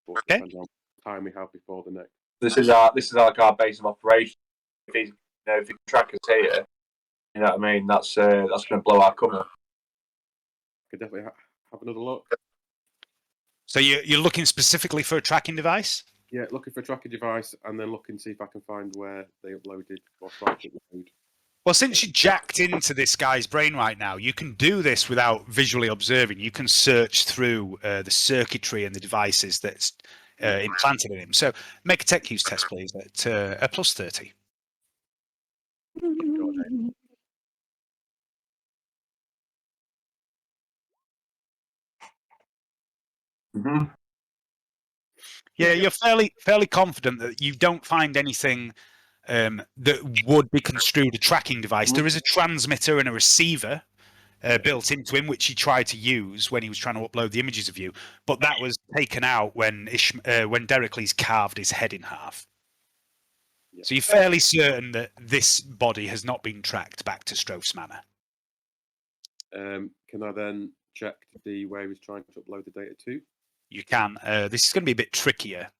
But okay. Depends on the time we have before the next. This is like our base of operation. If the tracker's here, you know what I mean. That's going to blow our cover. Could definitely have another look. So you're looking specifically for a tracking device? Yeah, looking for a tracking device, and then looking to see if I can find where they uploaded or tried to upload. Well, since you jacked into this guy's brain right now, you can do this without visually observing. You can search through the circuitry and the devices that's implanted in him. So make a tech use test, please, at a plus 30. Mm-hmm. Yeah, you're fairly confident that you don't find anything that would be construed a tracking device. There is a transmitter and a receiver built into him, which he tried to use when he was trying to upload the images of you, but that was taken out when Dericles carved his head in half. So you're fairly certain that this body has not been tracked back to Stroph's Manor. Can I then check to see where he was trying to upload the data to? You can. This is going to be a bit trickier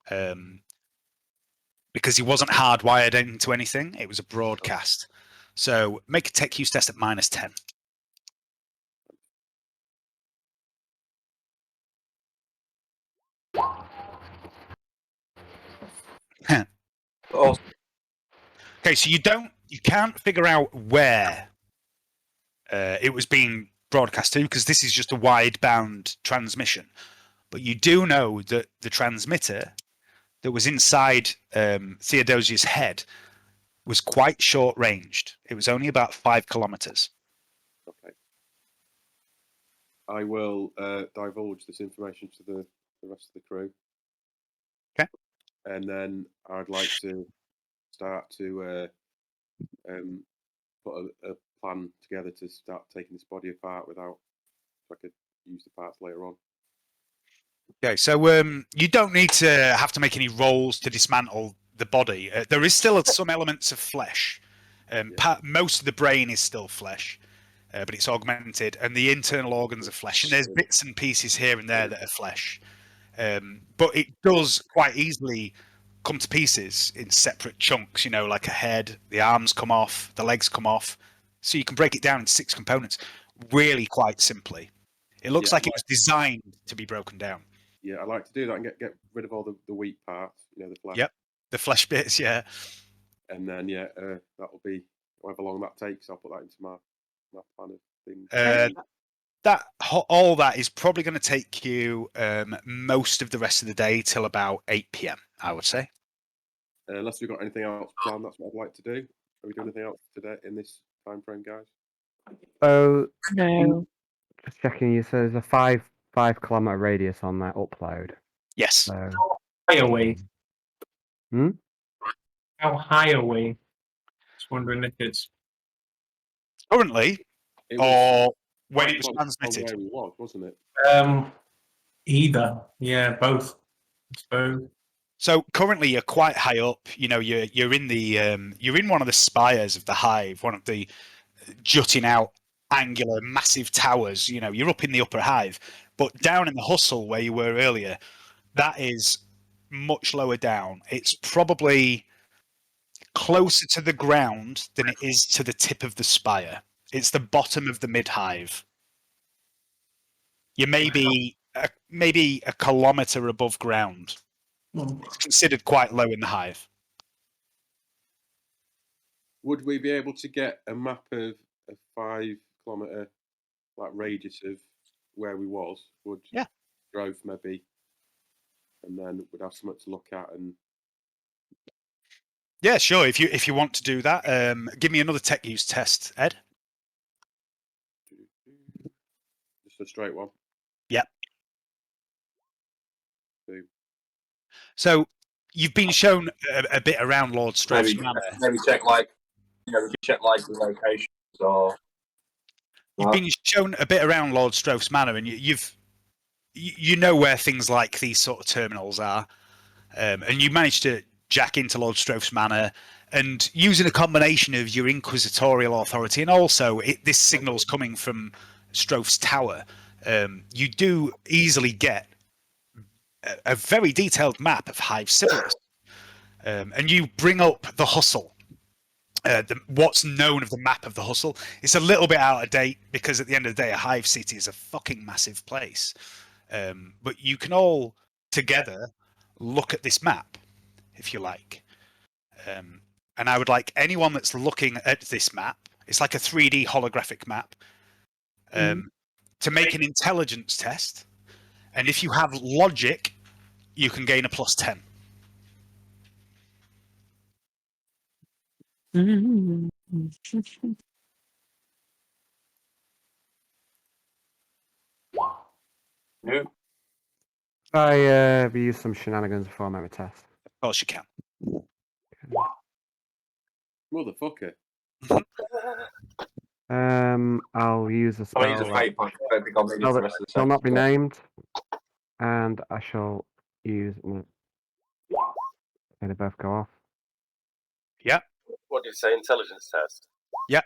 because he wasn't hardwired into anything. It was a broadcast. So make a tech use test at -10. Okay, so you can't figure out where it was being broadcast to, because this is just a wideband transmission. But you do know that the transmitter that was inside Theodosia's head was quite short ranged. It was only about 5 kilometers. Okay. I will divulge this information to the rest of the crew. Okay. And then I'd like to start to put a plan together to start taking this body apart without, so I could use the parts later on. Okay, so you don't need to have to make any rolls to dismantle the body. There is still some elements of flesh. Most of the brain is still flesh, but it's augmented, and the internal organs are flesh. And there's bits and pieces here and there that are flesh. But it does quite easily come to pieces in separate chunks, you know, like a head, the arms come off, the legs come off. So you can break it down into 6 components really quite simply. It looks like it was designed to be broken down. Yeah, I like to do that and get rid of all the weak parts, you know, the flesh. Yep, the flesh bits, yeah. And then, that'll be however long that takes. I'll put that into my plan of things. All that is probably going to take you most of the rest of the day till about 8 p.m, I would say. Unless we've got anything else planned, that's what I'd like to do. Are we doing anything else today in this time frame, guys? So No. just checking, you said there's a 5 kilometer radius on that upload. Yes. So, How high are we? How high are we? Just wondering if it's Currently, or when it was transmitted. Where we was, wasn't it? Either. Yeah, both. I suppose. So currently you're quite high up. You know, you're in the you're in one of the spires of the hive, one of the jutting out angular massive towers. You know, you're up in the upper hive, but down in the hustle where you were earlier, that is much lower down. It's probably closer to the ground than it is to the tip of the spire. It's the bottom of the mid hive. You're maybe a kilometer above ground. It's considered quite low in the hive. Would we be able to get a map of a 5 kilometer radius of where we was? Would drove maybe, and then we'd have something to look at. And yeah, sure. If you want to do that, give me another tech use test, Ed. Just a straight one. Yep. 2. So you've been shown a bit around Lord Stroph's Manor. Maybe check the locations or. You've been shown a bit around Lord Stroph's Manor, and you know where things like these sort of terminals are, and you managed to jack into Lord Stroph's Manor, and using a combination of your inquisitorial authority and also this signal's coming from Stroph's Tower, you do easily get a very detailed map of Hive Civilus, and you bring up the hustle. What's known of the map of the hustle. It's a little bit out of date because at the end of the day, a hive city is a fucking massive place. But you can all together look at this map, if you like. And I would like anyone that's looking at this map, it's like a 3D holographic map, to make an intelligence test. And if you have logic, you can gain a +10. Yeah. I use some shenanigans before I make my test. Of course you can. Motherfucker. I'll use a I'll use a spell. fate point. I don't think I'll need it Spell for the that rest of the shall session. not be so- named, and I shall use. They both go off. Yeah. What do you say? Intelligence test. Yeah.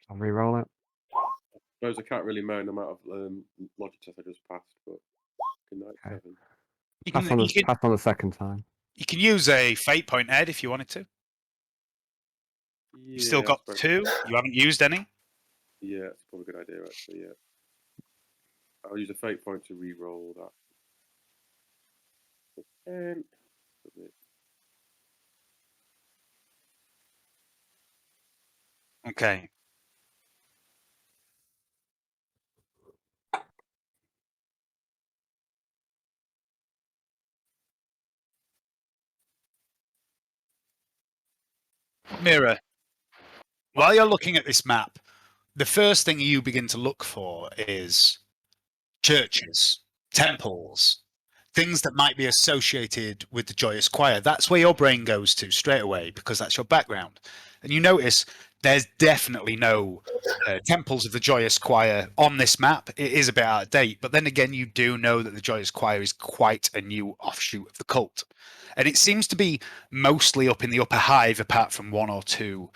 I'll re-roll it. I suppose I can't really moan amount of logic test I just passed, but good night, Okay. 7. You Pass on the second time. You can use a fate point, Ed, if you wanted to. You've still got 2. You haven't used any. Yeah, that's probably a good idea, actually, yeah. I'll use a fate point to re-roll that. And... Okay. Mira, while you're looking at this map, the first thing you begin to look for is churches, temples, things that might be associated with the Joyous Choir. That's where your brain goes to straight away because that's your background. And you notice there's definitely no temples of the Joyous Choir on this map. It is a bit out of date, but then again, you do know that the Joyous Choir is quite a new offshoot of the cult. And it seems to be mostly up in the upper hive, apart from 1 or 2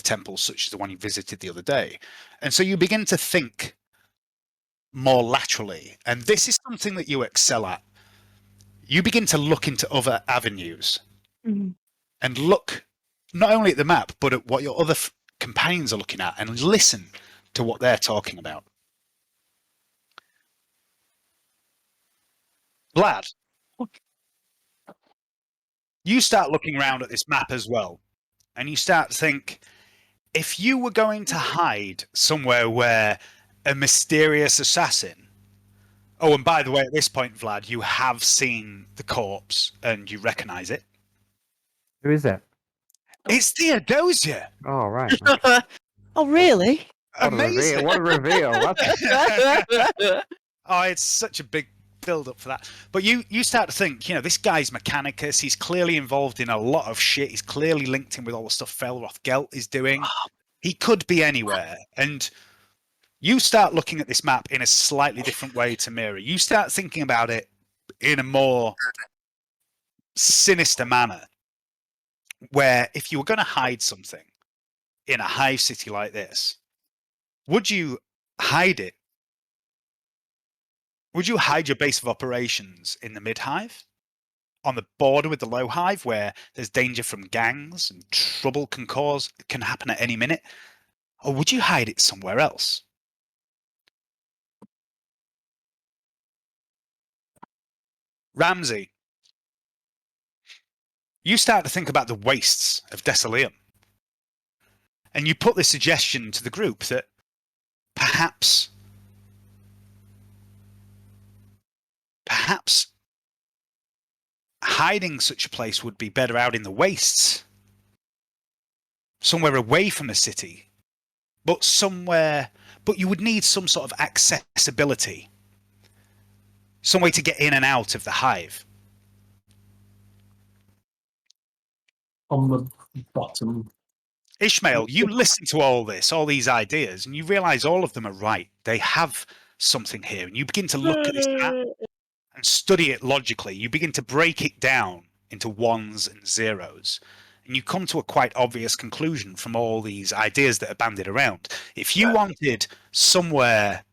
temples, such as the one you visited the other day. And so you begin to think more laterally. And this is something that you excel at. You begin to look into other avenues and look not only at the map, but at what your other companions are looking at and listen to what they're talking about. Vlad, you start looking around at this map as well, and you start to think, if you were going to hide somewhere where a mysterious assassin... Oh, and by the way, at this point, Vlad, you have seen the corpse and you recognize it. Who is it? It's Theodosia. Oh, right. Oh, really? Amazing. What a reveal. Oh, it's such a big build up for that. But you start to think, this guy's Mechanicus. He's clearly involved in a lot of shit. He's clearly linked in with all the stuff Felroth Gelt is doing. He could be anywhere. And you start looking at this map in a slightly different way to Mira. You start thinking about it in a more sinister manner, where if you were going to hide something in a hive city like this, would you hide it? Would you hide your base of operations in the mid-hive, on the border with the low hive, where there's danger from gangs and trouble can happen at any minute? Or would you hide it somewhere else? Ramsey, you start to think about the wastes of Desolium. And you put the suggestion to the group that perhaps hiding such a place would be better out in the wastes, somewhere away from the city, but you would need some sort of accessibility, some way to get in and out of the hive. On the bottom. Ishmael, you listen to all these ideas, and you realize all of them are right. They have something here, and you begin to look at this map and study it logically. You begin to break it down into 1s and 0s, and you come to a quite obvious conclusion from all these ideas that are bandied around. If you wanted somewhere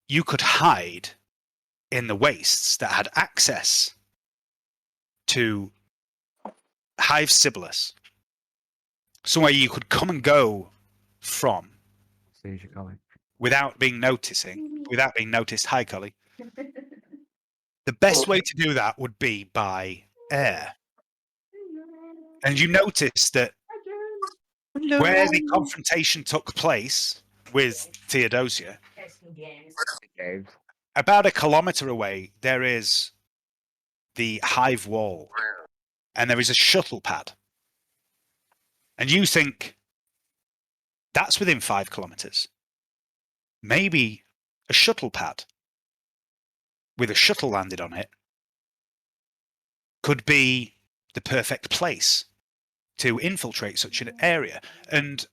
you could hide in the wastes that had access to Hive Sibyllus, somewhere you could come and go from without being noticed. Hi, Cully. The best way to do that would be by air. And you notice that where the confrontation took place with Theodosia, about 1 kilometer away, there is the hive wall, and there is a shuttle pad. And you think, that's within 5 kilometers. Maybe a shuttle pad with a shuttle landed on it could be the perfect place to infiltrate such an area. And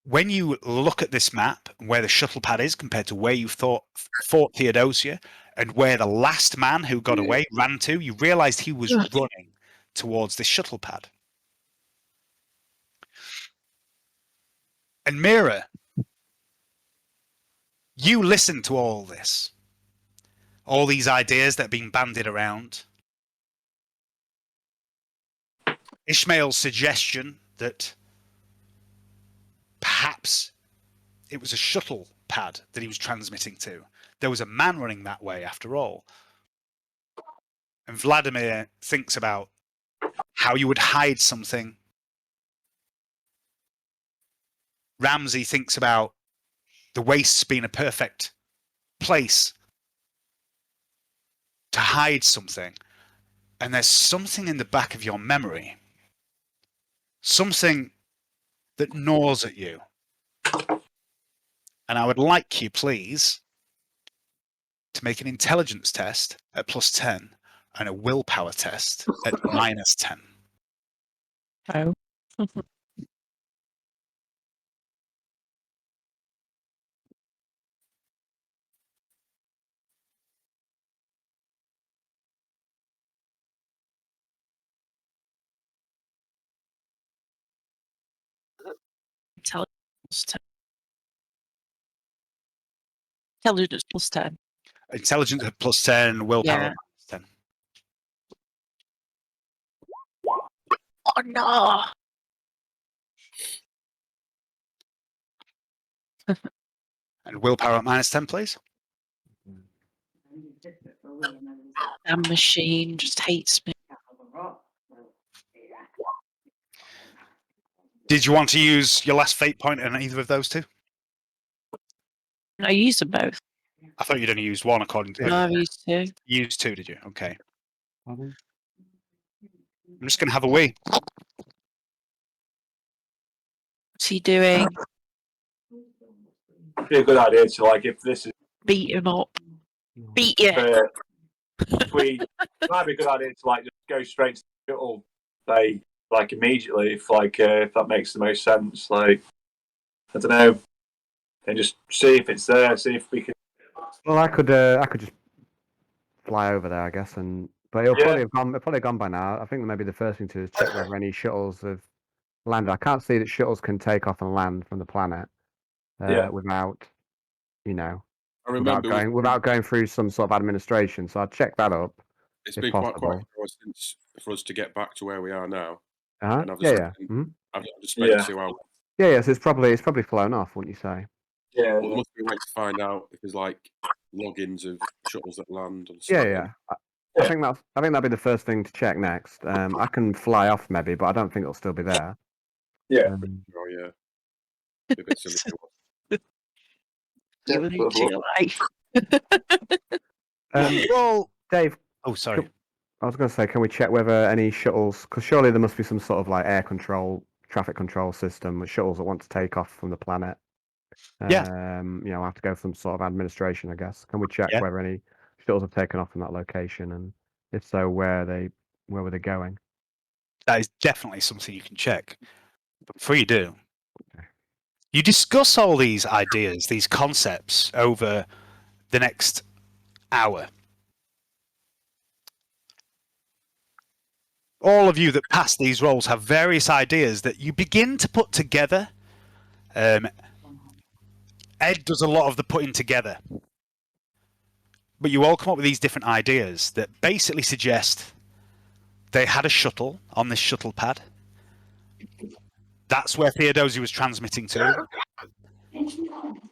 when you look at this map and where the shuttle pad is compared to where you fought Theodosia and where the last man who got away ran to, you realized he was running towards this shuttle pad. And Mira, you listen to all this, all these ideas that are being bandied around. Ishmael's suggestion that perhaps it was a shuttle pad that he was transmitting to. There was a man running that way after all. And Vladimir thinks about how you would hide something. Ramsey thinks about the wastes being a perfect place to hide something. And there's something in the back of your memory, something that gnaws at you. And I would like you, please, to make an intelligence test at +10 and a willpower test at -10. Oh. Intelligence +10. Intelligence at +10, willpower Yeah. at -10. Oh no! And willpower at -10, please. Damn machine just hates me. Did you want to use your last fate point on either of those two? I used them both. I thought you'd only used one according to... No, I've used two. You used two, did you? Okay. I'm just going to have a wee. What's he doing? Be a good idea to, like, if this is... Beat him up. Beat you. It might be a good idea to, like, just go straight to the shuttle, say, like, immediately, if that makes the most sense. Like, I don't know. And just see if it's there, see if we can... Well, I could just fly over there, I guess, but it'll probably have gone by now. I think maybe the first thing to do is check whether any shuttles have landed. I can't see that shuttles can take off and land from the planet without, I remember without going through some sort of administration. So I'd check that up. it's if been quite possible. since for us to get back to where we are now. Uh-huh. And I've Yeah. I've just spent 2 hours. Yeah. So it's probably flown off, wouldn't you say? Yeah. Well, it must be a way to find out if there's like logins of shuttles that land and stuff. Yeah. I think that'd be the first thing to check next. I can fly off maybe, but I don't think it'll still be there. Yeah. Oh yeah. Be a bit silly. You will into your life. Well, Dave. Oh, sorry. I was going to say, can we check whether any shuttles? Because surely there must be some sort of like air control, traffic control system with shuttles that want to take off from the planet. Yeah. We'll have to go from sort of administration, I guess. Can we check whether any shuttles have taken off from that location, and if so, where were they going? That is definitely something you can check. But before you do, you discuss all these ideas, these concepts over the next hour. All of you that pass these roles have various ideas that you begin to put together. Ed does a lot of the putting together. But you all come up with these different ideas that basically suggest they had a shuttle on this shuttle pad. That's where Theodosia was transmitting to.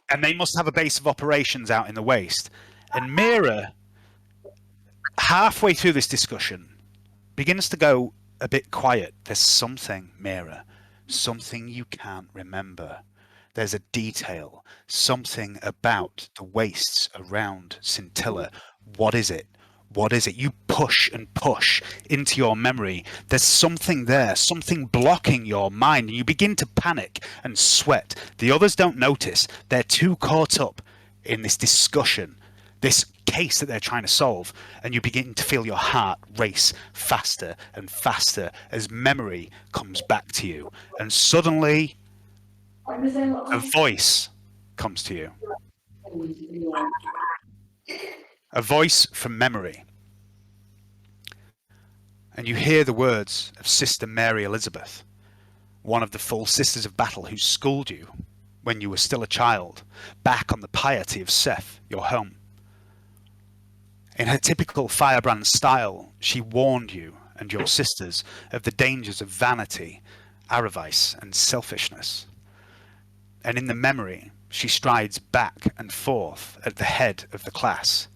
And they must have a base of operations out in the waste. And Mira, halfway through this discussion, begins to go a bit quiet. There's something, Mira, something you can't remember. There's a detail, something about the wastes around Scintilla. What is it? What is it? You push and push into your memory. There's something there, something blocking your mind, and you begin to panic and sweat. The others don't notice. They're too caught up in this discussion this case that they're trying to solve, and you begin to feel your heart race faster and faster as memory comes back to you. And suddenly, a voice comes to you. A voice from memory. And you hear the words of Sister Mary Elizabeth, one of the full Sisters of Battle who schooled you when you were still a child, back on the piety of Seth, your home. In her typical firebrand style, she warned you and your sisters of the dangers of vanity, avarice, and selfishness. And in the memory, she strides back and forth at the head of the class.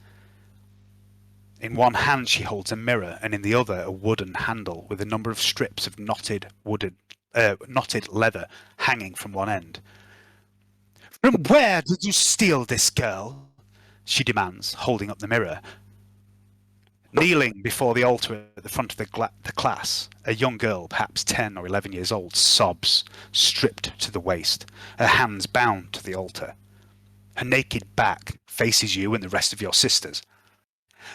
In one hand she holds a mirror, and in the other a wooden handle with a number of strips of knotted leather hanging from one end. "From where did you steal this girl?" she demands, holding up the mirror. Kneeling before the altar at the front of the class, a young girl, perhaps 10 or 11 years old, sobs, stripped to the waist, her hands bound to the altar. Her naked back faces you and the rest of your sisters.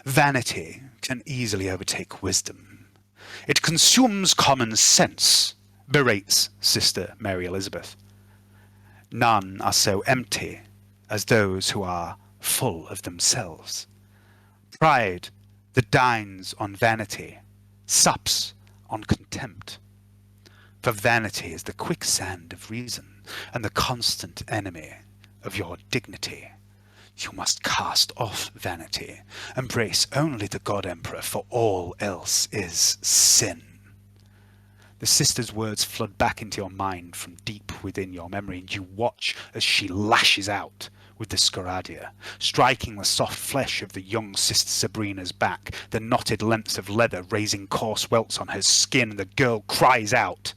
Vanity can easily overtake wisdom. It consumes common sense, berates Sister Mary Elizabeth. None are so empty as those who are full of themselves. Pride that dines on vanity sups on contempt. For vanity is the quicksand of reason and the constant enemy of your dignity. You must cast off vanity, embrace only the God Emperor, for all else is sin. The sister's words flood back into your mind from deep within your memory, and you watch as she lashes out with the Scaradia, striking the soft flesh of the young Sister Sabrina's back, the knotted lengths of leather raising coarse welts on her skin, and the girl cries out.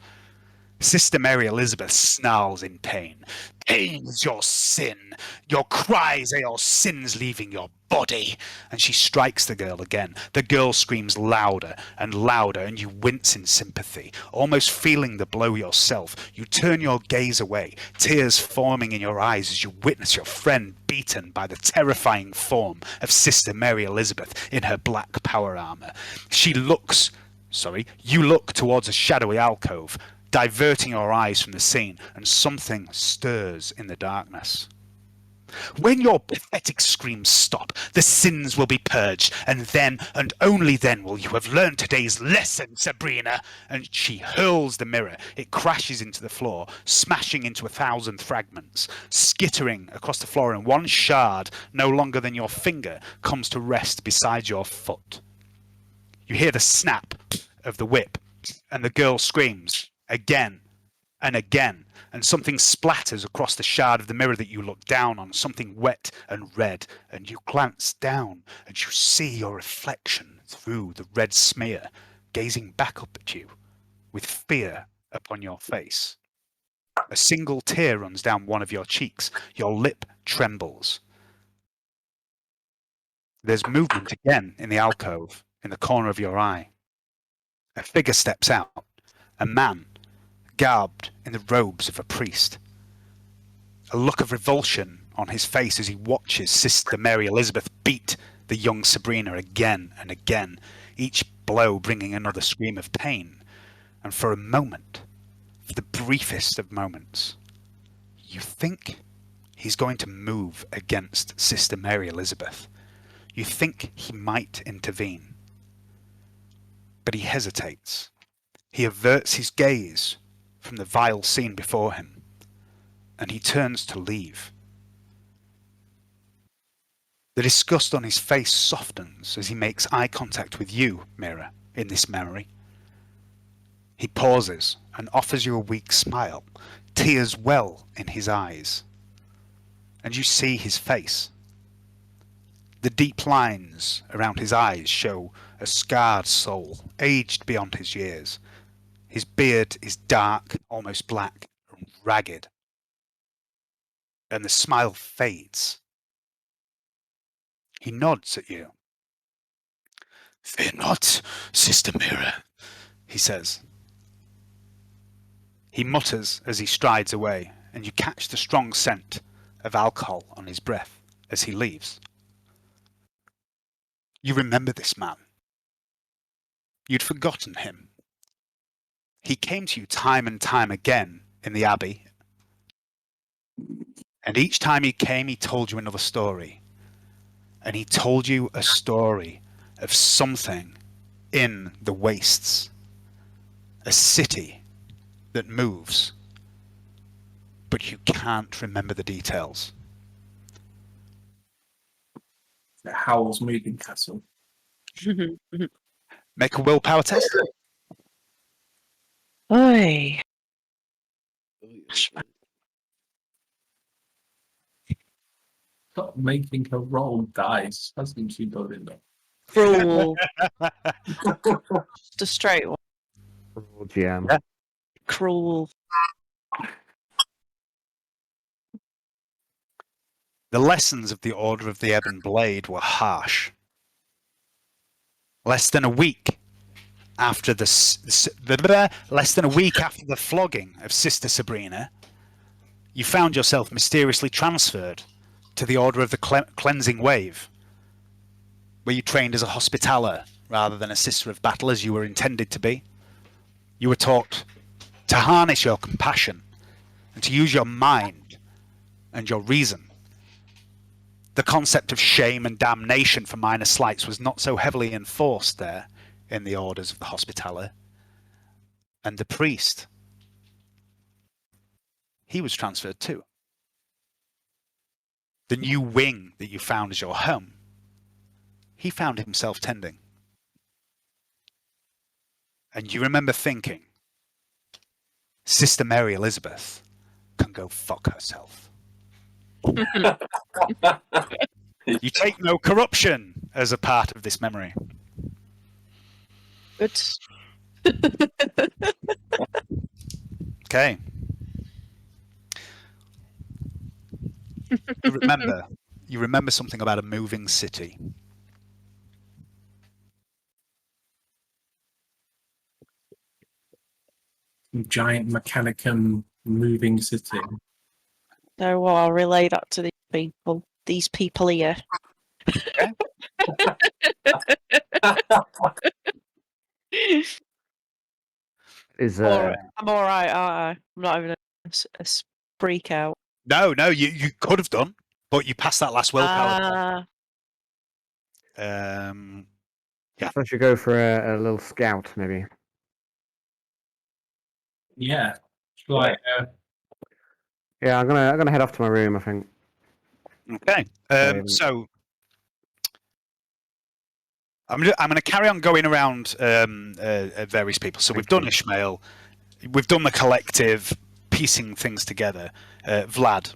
Sister Mary Elizabeth snarls in pain. Pain is your sin. Your cries are your sins leaving your body. And she strikes the girl again. The girl screams louder and louder, and you wince in sympathy, almost feeling the blow yourself. You turn your gaze away, tears forming in your eyes as you witness your friend beaten by the terrifying form of Sister Mary Elizabeth in her black power armor. You look towards a shadowy alcove, diverting your eyes from the scene, and something stirs in the darkness. When your pathetic screams stop, the sins will be purged, and then and only then will you have learned today's lesson, Sabrina. And she hurls the mirror. It crashes into the floor, smashing into 1,000 fragments, skittering across the floor, and one shard, no longer than your finger, comes to rest beside your foot. You hear the snap of the whip, and the girl screams again and again, and something splatters across the shard of the mirror that you look down on, something wet and red, and you glance down and you see your reflection through the red smear, gazing back up at you with fear upon your face. A single tear runs down one of your cheeks. Your lip trembles. There's movement again in the alcove, in the corner of your eye. A figure steps out, a man, garbed in the robes of a priest. A look of revulsion on his face as he watches Sister Mary Elizabeth beat the young Sabrina again and again, each blow bringing another scream of pain. And for a moment, for the briefest of moments, you think he's going to move against Sister Mary Elizabeth. You think he might intervene. But he hesitates. He averts his gaze from the vile scene before him, and he turns to leave. The disgust on his face softens as he makes eye contact with you, Mira, in this memory. He pauses and offers you a weak smile, tears well in his eyes, and you see his face. The deep lines around his eyes show a scarred soul, aged beyond his years. His beard is dark, almost black, and ragged. And the smile fades. He nods at you. "Fear not, Sister Mira," he says. He mutters as he strides away, and you catch the strong scent of alcohol on his breath as he leaves. You remember this man. You'd forgotten him. He came to you time and time again in the Abbey. And each time he came, he told you another story. And he told you a story of something in the wastes. A city that moves. But you can't remember the details. The Howl's Moving Castle. Make a willpower test. Oi. Stop making her roll dice. Hasn't she done it? Cruel. Just a straight one. Cruel GM. Yeah. Cruel. The lessons of the Order of the Ebon Blade were harsh. Less than a week after the flogging of Sister Sabrina, you found yourself mysteriously transferred to the Order of the Cleansing Wave, where you trained as a Hospitaller rather than a Sister of Battle as you were intended to be. You were taught to harness your compassion and to use your mind and your reason. The concept of shame and damnation for minor slights was not so heavily enforced there in the orders of the Hospitaller. And the priest, he was transferred too. The new wing that you found as your home, he found himself tending. And you remember thinking, Sister Mary Elizabeth can go fuck herself. You take no corruption as a part of this memory. Good. Okay. You remember something about a moving city. Giant mechanicum moving city. So well, I'll relay that to these people. These people here. I'm all right, aren't I? I'm not even a freak out. No, you could have done, but you passed that last willpower. Yeah. So I should go for a little scout, maybe. Yeah. Like. Yeah, I'm gonna head off to my room, I think. Okay. So I'm going to carry on going around various people. So we've done Ishmael, we've done the collective, piecing things together. Vlad,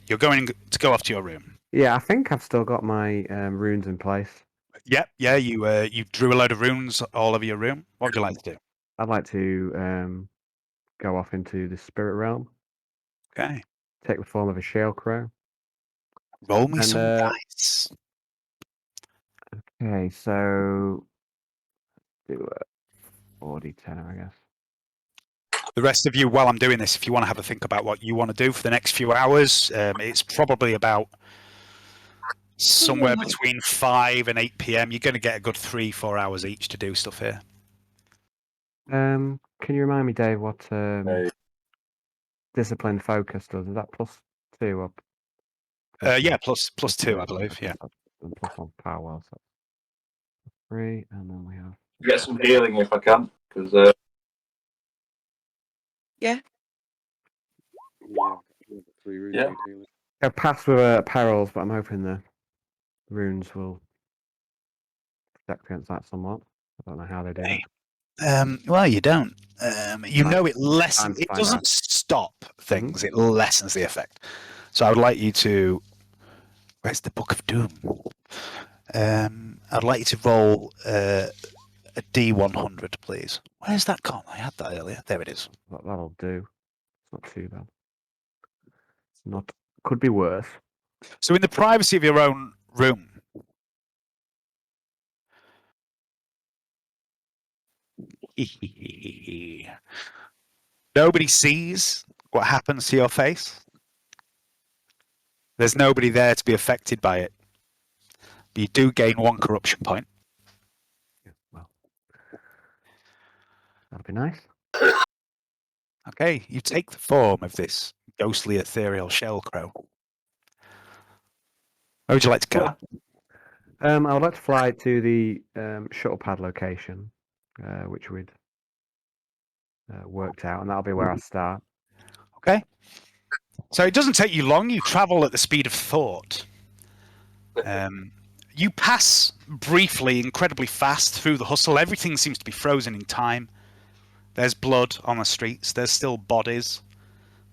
you're going to go off to your room. Yeah, I think I've still got my runes in place. Yep. Yeah. You drew a load of runes all over your room. What would you like to do? I'd like to go off into the spirit realm. Okay. Take the form of a shale crow. Roll me some dice. Okay, so do a 4d10, I guess. The rest of you, while I'm doing this, if you want to have a think about what you want to do for the next few hours, it's probably about somewhere between 5 and 8 p.m. You're going to get a good 3-4 hours each to do stuff here. Can you remind me, Dave, what discipline focus does? Is that +2 or? Yeah, plus 2, I believe. Yeah. And +1 power well, so 3, and then we have. Get some healing if I can, because. Yeah. Yeah. I passed with perils, but I'm hoping the runes will protect against that somewhat. I don't know how they do it. Well, you don't. You know it lessens. It doesn't out. stop things. It lessens the effect. So I would like you to. Where's the Book of Doom? I'd like you to roll a D100, please. Where's that gone? I had that earlier. There it is. That'll do. It's not too bad. Not could be worse. So in the privacy of your own room, nobody sees what happens to your face. There's nobody there to be affected by it. But you do gain 1 corruption point. Well, that'd be nice. Okay, you take the form of this ghostly ethereal shell crow. Where would you like to go? I would like to fly to the shuttle pad location, which we'd worked out, and that'll be where I start. Okay. So it doesn't take you long. You travel at the speed of thought. You pass briefly, incredibly fast through the hustle. Everything seems to be frozen in time. There's blood on the streets. There's still bodies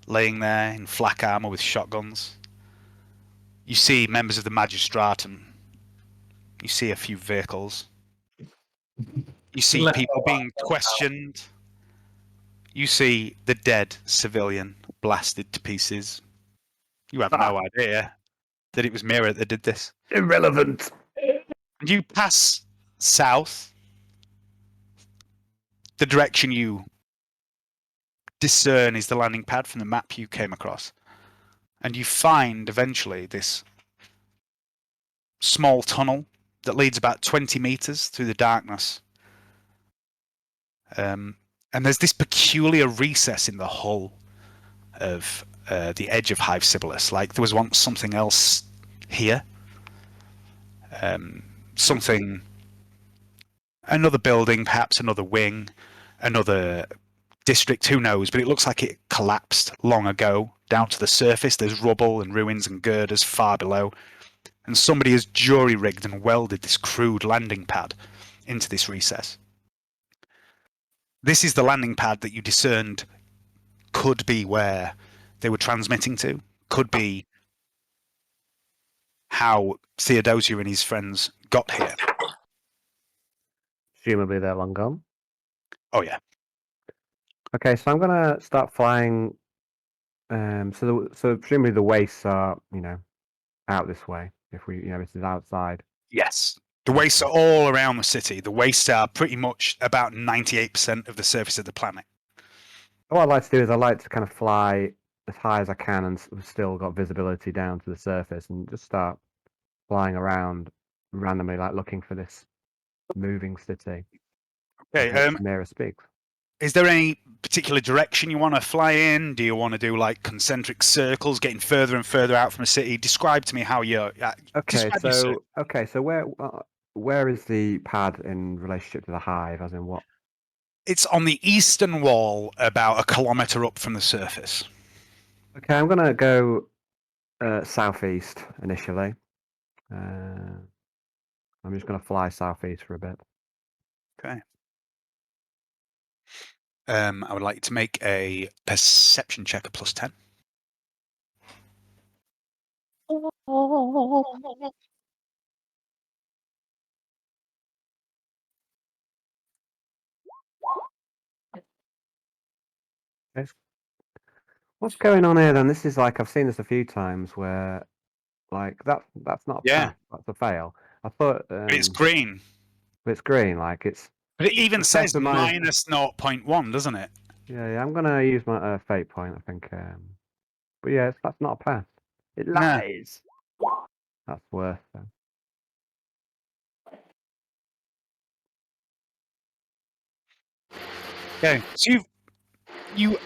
laying there in flak armor with shotguns. You see members of the magistratum. You see a few vehicles. You see people being questioned. You see the dead civilian blasted to pieces. You have no idea that it was Mira that did this. Irrelevant. And you pass south. The direction you discern is the landing pad from the map you came across. And you find eventually this small tunnel that leads about 20 meters through the darkness. And there's this peculiar recess in the hull of the edge of Hive Sibyllus. Like there was once something else here. Something, another building, perhaps another wing, another district, who knows, but it looks like it collapsed long ago down to the surface. There's rubble and ruins and girders far below, and somebody has jury-rigged and welded this crude landing pad into this recess. This is the landing pad that you discerned could be where they were transmitting to, could be how Theodosia and his friends got here. Presumably they're long gone. Oh yeah. Okay, so I'm gonna start flying. So presumably the wastes are, out this way. If we, this is outside. Yes. The wastes are all around the city. The wastes are pretty much about 98% of the surface of the planet. What I'd like to do is I'd like to kind of fly as high as I can and still got visibility down to the surface and just start flying around randomly, like looking for this moving city. Okay. Mira speaks. Is there any particular direction you want to fly in? Do you want to do like concentric circles, getting further and further out from the city? Describe to me how you're. Okay, so where is the pad in relationship to the hive? As in what? It's on the eastern wall, about 1 kilometer up from the surface. Okay, I'm gonna go southeast initially. I'm just gonna fly southeast for a bit. Okay. I would like you to make a perception check of +10. What's going on here then? This is like I've seen this a few times where, like that's not a pass, that's a fail. I thought it's green. It's green, like it's. But it even says minus -0.1, doesn't it? Yeah, I'm gonna use my fate point, I think. But yeah, that's not a pass. It lies. That's worse. Then. Okay, so you,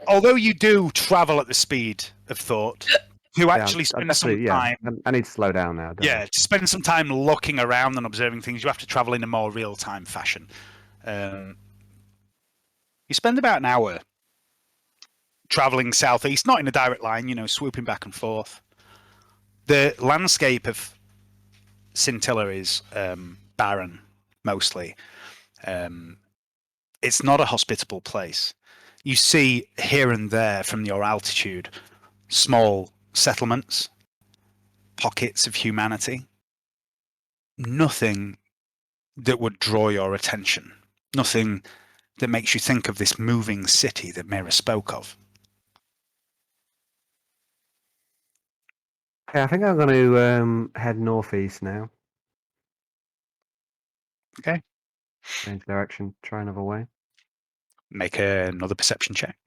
although you do travel at the speed of thought, to actually spend some time. I need to slow down now. Yeah, to spend some time looking around and observing things, you have to travel in a more real-time fashion. You spend about an hour traveling southeast, not in a direct line, swooping back and forth. The landscape of Scintilla is barren, mostly. It's not a hospitable place. You see here and there from your altitude small settlements, pockets of humanity. Nothing that would draw your attention. Nothing that makes you think of this moving city that Mira spoke of. Okay, I think I'm going to head northeast now. Okay. Change direction, try another way. Make another perception check.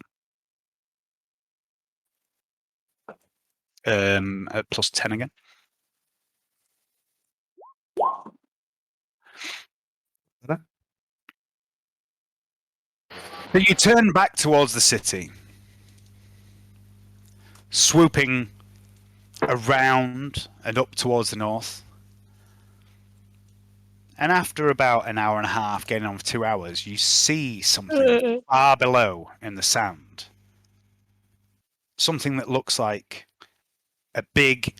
At +10 again. So you turn back towards the city, swooping around and up towards the north. And after about an hour and a half, getting on for 2 hours, you see something far below in the sand. Something that looks like a big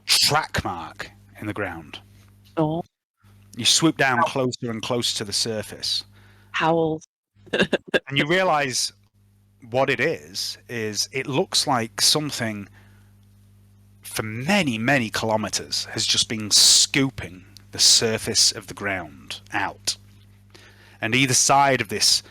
track mark in the ground. Oh, You swoop down closer and closer to the surface. howl. And you realize what it is it looks like something for many, many kilometers has just been scooping the surface of the ground out. And either side of this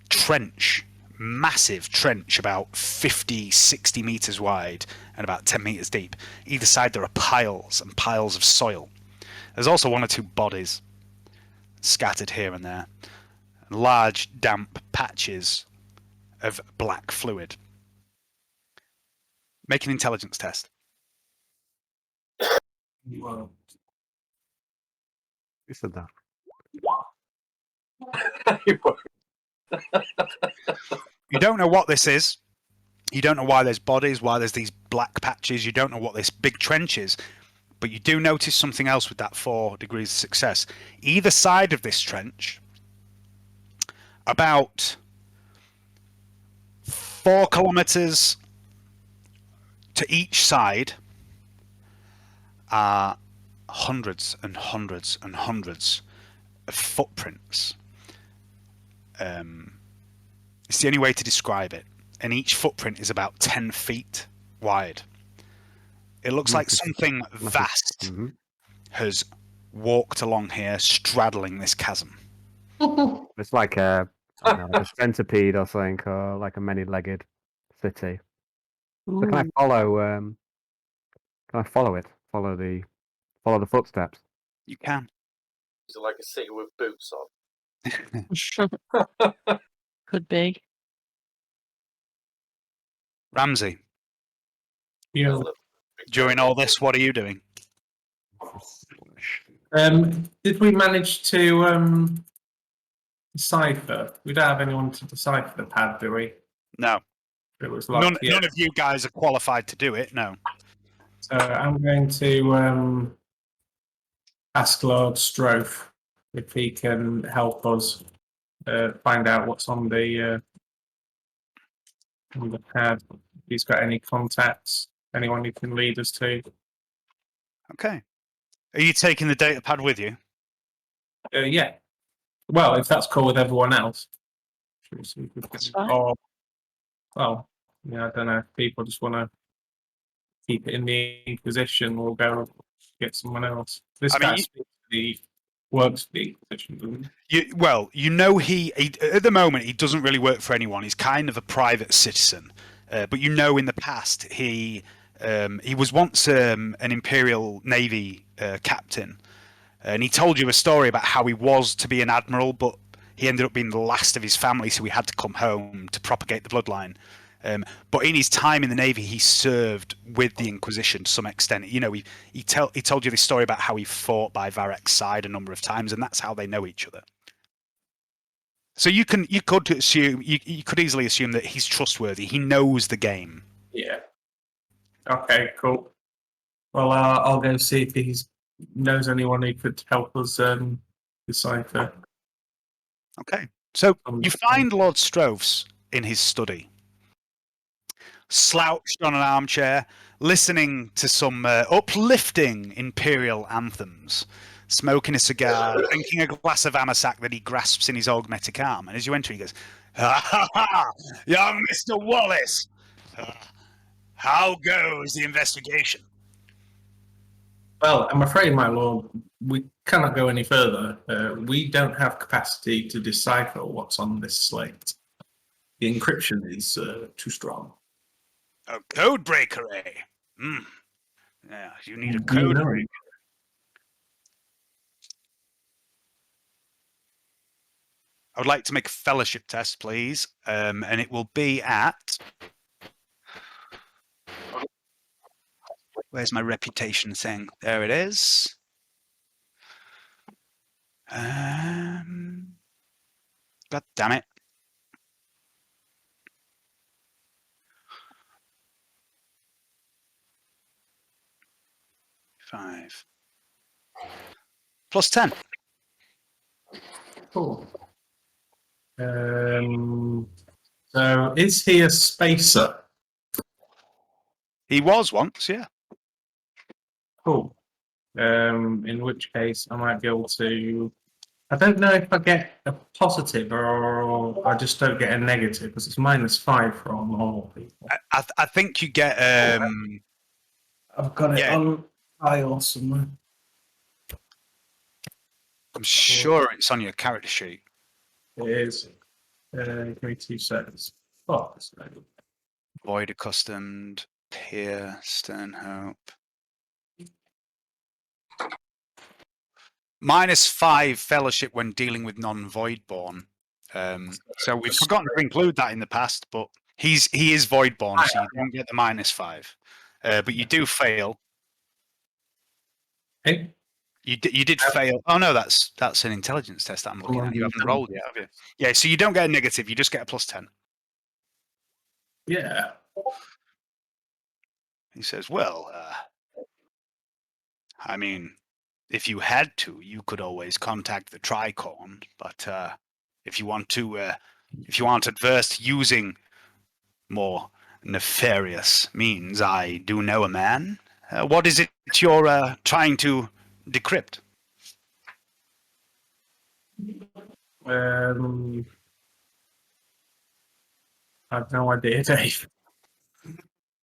trench, massive trench, about 50, 60 meters wide and about 10 meters deep, either side there are piles and piles of soil. There's also one or two bodies scattered here and there, and large damp patches of black fluid. Make an intelligence test. Who said that? You don't know what this is. You don't know why there's bodies, why there's these black patches. You don't know what this big trench is. But you do notice something else with that 4 degrees of success. Either side of this trench, about 4 kilometers to each side, are hundreds and hundreds and hundreds of footprints. It's the only way to describe it. And each footprint is about 10 feet wide. It looks like something vast has walked along here, straddling this chasm. It's like a, I don't know, like a centipede or something, or like a many-legged city. So can I follow? Can I follow it? Follow the footsteps. You can. Is it like a city with boots on? Could be. Ramsey, Yeah. during all this, what are you doing? Did we manage to decipher? We don't have anyone to decipher the pad, do we? No. It was locked, None of you guys are qualified to do it, no. So I'm going to ask Lord Strofe if he can help us find out what's on the pad. If he's got any contacts, anyone he can lead us to. Okay. Are you taking the data pad with you? Yeah. Well, if that's cool with everyone else. Should we see if we can, or, well, yeah, I don't know. If people just want to keep it in the Inquisition, we'll go get someone else. This guy works for the Inquisition, doesn't he? You know he at the moment he doesn't really work for anyone. He's kind of a private citizen, but you know in the past he was once an Imperial Navy captain, and he told you a story about how he was to be an admiral, but he ended up being the last of his family, so he had to come home to propagate the bloodline. But in his time in the Navy, he served with the Inquisition to some extent. You know, he told you this story about how he fought by Varek's side a number of times, and that's how they know each other. So you could easily assume that he's trustworthy. He knows the game. Yeah. Okay, cool. Well, I'll go see if he knows anyone who could help us decipher. Okay. So you find Lord Stroves in his study, slouched on an armchair, listening to some uplifting Imperial anthems, smoking a cigar, drinking a glass of Amasac that he grasps in his augmetic arm. And as you enter, he goes, "Ha ha ha! Young Mr. Wallace! How goes the investigation?" Well, I'm afraid, my lord, we cannot go any further. We don't have capacity to decipher what's on this slate. The encryption is too strong. A code breaker, eh? Yeah, you need a code breaker. I would like to make a fellowship test, please, and it will be at... Where's my reputation thing? There it is. God damn it. Five. Plus 10. Cool. So is he a spacer? He was once, yeah. Cool. In which case I might be able to. I don't know if I get a positive or I just don't get a negative because it's -5 for all normal people. I think you get. I've got it on file somewhere. I'm sure it's on your character sheet. It is. Give me 2 seconds. Oh, Void accustomed, Peer, Sternhope. -5 fellowship when dealing with non-voidborn. So we've forgotten to include that in the past, but he is voidborn, so you don't get the -5. But you do fail. Hey? You did fail. Oh no, that's an intelligence test that I'm looking at. You haven't rolled yet, have you? Yeah, so you don't get a negative. You just get a +10. Yeah. He says, "Well, I mean, if you had to, you could always contact the Tricorn. But if you want to, if you aren't adverse to using more nefarious means, I do know a man. What is it you're trying to decrypt?" I have no idea, Dave.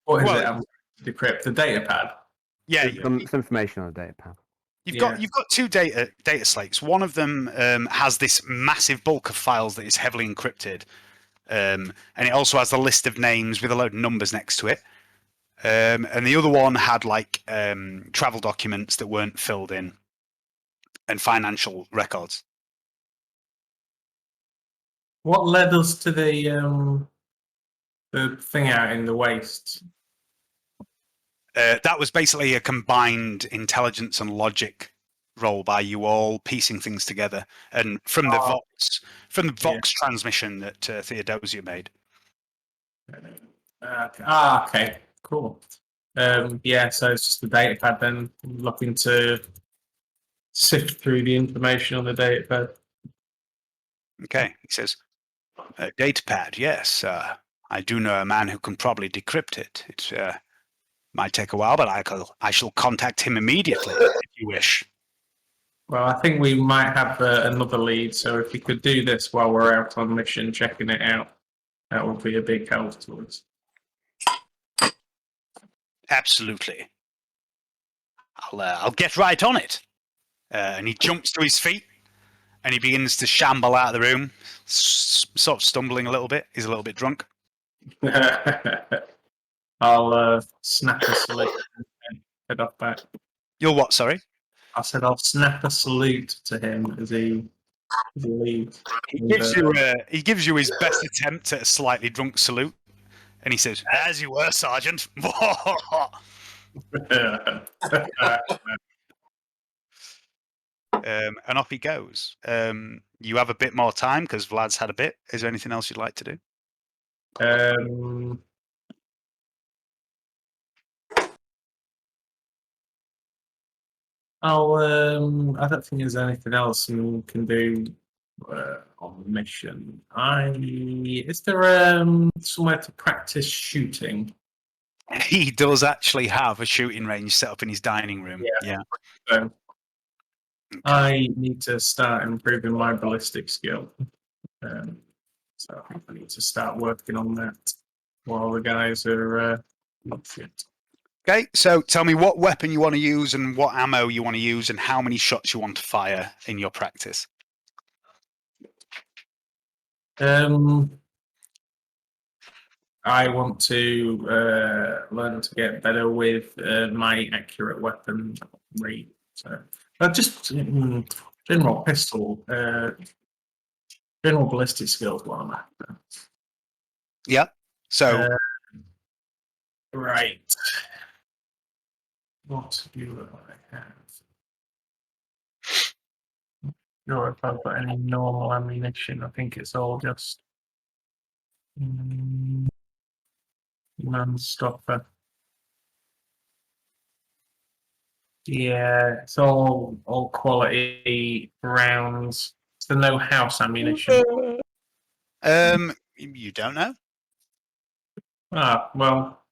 What is it? I'm decrypt the data pad. Yeah, some information on the data pad. You've got 2 data slates. One of them has this massive bulk of files that is heavily encrypted, and it also has a list of names with a load of numbers next to it. And the other one had like travel documents that weren't filled in and financial records. What led us to the thing out in the waste? That was basically a combined intelligence and logic roll by you all piecing things together, and from the Vox transmission that Theodosia made. Okay, cool. Yeah, so it's just the data pad then, looking to sift through the information on the data pad. Okay, he says, data pad, yes. I do know a man who can probably decrypt it. It might take a while, but I shall contact him immediately if you wish. Well, I think we might have another lead, so if we could do this while we're out on mission checking it out, that would be a big help to us. Absolutely. I'll get right on it. And he jumps to his feet and he begins to shamble out of the room, sort of stumbling a little bit. He's a little bit drunk. I'll snap a salute and head off back. You'll what, sorry? I said I'll snap a salute to him as he leaves. He gives you his best attempt at a slightly drunk salute. And he says, "As you were, Sergeant." And off he goes. You have a bit more time because Vlad's had a bit. Is there anything else you'd like to do? I don't think there's anything else we can do on the mission. Is there somewhere to practice shooting? He does actually have a shooting range set up in his dining room. Yeah. So I need to start improving my ballistic skill. So I think I need to start working on that while the guys are not fit. Okay, so tell me what weapon you want to use and what ammo you want to use and how many shots you want to fire in your practice. I want to learn to get better with my accurate weapon rate. So, just general pistol, general ballistic skills while I'm after. Yeah. So right. What do I have? sure if I've got any normal ammunition. I think it's all just non-stopper. Yeah, it's all quality rounds. So no house ammunition. You don't know? Ah, well.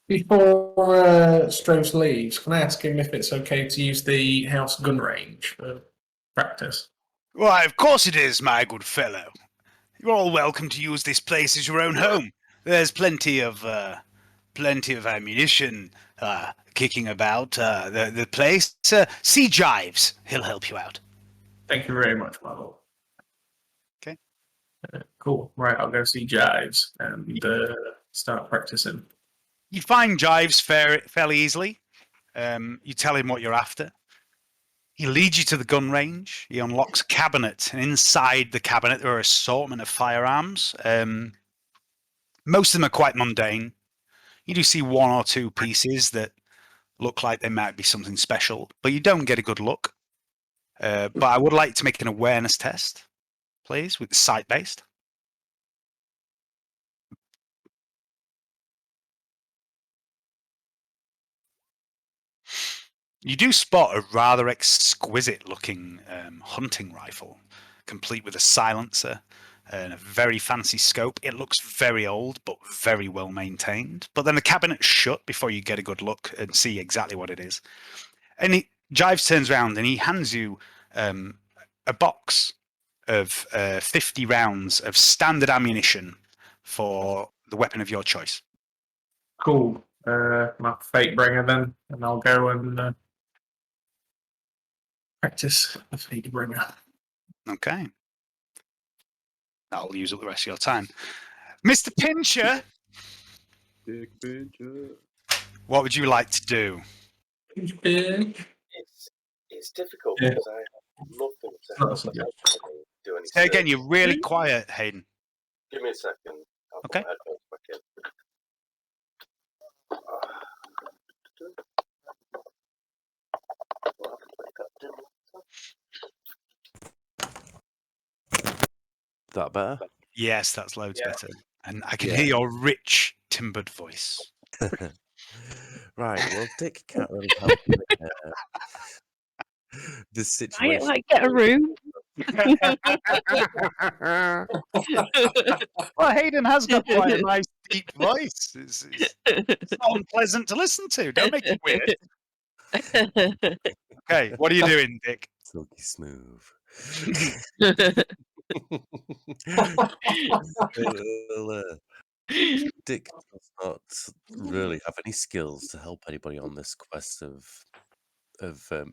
Before Strauss leaves, can I ask him if it's okay to use the house gun range for practice? Why, of course it is, my good fellow. You're all welcome to use this place as your own home. There's plenty of ammunition kicking about the place. See Jives. He'll help you out. Thank you very much, my lord. Okay. Cool. Right, I'll go see Jives and start practicing. You find Jives fairly easily. You tell him what you're after. He leads you to the gun range. He unlocks a cabinet, and inside the cabinet there are an assortment of firearms. Most of them are quite mundane. You do see one or two pieces that look like they might be something special, but you don't get a good look. But I would like to make an awareness test, please, with sight-based. You do spot a rather exquisite-looking hunting rifle, complete with a silencer and a very fancy scope. It looks very old, but very well maintained. But then the cabinet's shut before you get a good look and see exactly what it is. And Jives turns around and he hands you a box of 50 rounds of standard ammunition for the weapon of your choice. Cool. My fate bringer then, and I'll go and practice the fate bringer. Okay. That'll use up the rest of your time. Mr. Pincher! Dick Pincher. What would you like to do? It's difficult because I have nothing to help us actually do any. Say again, you're really quiet, Hayden. Give me a second. I'll put Okay. my headphones back in. That better? Yes, that's loads better. And I can Yeah. hear your rich, timbered voice. Right, well, Dick can't really help with this situation. Like get a room. Well, Hayden has got quite a nice, deep voice. It's not unpleasant to listen to. Don't make it weird. Okay, what are you doing, Dick? Silky smooth. Dick does not really have any skills to help anybody on this quest of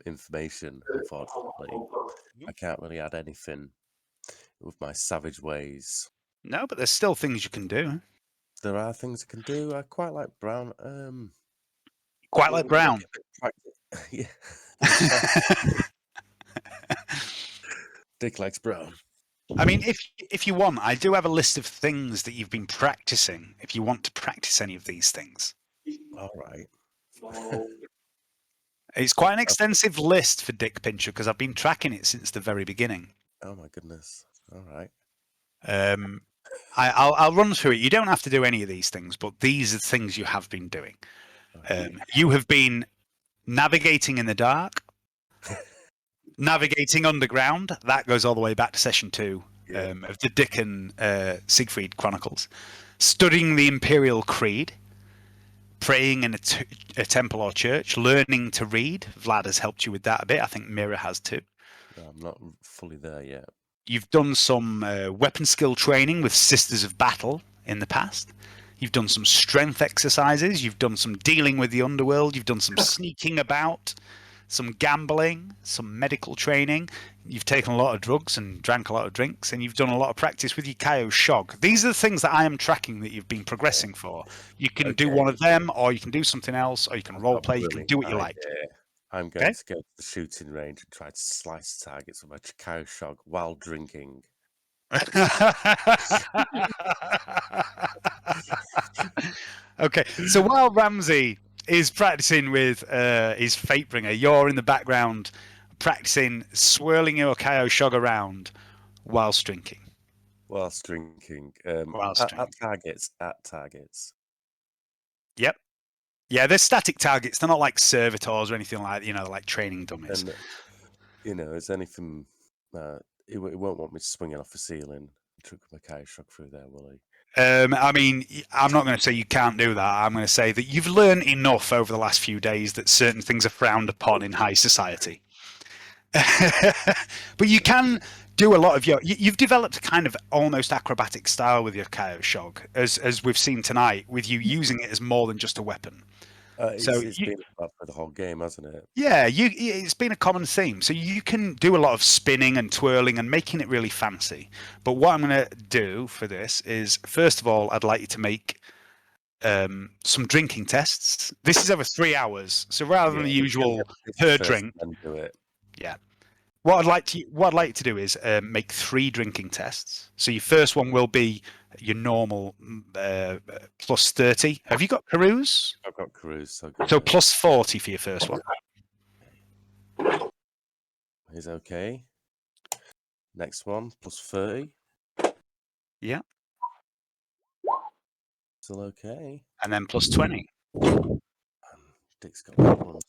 information, unfortunately. I can't really add anything with my savage ways. No, but there's still things you can do. There are things I can do. I quite like brown. Quite like brown. Yeah. Dick likes brown. I mean, if you want, I do have a list of things that you've been practicing. If you want to practice any of these things, all right. It's quite an extensive list for Dick Pincher because I've been tracking it since the very beginning. Oh my goodness! All right. I'll run through it. You don't have to do any of these things, but these are things you have been doing. You have been navigating in the dark. Navigating underground, that goes all the way back to session 2 of the Dick and Siegfried Chronicles. Studying the Imperial Creed, praying in a temple or church, learning to read. Vlad has helped you with that a bit. I think Mira has too. No, I'm not fully there yet. You've done some weapon skill training with Sisters of Battle in the past. You've done some strength exercises. You've done some dealing with the underworld. You've done some sneaking about. Some gambling, some medical training. You've taken a lot of drugs and drank a lot of drinks, and you've done a lot of practice with your Kaio Shog. These are the things that I am tracking that you've been progressing for. You can do one of them, or you can do something else, or you can role play. You can do what you like. I'm going to go to the shooting range and try to slice targets with my Kaio Shog while drinking. Okay, so while Ramsey is practicing with his Fatebringer. You're in the background practicing swirling your KO Shog around whilst drinking. Whilst drinking. Whilst drinking. At targets. Yep. Yeah, they're static targets. They're not like servitors or anything like, you know, like training dummies. And, you know, is anything... it won't want me swinging off the ceiling. Took my KO Shog through there, will he? I mean, I'm not going to say you can't do that. I'm going to say that you've learned enough over the last few days that certain things are frowned upon in high society. But you can do a lot of you've developed a kind of almost acrobatic style with your KO Shog, as we've seen tonight, with you using it as more than just a weapon. It's been up for the whole game, hasn't it? Yeah, it's been a common theme. So you can do a lot of spinning and twirling and making it really fancy. But what I'm going to do for this is, first of all, I'd like you to make some drinking tests. This is over 3 hours, so rather than the usual per drink. Do it. Yeah. What I'd like you to do is make 3 drinking tests. So your first one will be your normal plus 30. Have you got Carews? I've got Carews. So plus 40 for your first one. Is okay. Next one, plus 30. Yeah. Still okay. And then plus 20. Dick's got problems.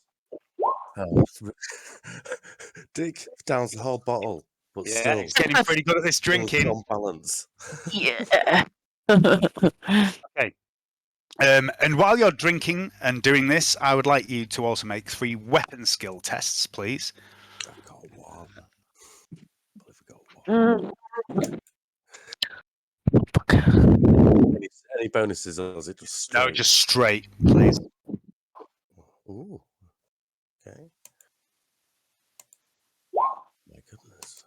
Dick downs the whole bottle, but still, he's getting pretty good at this drinking. On balance. Yeah. Okay. And while you're drinking and doing this, I would like you to also make 3 weapon skill tests, please. I've got one. Any bonuses, or is it just straight? No, just straight, please. Ooh. Okay. My goodness.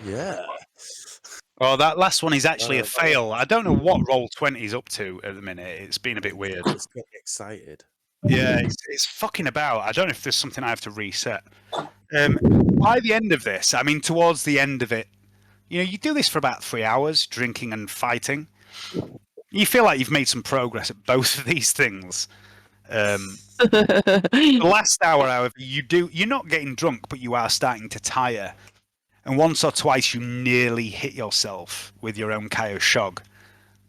Yeah. Oh, that last one is actually a fail. I don't know what Roll20 is up to at the minute. It's been a bit weird. It's got me excited. Yeah, it's fucking about. I don't know if there's something I have to reset. By the end of this, I mean, towards the end of it, you know, you do this for about 3 hours, drinking and fighting. You feel like you've made some progress at both of these things. The last hour, however, you're not getting drunk, but you are starting to tire. And once or twice you nearly hit yourself with your own KO Shog.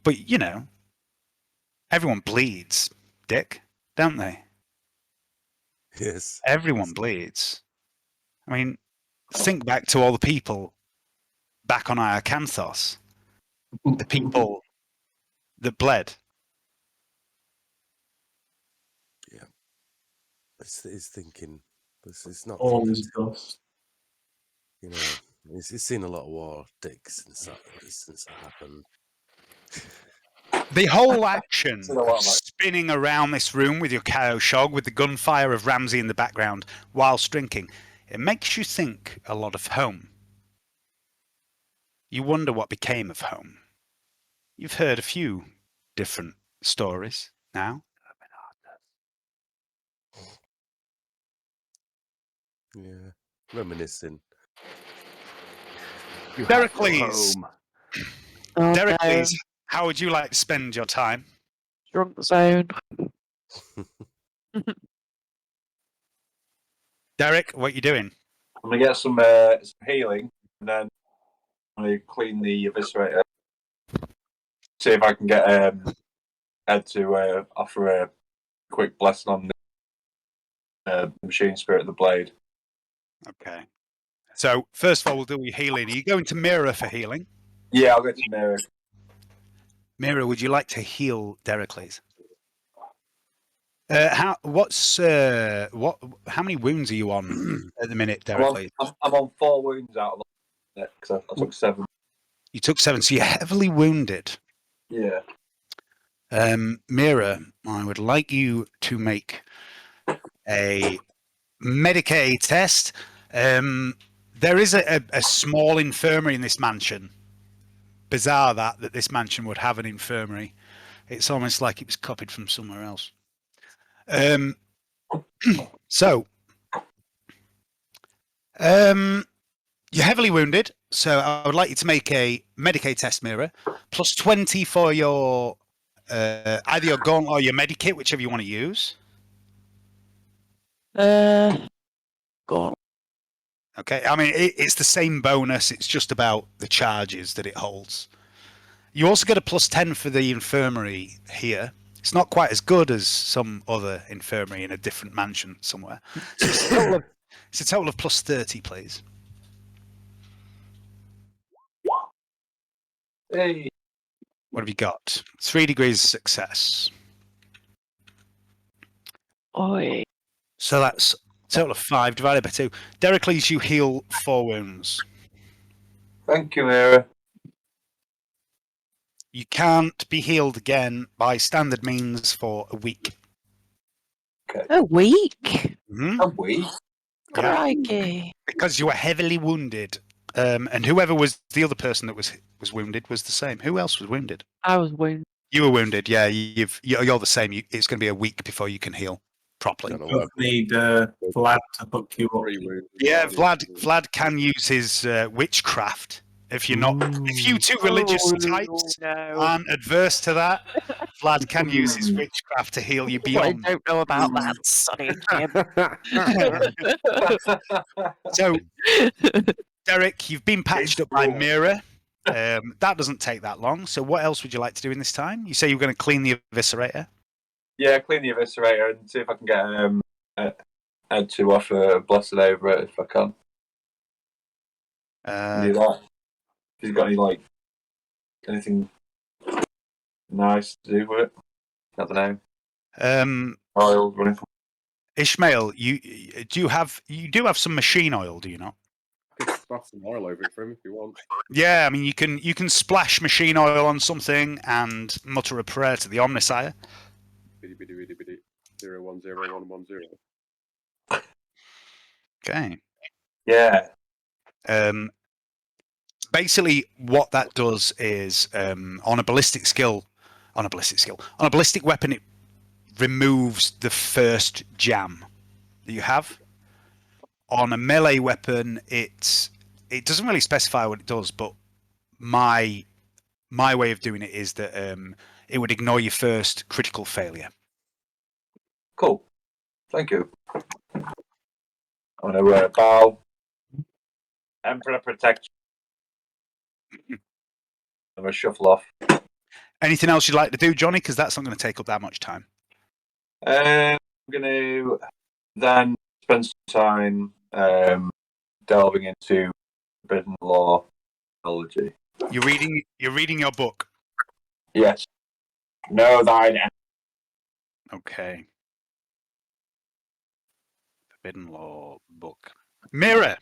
But, you know, everyone bleeds, Dick, don't they? Yes. Everyone bleeds. I mean, think back to all the people back on Iacanthos. The people that bled. Yeah. It's thinking. It's not. All is dust. You know, he's seen a lot of war, Dick, since that happened. The whole action of spinning around this room with your KO Shog, with the gunfire of Ramsey in the background whilst drinking, it makes you think a lot of home. You wonder what became of home. You've heard a few different stories now. Yeah, reminiscing. Dericles, Oh, Dericles, how would you like to spend your time? Drunk zone. Derek, what you doing? I'm gonna get some healing, and then I'm gonna clean the eviscerator. See if I can get Ed to offer a quick blessing on the machine spirit of the blade. Okay. So first of all, we'll do your healing. Are you going to Mirror for healing? Yeah, I'll go to Mirror. Mirror, would you like to heal Dericles? How many wounds are you on at the minute, Dericles? I'm on 4 wounds out of it because I took 7. You took 7, so you're heavily wounded. Yeah. Mirror, I would like you to make a Medicaid test. There is a small infirmary in this mansion. Bizarre that this mansion would have an infirmary. It's almost like it was copied from somewhere else. So, you're heavily wounded, so I would like you to make a Medicaid test, Mirror, plus 20 for your either your gauntlet or your medikit, whichever you want to use. Go on. Okay, I mean it's the same bonus. It's just about the charges that it holds. You also get a +10 for the infirmary here. It's not quite as good as some other infirmary in a different mansion somewhere. So it's a total of +30, please. Hey. What have you got? 3 degrees of success. Oi. So that's a total of 5 divided by 2. Dericles, you heal 4 wounds. Thank you, Mira. You can't be healed again by standard means for a week. Okay. A week? Mm-hmm. A week? Yeah. Crikey. Because you were heavily wounded. And whoever was the other person that was wounded was the same. Who else was wounded? I was wounded. You were wounded, yeah. You're the same. It's going to be a week before you can heal properly. You need Vlad to hook you up. Yeah, Vlad can use his witchcraft. If you're not, if you two religious types aren't adverse to that, Vlad can use his witchcraft to heal you What I beyond. don't know about that, Sonny. So, Derek, you've been patched up by Mira. That doesn't take that long. So, what else would you like to do in this time? You say you're going to clean the eviscerator. Yeah, clean the eviscerator and see if I can get Ed to offer blessed over it if I can. Do that. If he's got any anything nice to do with it, I don't know. Oil running. Ishmael, you do have some machine oil, do you not? I can splash some oil over it for him if you want. Yeah, I mean you can splash machine oil on something and mutter a prayer to the Omnissiah. Biddy biddy biddy biddy 010110. Okay. Yeah. Basically, what that does is on a ballistic weapon, it removes the first jam that you have. On a melee weapon, it doesn't really specify what it does, but my way of doing it is that it would ignore your first critical failure. Cool. Thank you. I'm going to bow. Emperor protect. I'm going to shuffle off. Anything else you'd like to do, Johnny? Because that's not going to take up that much time. I'm going to then spend some time delving into forbidden law theology. You're reading your book. Yes. Know thine enemy. Okay. Forbidden law book. Mirror.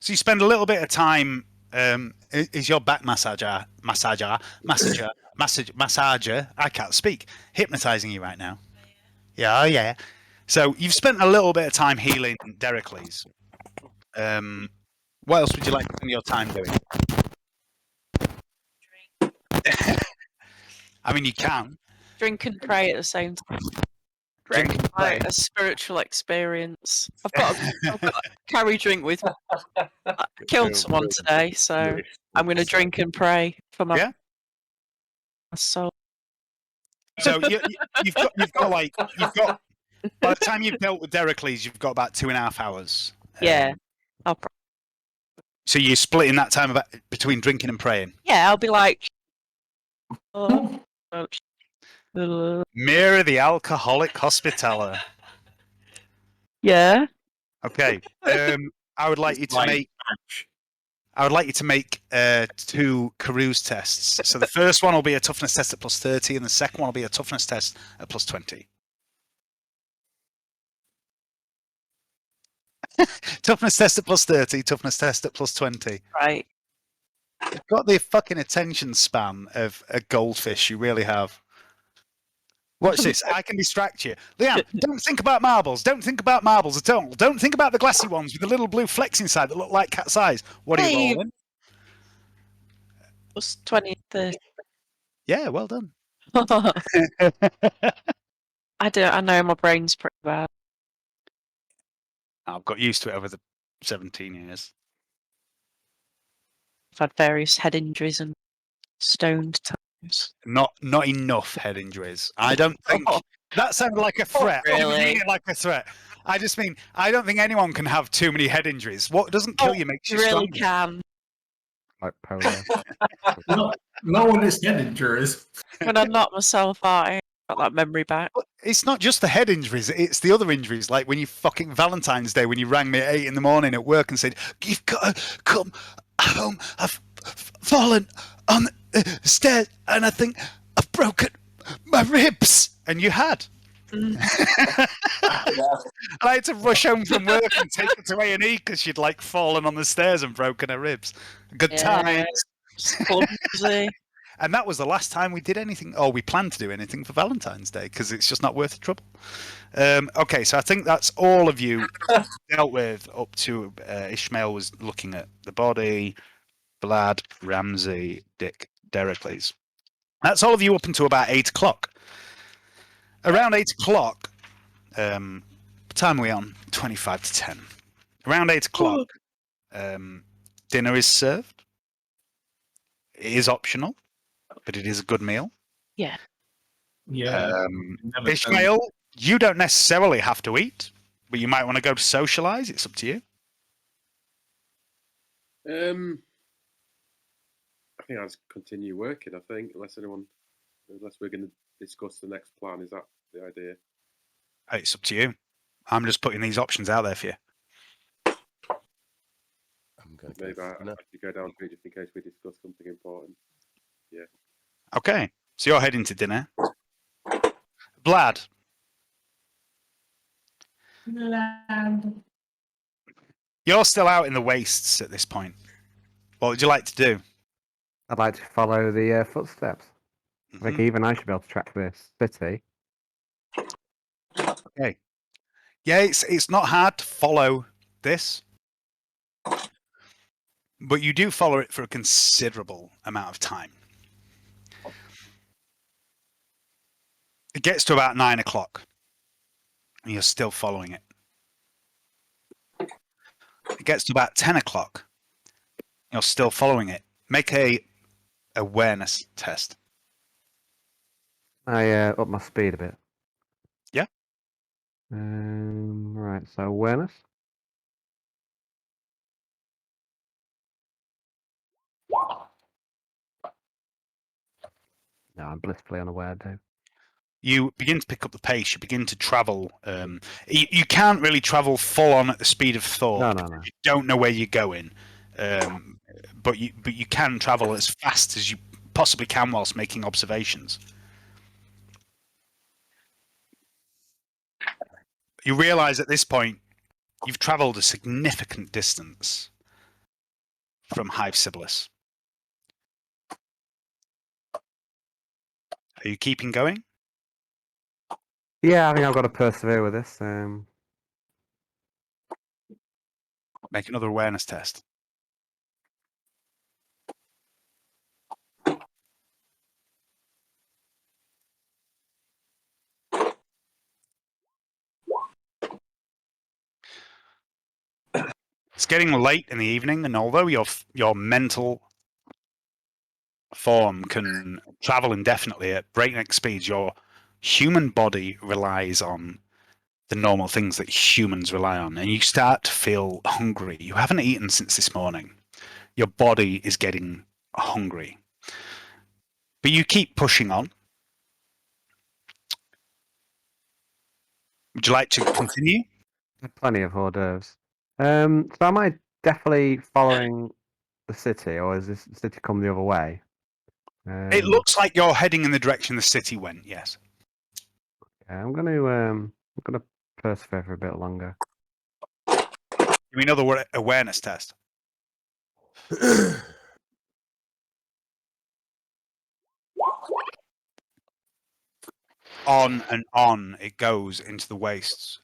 So you spend a little bit of time. Is your back massager? I can't speak. Hypnotizing you right now. Yeah, oh yeah. So you've spent a little bit of time healing Dericles. What else would you like to spend your time doing? I mean, you can. Drink and pray at the same time. Drink and pray. Like a spiritual experience. I've got to carry drink with me. I killed someone today, so I'm going to drink and pray for my soul. So you've got by the time you've dealt with Dericles, you've got about 2.5 hours. Yeah. So you're splitting that time between drinking and praying. Yeah, I'll be like. Mirror the alcoholic hospitaller. Yeah. Okay. I would like you to make 2 carouse tests. So the first one will be a toughness test at +30, and the second one will be a toughness test at +20. Toughness test at +30, toughness test at +20. Right. You've got the fucking attention span of a goldfish. You really have. Watch this. I can distract you. Liam, don't think about marbles. Don't think about marbles at all. Don't think about the glassy ones with the little blue flecks inside that look like cat's eyes. What are you rolling? +20, 30. Yeah, well done. I know my brain's pretty bad. I've got used to it over the 17 years. I've had various head injuries and stoned. Not enough head injuries. I don't think that sounded like a threat. I didn't mean Really? it like a threat. I just mean I don't think anyone can have too many head injuries. What doesn't kill you makes you really stronger. can. Like polio. No one is head injuries. When I knocked myself out, I got that memory back. It's not just the head injuries, it's the other injuries. Like when you fucking Valentine's Day, when you rang me at 8 in the morning at work and said, "You've got to come home. I've fallen on the stairs and I think I've broken my ribs." And you had. And I had to rush home from work and take her to A&E because she'd like fallen on the stairs and broken her ribs. Good times. Clumsy. And that was the last time we did anything, or we planned to do anything for Valentine's Day, because it's just not worth the trouble. Okay, so I think that's all of you dealt with up to Ishmael was looking at the body, Blad, Ramsey, Dick, Dericles. That's all of you up until about 8 o'clock. Around 8 o'clock, what time are we on? 25 to 10. Around 8 o'clock, dinner is served. It is optional, but it is a good meal. Yeah. Yeah. Ishmael, you don't necessarily have to eat, but you might want to go to socialise. It's up to you. I think I'll just continue working. I think unless we're going to discuss the next plan. Is that the idea? It's up to you. I'm just putting these options out there for you. Maybe I should go down to it just in case we discuss something important. Yeah. Okay, so you're heading to dinner. Blad, you're still out in the wastes at this point. What would you like to do? I'd like to follow the footsteps. I think even I should be able to track this city. Okay. Yeah, it's not hard to follow this, but you do follow it for a considerable amount of time. It gets to about 9 o'clock, and you're still following it. It gets to about 10 o'clock, you're still following it. Make a awareness test. I up my speed a bit. Yeah. Right, so awareness. No, I'm blissfully unaware, Dave. You begin to pick up the pace. You begin to travel. You can't really travel full on at the speed of thought. No. You don't know where you're going, but you can travel as fast as you possibly can whilst making observations. You realise at this point you've travelled a significant distance from Hive Sibyllus. Are you keeping going? Yeah, I think I've got to persevere with this. Make another awareness test. It's getting late in the evening, and although your mental form can travel indefinitely at breakneck speeds, your human body relies on the normal things that humans rely on, and you start to feel hungry. You haven't eaten since this morning. Your body is getting hungry. But you keep pushing on. Would you like to continue? Plenty of hors d'oeuvres. So am I definitely following the city, or is this city come the other way? It looks like you're heading in the direction the city went, yes. Okay, I'm gonna persevere for a bit longer. Give me another awareness test. On and on it goes into the wastes.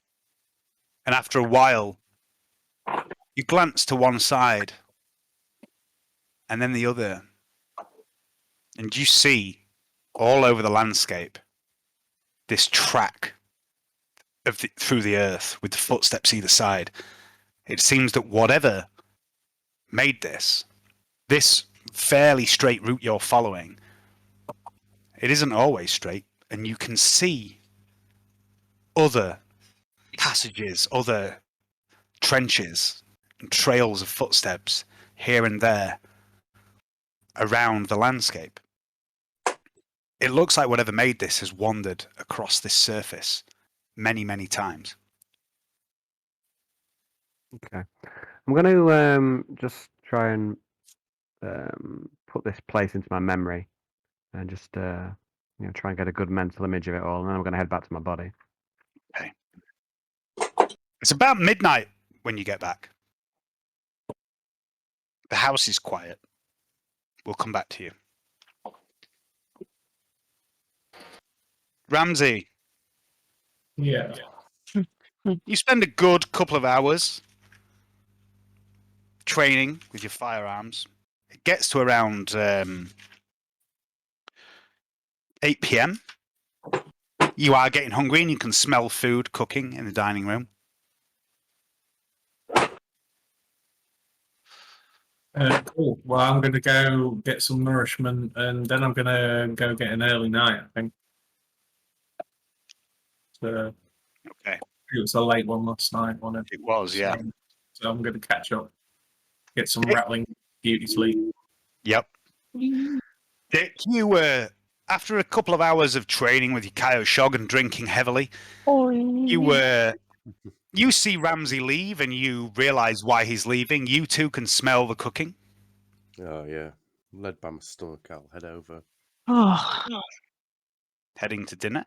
And after a while, you glance to one side and then the other, and you see all over the landscape this track through the earth with the footsteps either side. It seems that whatever made this fairly straight route you're following It isn't always straight, and you can see other passages, other trenches, and trails of footsteps here and there around the landscape. It looks like whatever made this has wandered across this surface many, many times. Okay. I'm going to just try and put this place into my memory and just try and get a good mental image of it all, and then I'm going to head back to my body. Okay. It's about midnight when you get back. The house is quiet. We'll come back to you. Ramsey, Yeah. you spend a good couple of hours training with your firearms. It gets to around 8 p.m. You are getting hungry and you can smell food cooking in the dining room. Cool. Well, I'm going to go get some nourishment, and then I'm going to go get an early night, I think. So, okay. It was a late one last night, wasn't it? It was, yeah. So I'm going to catch up, get some rattling beauty sleep. Yep. Dick, you were, after a couple of hours of training with your Kaio Shog and drinking heavily, you see Ramsey leave and you realise why he's leaving. You too can smell the cooking. Oh, yeah. Led by my stomach, I'll head over. Oh. Heading to dinner.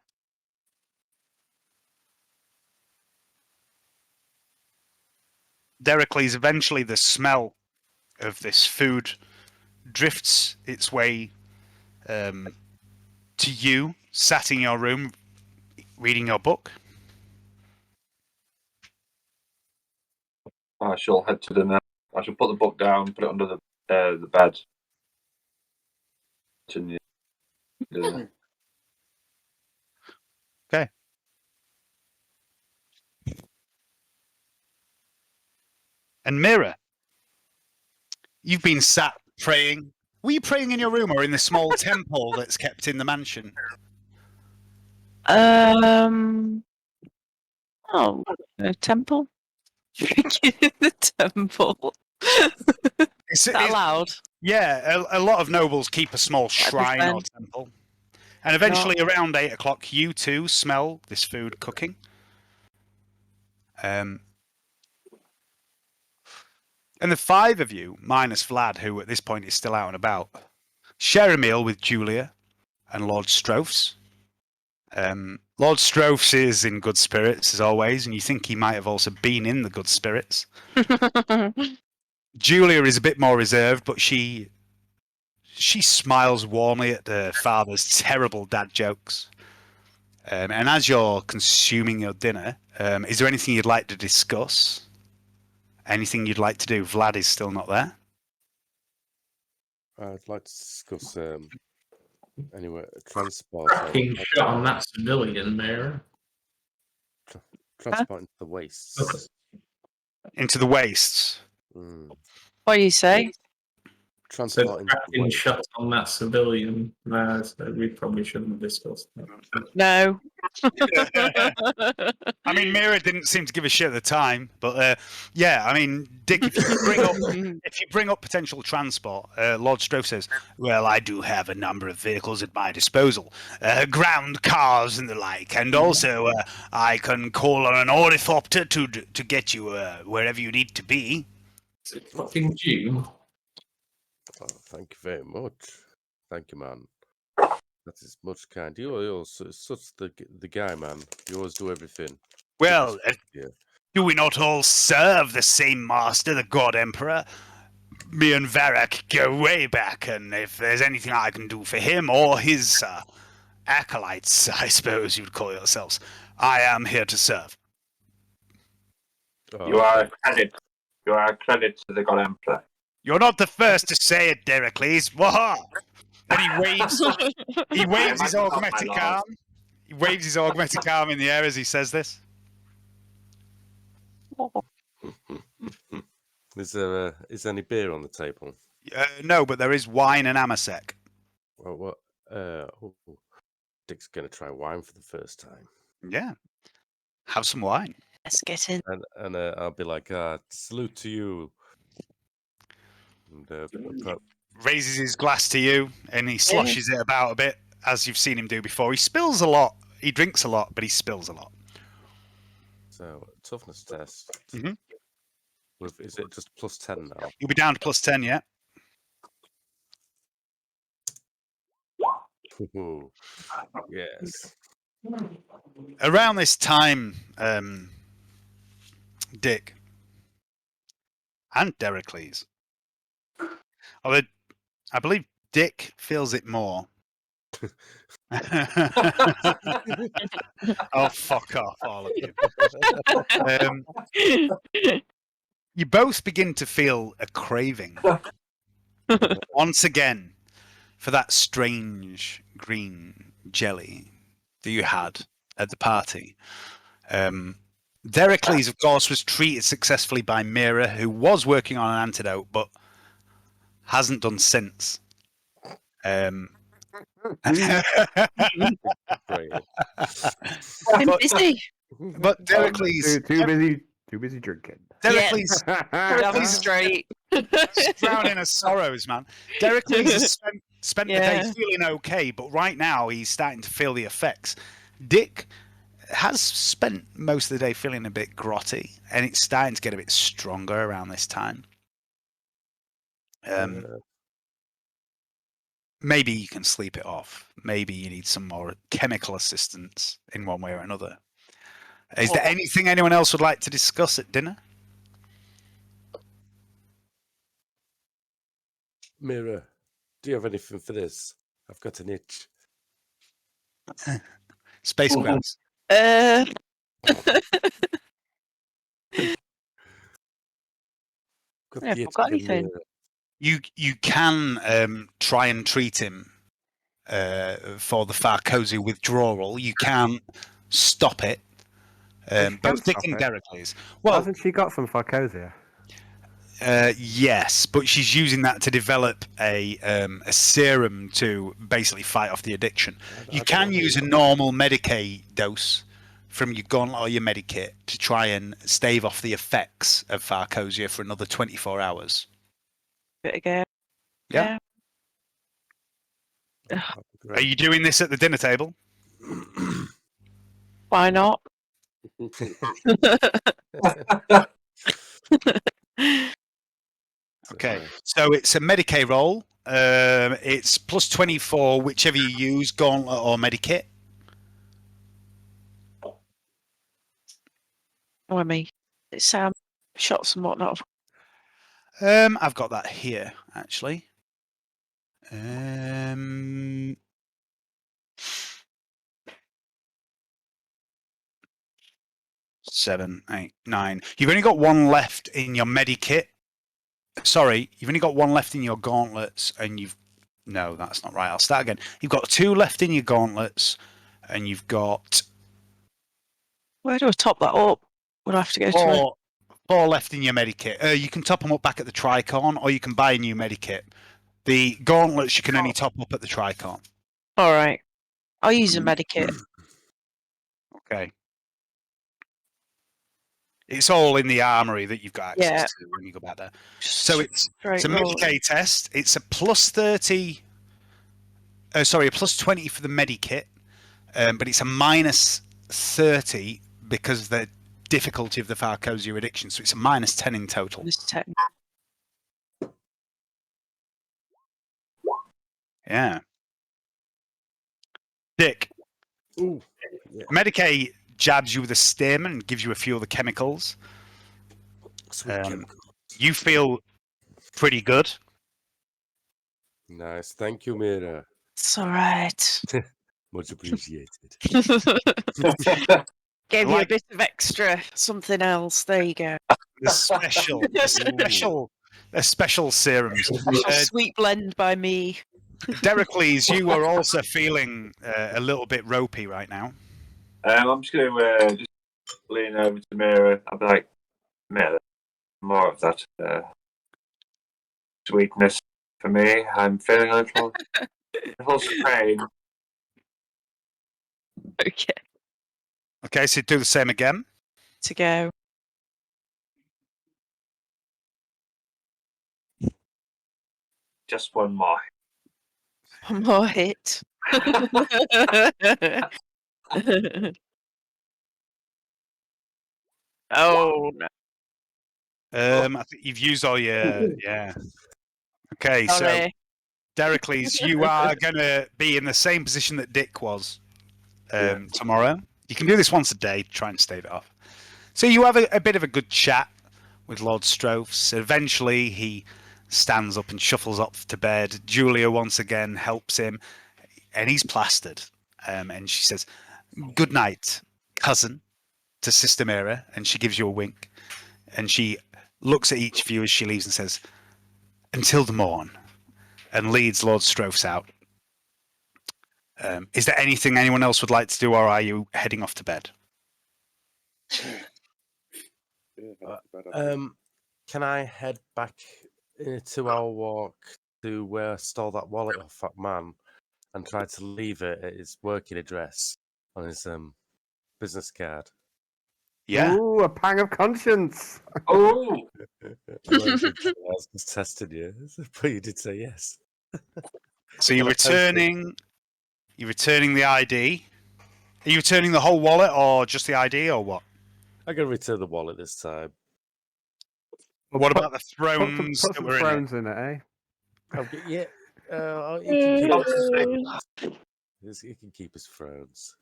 Dericles, eventually the smell of this food drifts its way to you, sat in your room, reading your book. I shall head to dinner. I shall put the book down, put it under the bed. Okay. And Mira, you've been sat praying. Were you praying in your room or in the small temple that's kept in the mansion? Oh, a temple? The temple. Is that allowed? Yeah, a lot of nobles keep a small shrine or temple. And eventually, around 8 o'clock, you too smell this food cooking. And the five of you, minus Vlad, who at this point is still out and about, share a meal with Julia and Lord Strophs. Lord Strophs is in good spirits, as always, and you think he might have also been in the good spirits. Julia is a bit more reserved, but she smiles warmly at her father's terrible dad jokes. And as you're consuming your dinner, is there anything you'd like to discuss? Anything you'd like to do? Vlad is still not there. I'd like to discuss anyway transport. Fucking shot on that civilian, Mayor. Transport into the wastes. Into the wastes. What do you say? Transport into the wastes. Shot on that civilian. No, so we probably shouldn't have discussed that. No. I mean, Mira didn't seem to give a shit at the time, but yeah, I mean, Dick, if you bring up potential transport, Lord Strofe says, "Well, I do have a number of vehicles at my disposal, ground cars and the like, and also I can call on an ornithopter to get you wherever you need to be." Is it fucking June? Oh, thank you very much. Thank you, man. That is much kind. You're such the guy, man. You always do everything. Well, do we not all serve the same master, the God Emperor? Me and Varrock go way back, and if there's anything I can do for him or his acolytes, I suppose you'd call yourselves, I am here to serve. You are a credit. You are a credit to the God Emperor. You're not the first to say it, Dericles. Waha! And he waves his augmetic arm. He waves his augmetic arm in the air as he says this. Is there any beer on the table? No, but there is wine and amasec. Well, what? Dick's going to try wine for the first time. Yeah. Have some wine. Let's get in. And I'll be like, salute to you. And, raises his glass to you and he sloshes it about a bit, as you've seen him do before. He spills a lot. He drinks a lot, but he spills a lot. So, toughness test. Mm-hmm. Is it just plus 10 now? You'll be down to plus 10, yeah? Yes. Around this time, Dick and Dericles, although I believe Dick feels it more. Oh, fuck off, all of you. You both begin to feel a craving once again for that strange green jelly that you had at the party. Dericles, of course, was treated successfully by Mira, who was working on an antidote, but hasn't done since. I'm busy. But Dericles... Too busy drinking. Dericles... Have straight. drowning in sorrows, man. Dericles has spent the day feeling okay, but right now he's starting to feel the effects. Dick has spent most of the day feeling a bit grotty, and it's starting to get a bit stronger around this time. Maybe you can sleep it off. Maybe you need some more chemical assistance in one way or another. Is there anything anyone else would like to discuss at dinner? Mira, do you have anything for this? I've got an itch. Space crabs. I've got anything. You can try and treat him for the Farcosi withdrawal. You can stop it. Both Dick and Dericles. Well, hasn't she got some Farcosia? Yes, but she's using that to develop a serum to basically fight off the addiction. You can use a normal Medicaid dose from your gauntlet or your Medikit to try and stave off the effects of Farcosia for another 24 hours. Bit again. Yeah. Are you doing this at the dinner table? Why not? Okay, so it's a Medicaid roll. It's plus 24, whichever you use, gauntlet or Medikit. Oh, I mean, it's shots and whatnot. I've got that here actually. 7, 8, 9. You've only got one left in your Medikit. Sorry, you've only got one left in your gauntlets, and you've... No, that's not right. I'll start again. You've got 2 left in your gauntlets, and you've got... Where do I top that up? Would I have to go to 4 left in your Medikit. You can top them up back at the Tricorn, or you can buy a new Medikit. The gauntlets you can only top up at the Tricorn. All right. I'll use a Medikit. Okay. It's all in the armory that you've got access to when you go back there. So it's a Medicaid test. It's a plus 30. Sorry, a plus 20 for the Medikit, but it's a minus 30 because of the difficulty of the Farcosia addiction. So it's a minus 10 in total. Minus 10. Yeah. Dick. Ooh. Yeah. Medicaid jabs you with a stem and gives you a few of the chemicals. You feel pretty good. Nice. Thank you, Mira. It's all right. Much appreciated. Gave you a bit of extra something else. There you go. The special serums. Sweet blend by me. Dericles, you are also feeling a little bit ropey right now. I'm just going to just lean over to Mira. I'll be like, Mira, more of that sweetness for me. I'm feeling a little The whole Spain. Okay. Okay, so do the same again. To go. Just one more. One more hit. Oh no. I think you've used all your yeah. Okay, so Sorry. Dericles, you are going to be in the same position that Dick was tomorrow. You can do this once a day to try and stave it off. So you have a bit of a good chat with Lord Strophs. Eventually, he stands up and shuffles off to bed. Julia once again helps him, and he's plastered. And she says, "Good night, cousin," to Sister Mira, and she gives you a wink. And she looks at each of you as she leaves and says, "Until the morn," and leads Lord Strophs out. Is there anything anyone else would like to do, or are you heading off to bed? Can I head back in a 2-hour walk to where I stole that wallet off that man and try to leave it at his working address on his business card? Yeah. Ooh, a pang of conscience. Oh! I was just testing you, but you did say yes. So you're returning the ID. Are you returning the whole wallet or just the ID or what? I'm going to return the wallet this time. What about the thrones Put that some were in it? thrones in it, eh? Okay, yeah. He can keep his thrones.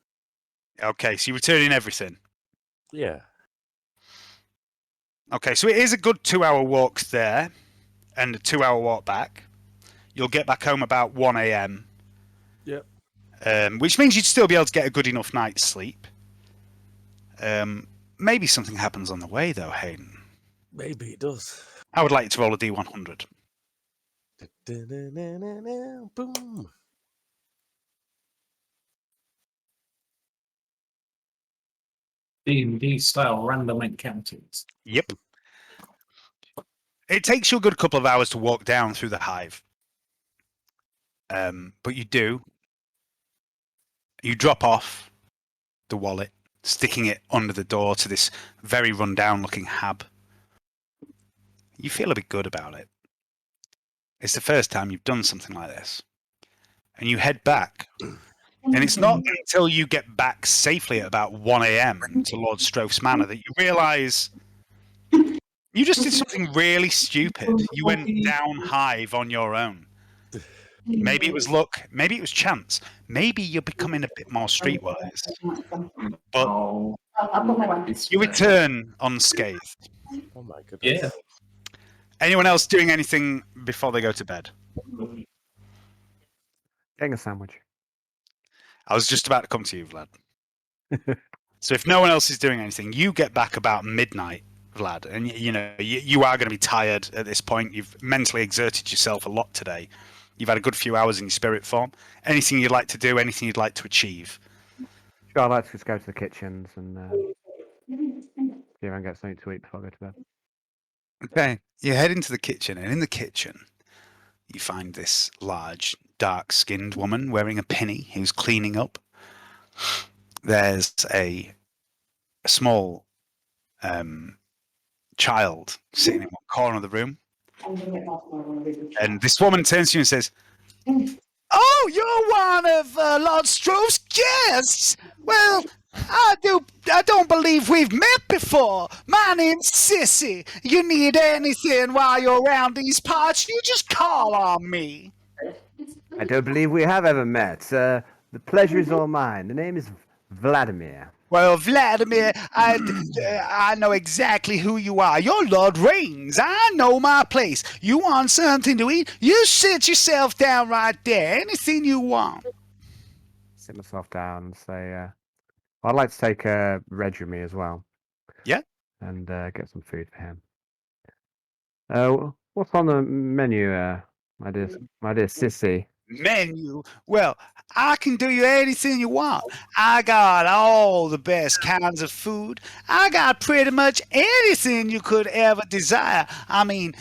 Okay, so you're returning everything. Yeah. Okay, so it is a good 2-hour walk there and a 2-hour walk back. You'll get back home about 1 a.m. Yep. Which means you'd still be able to get a good enough night's sleep. Maybe something happens on the way, though, Hayden. Maybe it does. I would like you to roll a D100. Boom. D&D style random encounters. Yep. It takes you a good couple of hours to walk down through the hive. But you do. You drop off the wallet, sticking it under the door to this very run-down looking hab. You feel a bit good about it. It's the first time you've done something like this. And you head back. And it's not until you get back safely at about 1 a.m. to Lord Stroph's Manor that you realise you just did something really stupid. You went down hive on your own. Maybe it was luck. Maybe it was chance. Maybe you're becoming a bit more streetwise. But you return unscathed. Oh my goodness. Yeah. Anyone else doing anything before they go to bed? Getting a sandwich. I was just about to come to you, Vlad. So if no one else is doing anything, you get back about midnight, Vlad, and you are going to be tired at this point. You've mentally exerted yourself a lot today. You've had a good few hours in your spirit form. Anything you'd like to do, anything you'd like to achieve? Sure, I'd like to just go to the kitchens and see if I can get something to eat before I go to bed. Okay, you head into the kitchen, and in the kitchen, you find this large, dark-skinned woman wearing a pinny who's cleaning up. There's a small child sitting in one corner of the room. And this woman turns to you and says, "Oh, you're one of Lord Stroph's guests. Well, I don't believe we've met before. My name's Sissy. You need anything while you're around these parts, you just call on me." I don't believe we have ever met. The pleasure is all mine. The name is Vladimir. Well, Vladimir, I know exactly who you are. You're Lord Rains. I know my place. You want something to eat? You sit yourself down right there. Anything you want. Sit myself down and say, I'd like to take Reg with me as well. Yeah. And get some food for him. What's on the menu, my dear Sissy? Menu? Well, I can do you anything you want. I got all the best kinds of food. I got pretty much anything you could ever desire. I mean,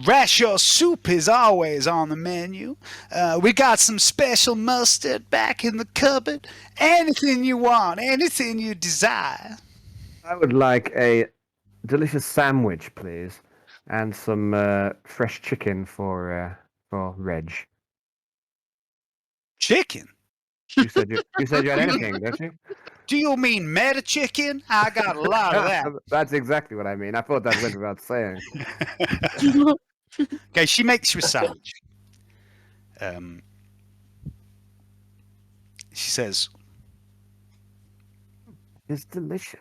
rasher soup is always on the menu. We got some special mustard back in the cupboard. Anything you want, anything you desire. I would like a delicious sandwich, please, and some fresh chicken for Reg. Chicken? You said you had anything, don't you? Do you mean meta chicken? I got a lot of that. That's exactly what I mean. I thought that went without saying. Okay, she makes you a sandwich. She says, It's delicious.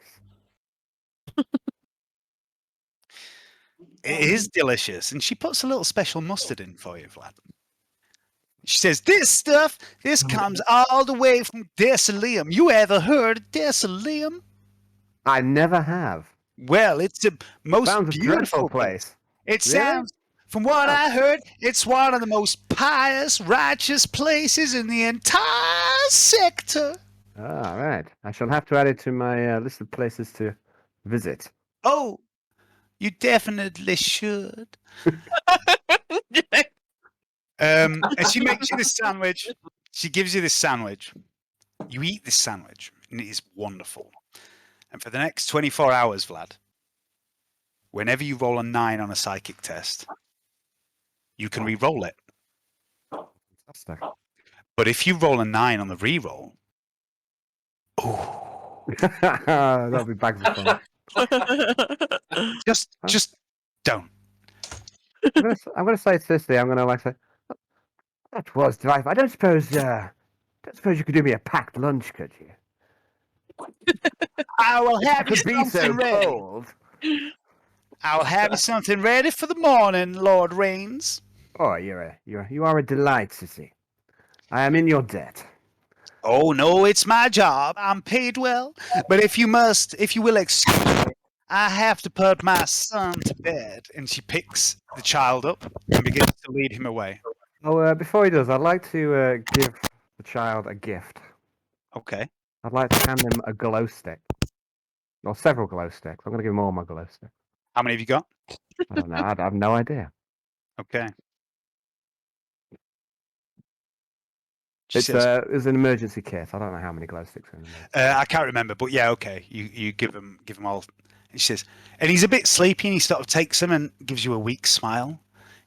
it is delicious. And she puts a little special mustard in for you, Vlad. She says, this comes all the way from Desalium. You ever heard of Desalium? I never have. Well, it's the most Sounds a beautiful dreadful place. It Really? sounds, from what I heard, it's one of the most pious, righteous places in the entire sector. All right. I shall have to add it to my list of places to visit. Oh, you definitely should. And she makes you this sandwich. She gives you this sandwich. You eat this sandwich, and it is wonderful. And for the next 24 hours, Vlad, whenever you roll a 9 on a psychic test, you can re-roll it. Fantastic. But if you roll a 9 on the re-roll, that'll be back to fun. just don't. I'm gonna say Sissy. I'm gonna say that was delightful. I don't suppose you could do me a packed lunch, could you? I will have you Could be so something ready. cold. I'll have you something ready for the morning, Lord Rains. Oh, you are a delight, Sissy. I am in your debt. Oh no, it's my job. I'm paid well. But if you will excuse me, I have to put my son to bed. And she picks the child up and begins to lead him away. Oh, before he does, I'd like to give the child a gift. Okay. I'd like to hand him a glow stick. Or several glow sticks. I'm going to give him all my glow sticks. How many have you got? I don't know. I have no idea. Okay. It's an emergency kit. I don't know how many glow sticks are in there. I can't remember, but yeah, okay. You give him all. And she says, and he's a bit sleepy, and he sort of takes them and gives you a weak smile.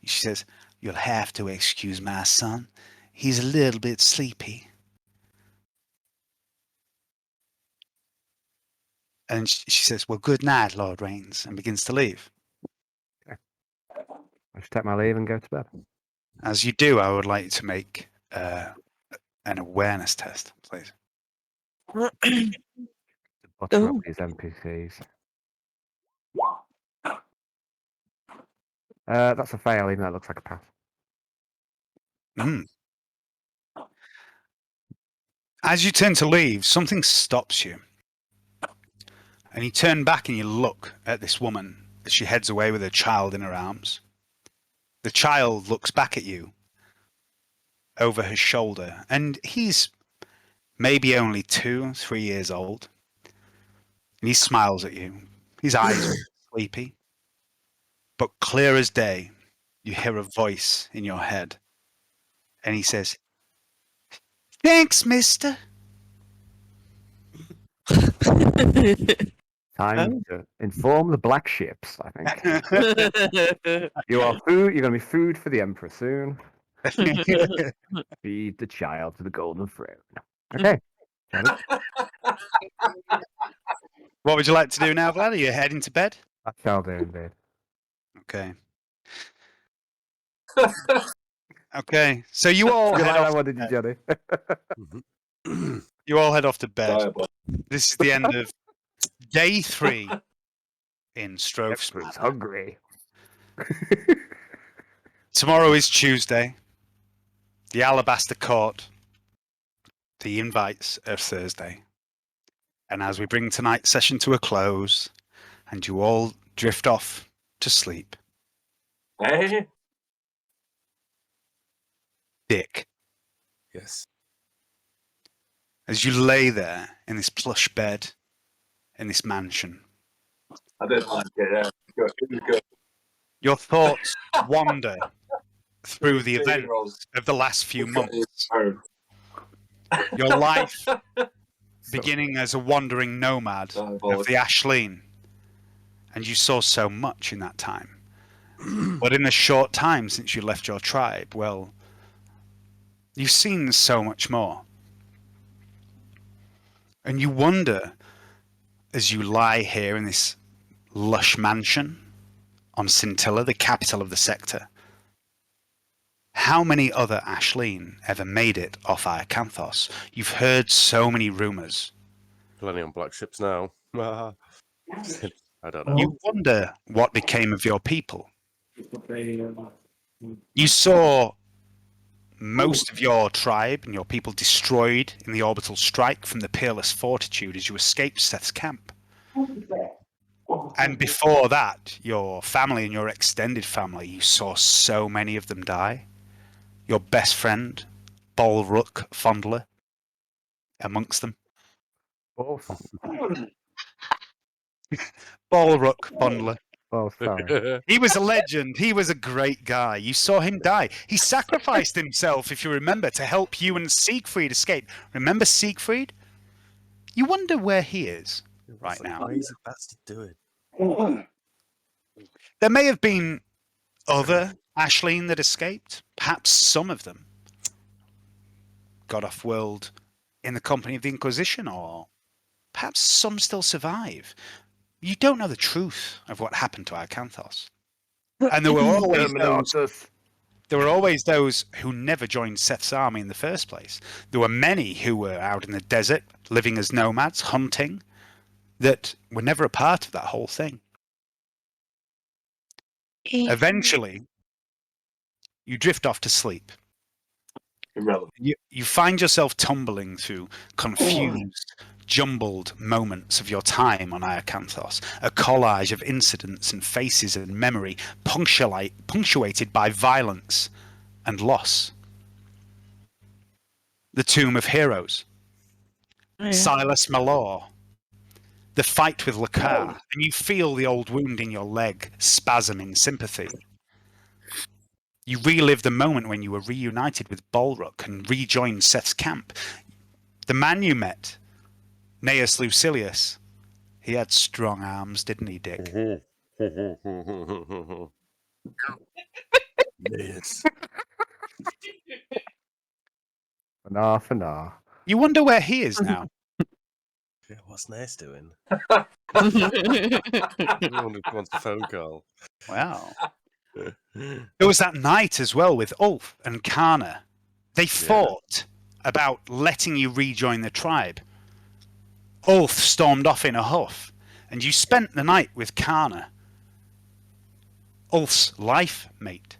And she says, "You'll have to excuse my son. He's a little bit sleepy." And she says, "Well, good night, Lord Rains," and begins to leave. Okay. I should take my leave and go to bed. As you do, I would like you to make an awareness test, please. Butter up these NPCs. That's a fail, even though it looks like a pass. As you turn to leave, something stops you. And you turn back and you look at this woman as she heads away with her child in her arms. The child looks back at you over his shoulder, and he's maybe only 2 or 3 years old. And he smiles at you. His eyes are sleepy. But clear as day, you hear a voice in your head. And he says, "Thanks, mister." Time to inform the black ships, I think. You are food. You're going to be food for the Emperor soon. Feed the child to the golden throne. Okay. What would you like to do now, Vlad? Are you heading to bed? I shall do indeed. Okay. Okay. So you all head off. What did you, Johnny? You all head off to bed. This is the end of day 3 in Strove's Manor. Hungry. Tomorrow is Tuesday. The Alabaster Court. The invites are Thursday. And as we bring tonight's session to a close, and you all drift off to sleep, Hey. Dick Yes. As you lay there in this plush bed, in this mansion, I didn't like it. Yeah, good. It was good. your thoughts wander through the 15-year-old events of the last few got his months. phone. Your life beginning as a wandering nomad of the Ashleen, and you saw so much in that time. But in the short time since you left your tribe, well, you've seen so much more. And you wonder, as you lie here in this lush mansion on Scintilla, the capital of the sector, how many other Ashleen ever made it off Iacanthos? You've heard so many rumours. Plenty on black ships now. I don't know. You wonder what became of your people. You saw most of your tribe and your people destroyed in the orbital strike from the Peerless Fortitude as you escaped Seth's camp. And before that, your family and your extended family, you saw so many of them die. Your best friend, Bolrook Fondler, amongst them. Bolrook Fondler. Oh, sorry. He was a legend. He was a great guy. You saw him die. He sacrificed himself, if you remember, to help you and Siegfried escape. Remember Siegfried? You wonder where he is right now. Crazy bastard doing. There may have been other Ashleen that escaped. Perhaps some of them got off world in the company of the Inquisition, or perhaps some still survive. You don't know the truth of what happened to Iacanthos. And there were always those who never joined Seth's army in the first place. There were many who were out in the desert, living as nomads, hunting, that were never a part of that whole thing. Eventually, you drift off to sleep. Irrelevant. You find yourself tumbling through confused, jumbled moments of your time on Iacanthos, a collage of incidents and faces and memory punctuated by violence and loss. The Tomb of Heroes, Silas Malor, the fight with Lakar, and you feel the old wound in your leg spasm in sympathy. You relive the moment when you were reunited with Bolrook and rejoined Seth's camp. The man you met, Gnaeus Lucilius, he had strong arms, didn't he, Dick? Yes. For nah. You wonder where he is now. Yeah, what's Nace doing? Everyone wants a phone call. Wow. There was that night as well with Ulf and Kana. They fought about letting you rejoin the tribe. Ulf stormed off in a huff, and you spent the night with Kana, Ulf's life mate.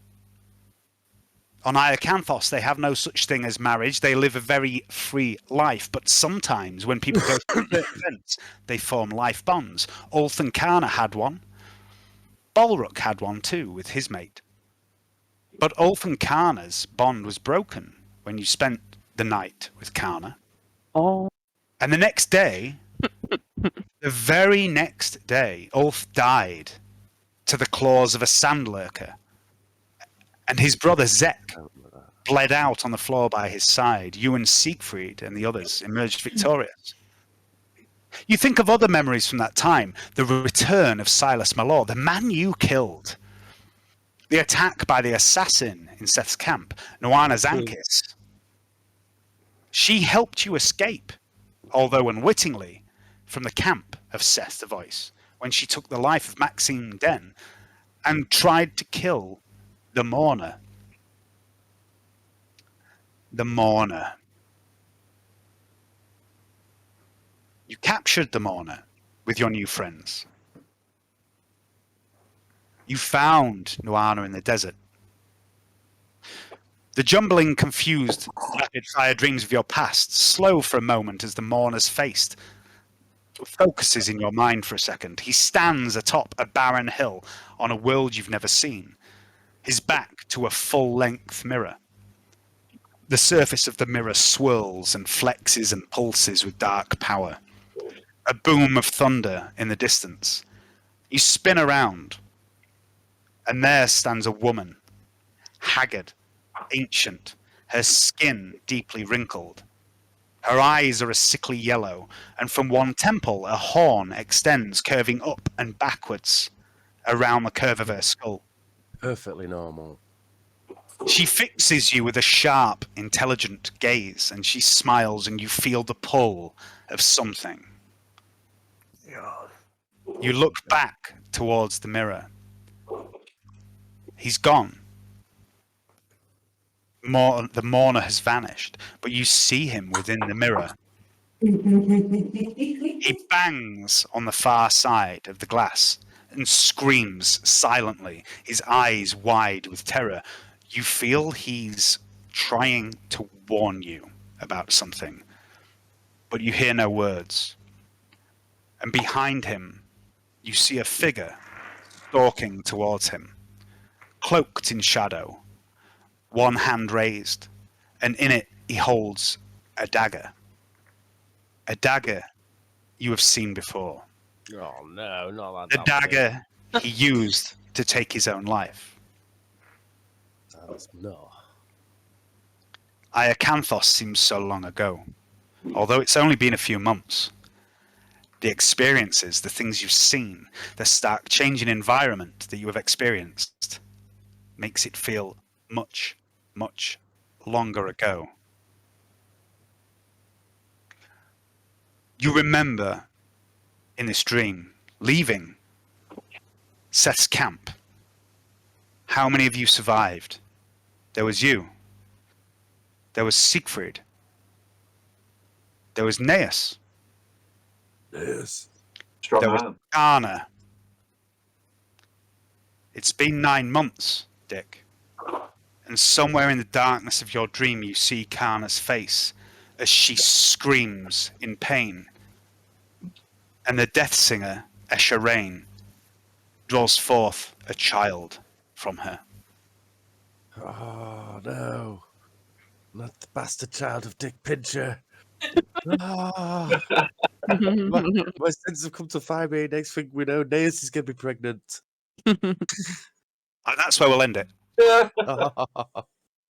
On Iacanthos, they have no such thing as marriage. They live a very free life, but sometimes when people go through certain events, they form life bonds. Ulf and Kana had one. Bolrook had one too with his mate. But Ulf and Kana's bond was broken when you spent the night with Kana. Oh. And the next day, the very next day, Ulf died to the claws of a sandlurker. And his brother Zek bled out on the floor by his side. You and Siegfried and the others emerged victorious. You think of other memories from that time. The return of Silas Malor, the man you killed. The attack by the assassin in Seth's camp, Noana Zankis. She helped you escape, although unwittingly, from the camp of Seth the Voice, when she took the life of Maxine Den and tried to kill the Mourner. The Mourner. You captured the Mourner with your new friends. You found Noana in the desert. The jumbling, confused, rapid-fire dreams of your past slow for a moment as the Mourner's face focuses in your mind for a second. He stands atop a barren hill on a world you've never seen, his back to a full-length mirror. The surface of the mirror swirls and flexes and pulses with dark power. A boom of thunder in the distance. You spin around, and there stands a woman, haggard, ancient, her skin deeply wrinkled. Her eyes are a sickly yellow, and from one temple a horn extends, curving up and backwards around the curve of her skull. Perfectly normal. She fixes you with a sharp, intelligent gaze, and she smiles, and you feel the pull of something. You look back towards the mirror. He's gone. The mourner has vanished, but you see him within the mirror. He bangs on the far side of the glass and screams silently, his eyes wide with terror. You feel he's trying to warn you about something, but you hear no words. And behind him, you see a figure stalking towards him, cloaked in shadow, one hand raised, and in it he holds a dagger. A dagger you have seen before. Oh no, not The that. dagger he used to take his own life. No. Iacanthos seems so long ago, although it's only been a few months. The experiences, the things you've seen, the stark change in environment that you have experienced makes it feel much, much longer ago. You remember in this dream leaving Seth's camp. How many of you survived? There was you. There was Siegfried. There was Neas. Yes. Strong There was man. Anna. It's been 9 months, Dick. And somewhere in the darkness of your dream you see Karna's face as she screams in pain. And the death singer, Escher Rain, draws forth a child from her. Oh no. Not the bastard child of Dick Pincher. my sins have come to find me. Next thing we know, Naas is going to be pregnant. And that's where we'll end it. Yeah.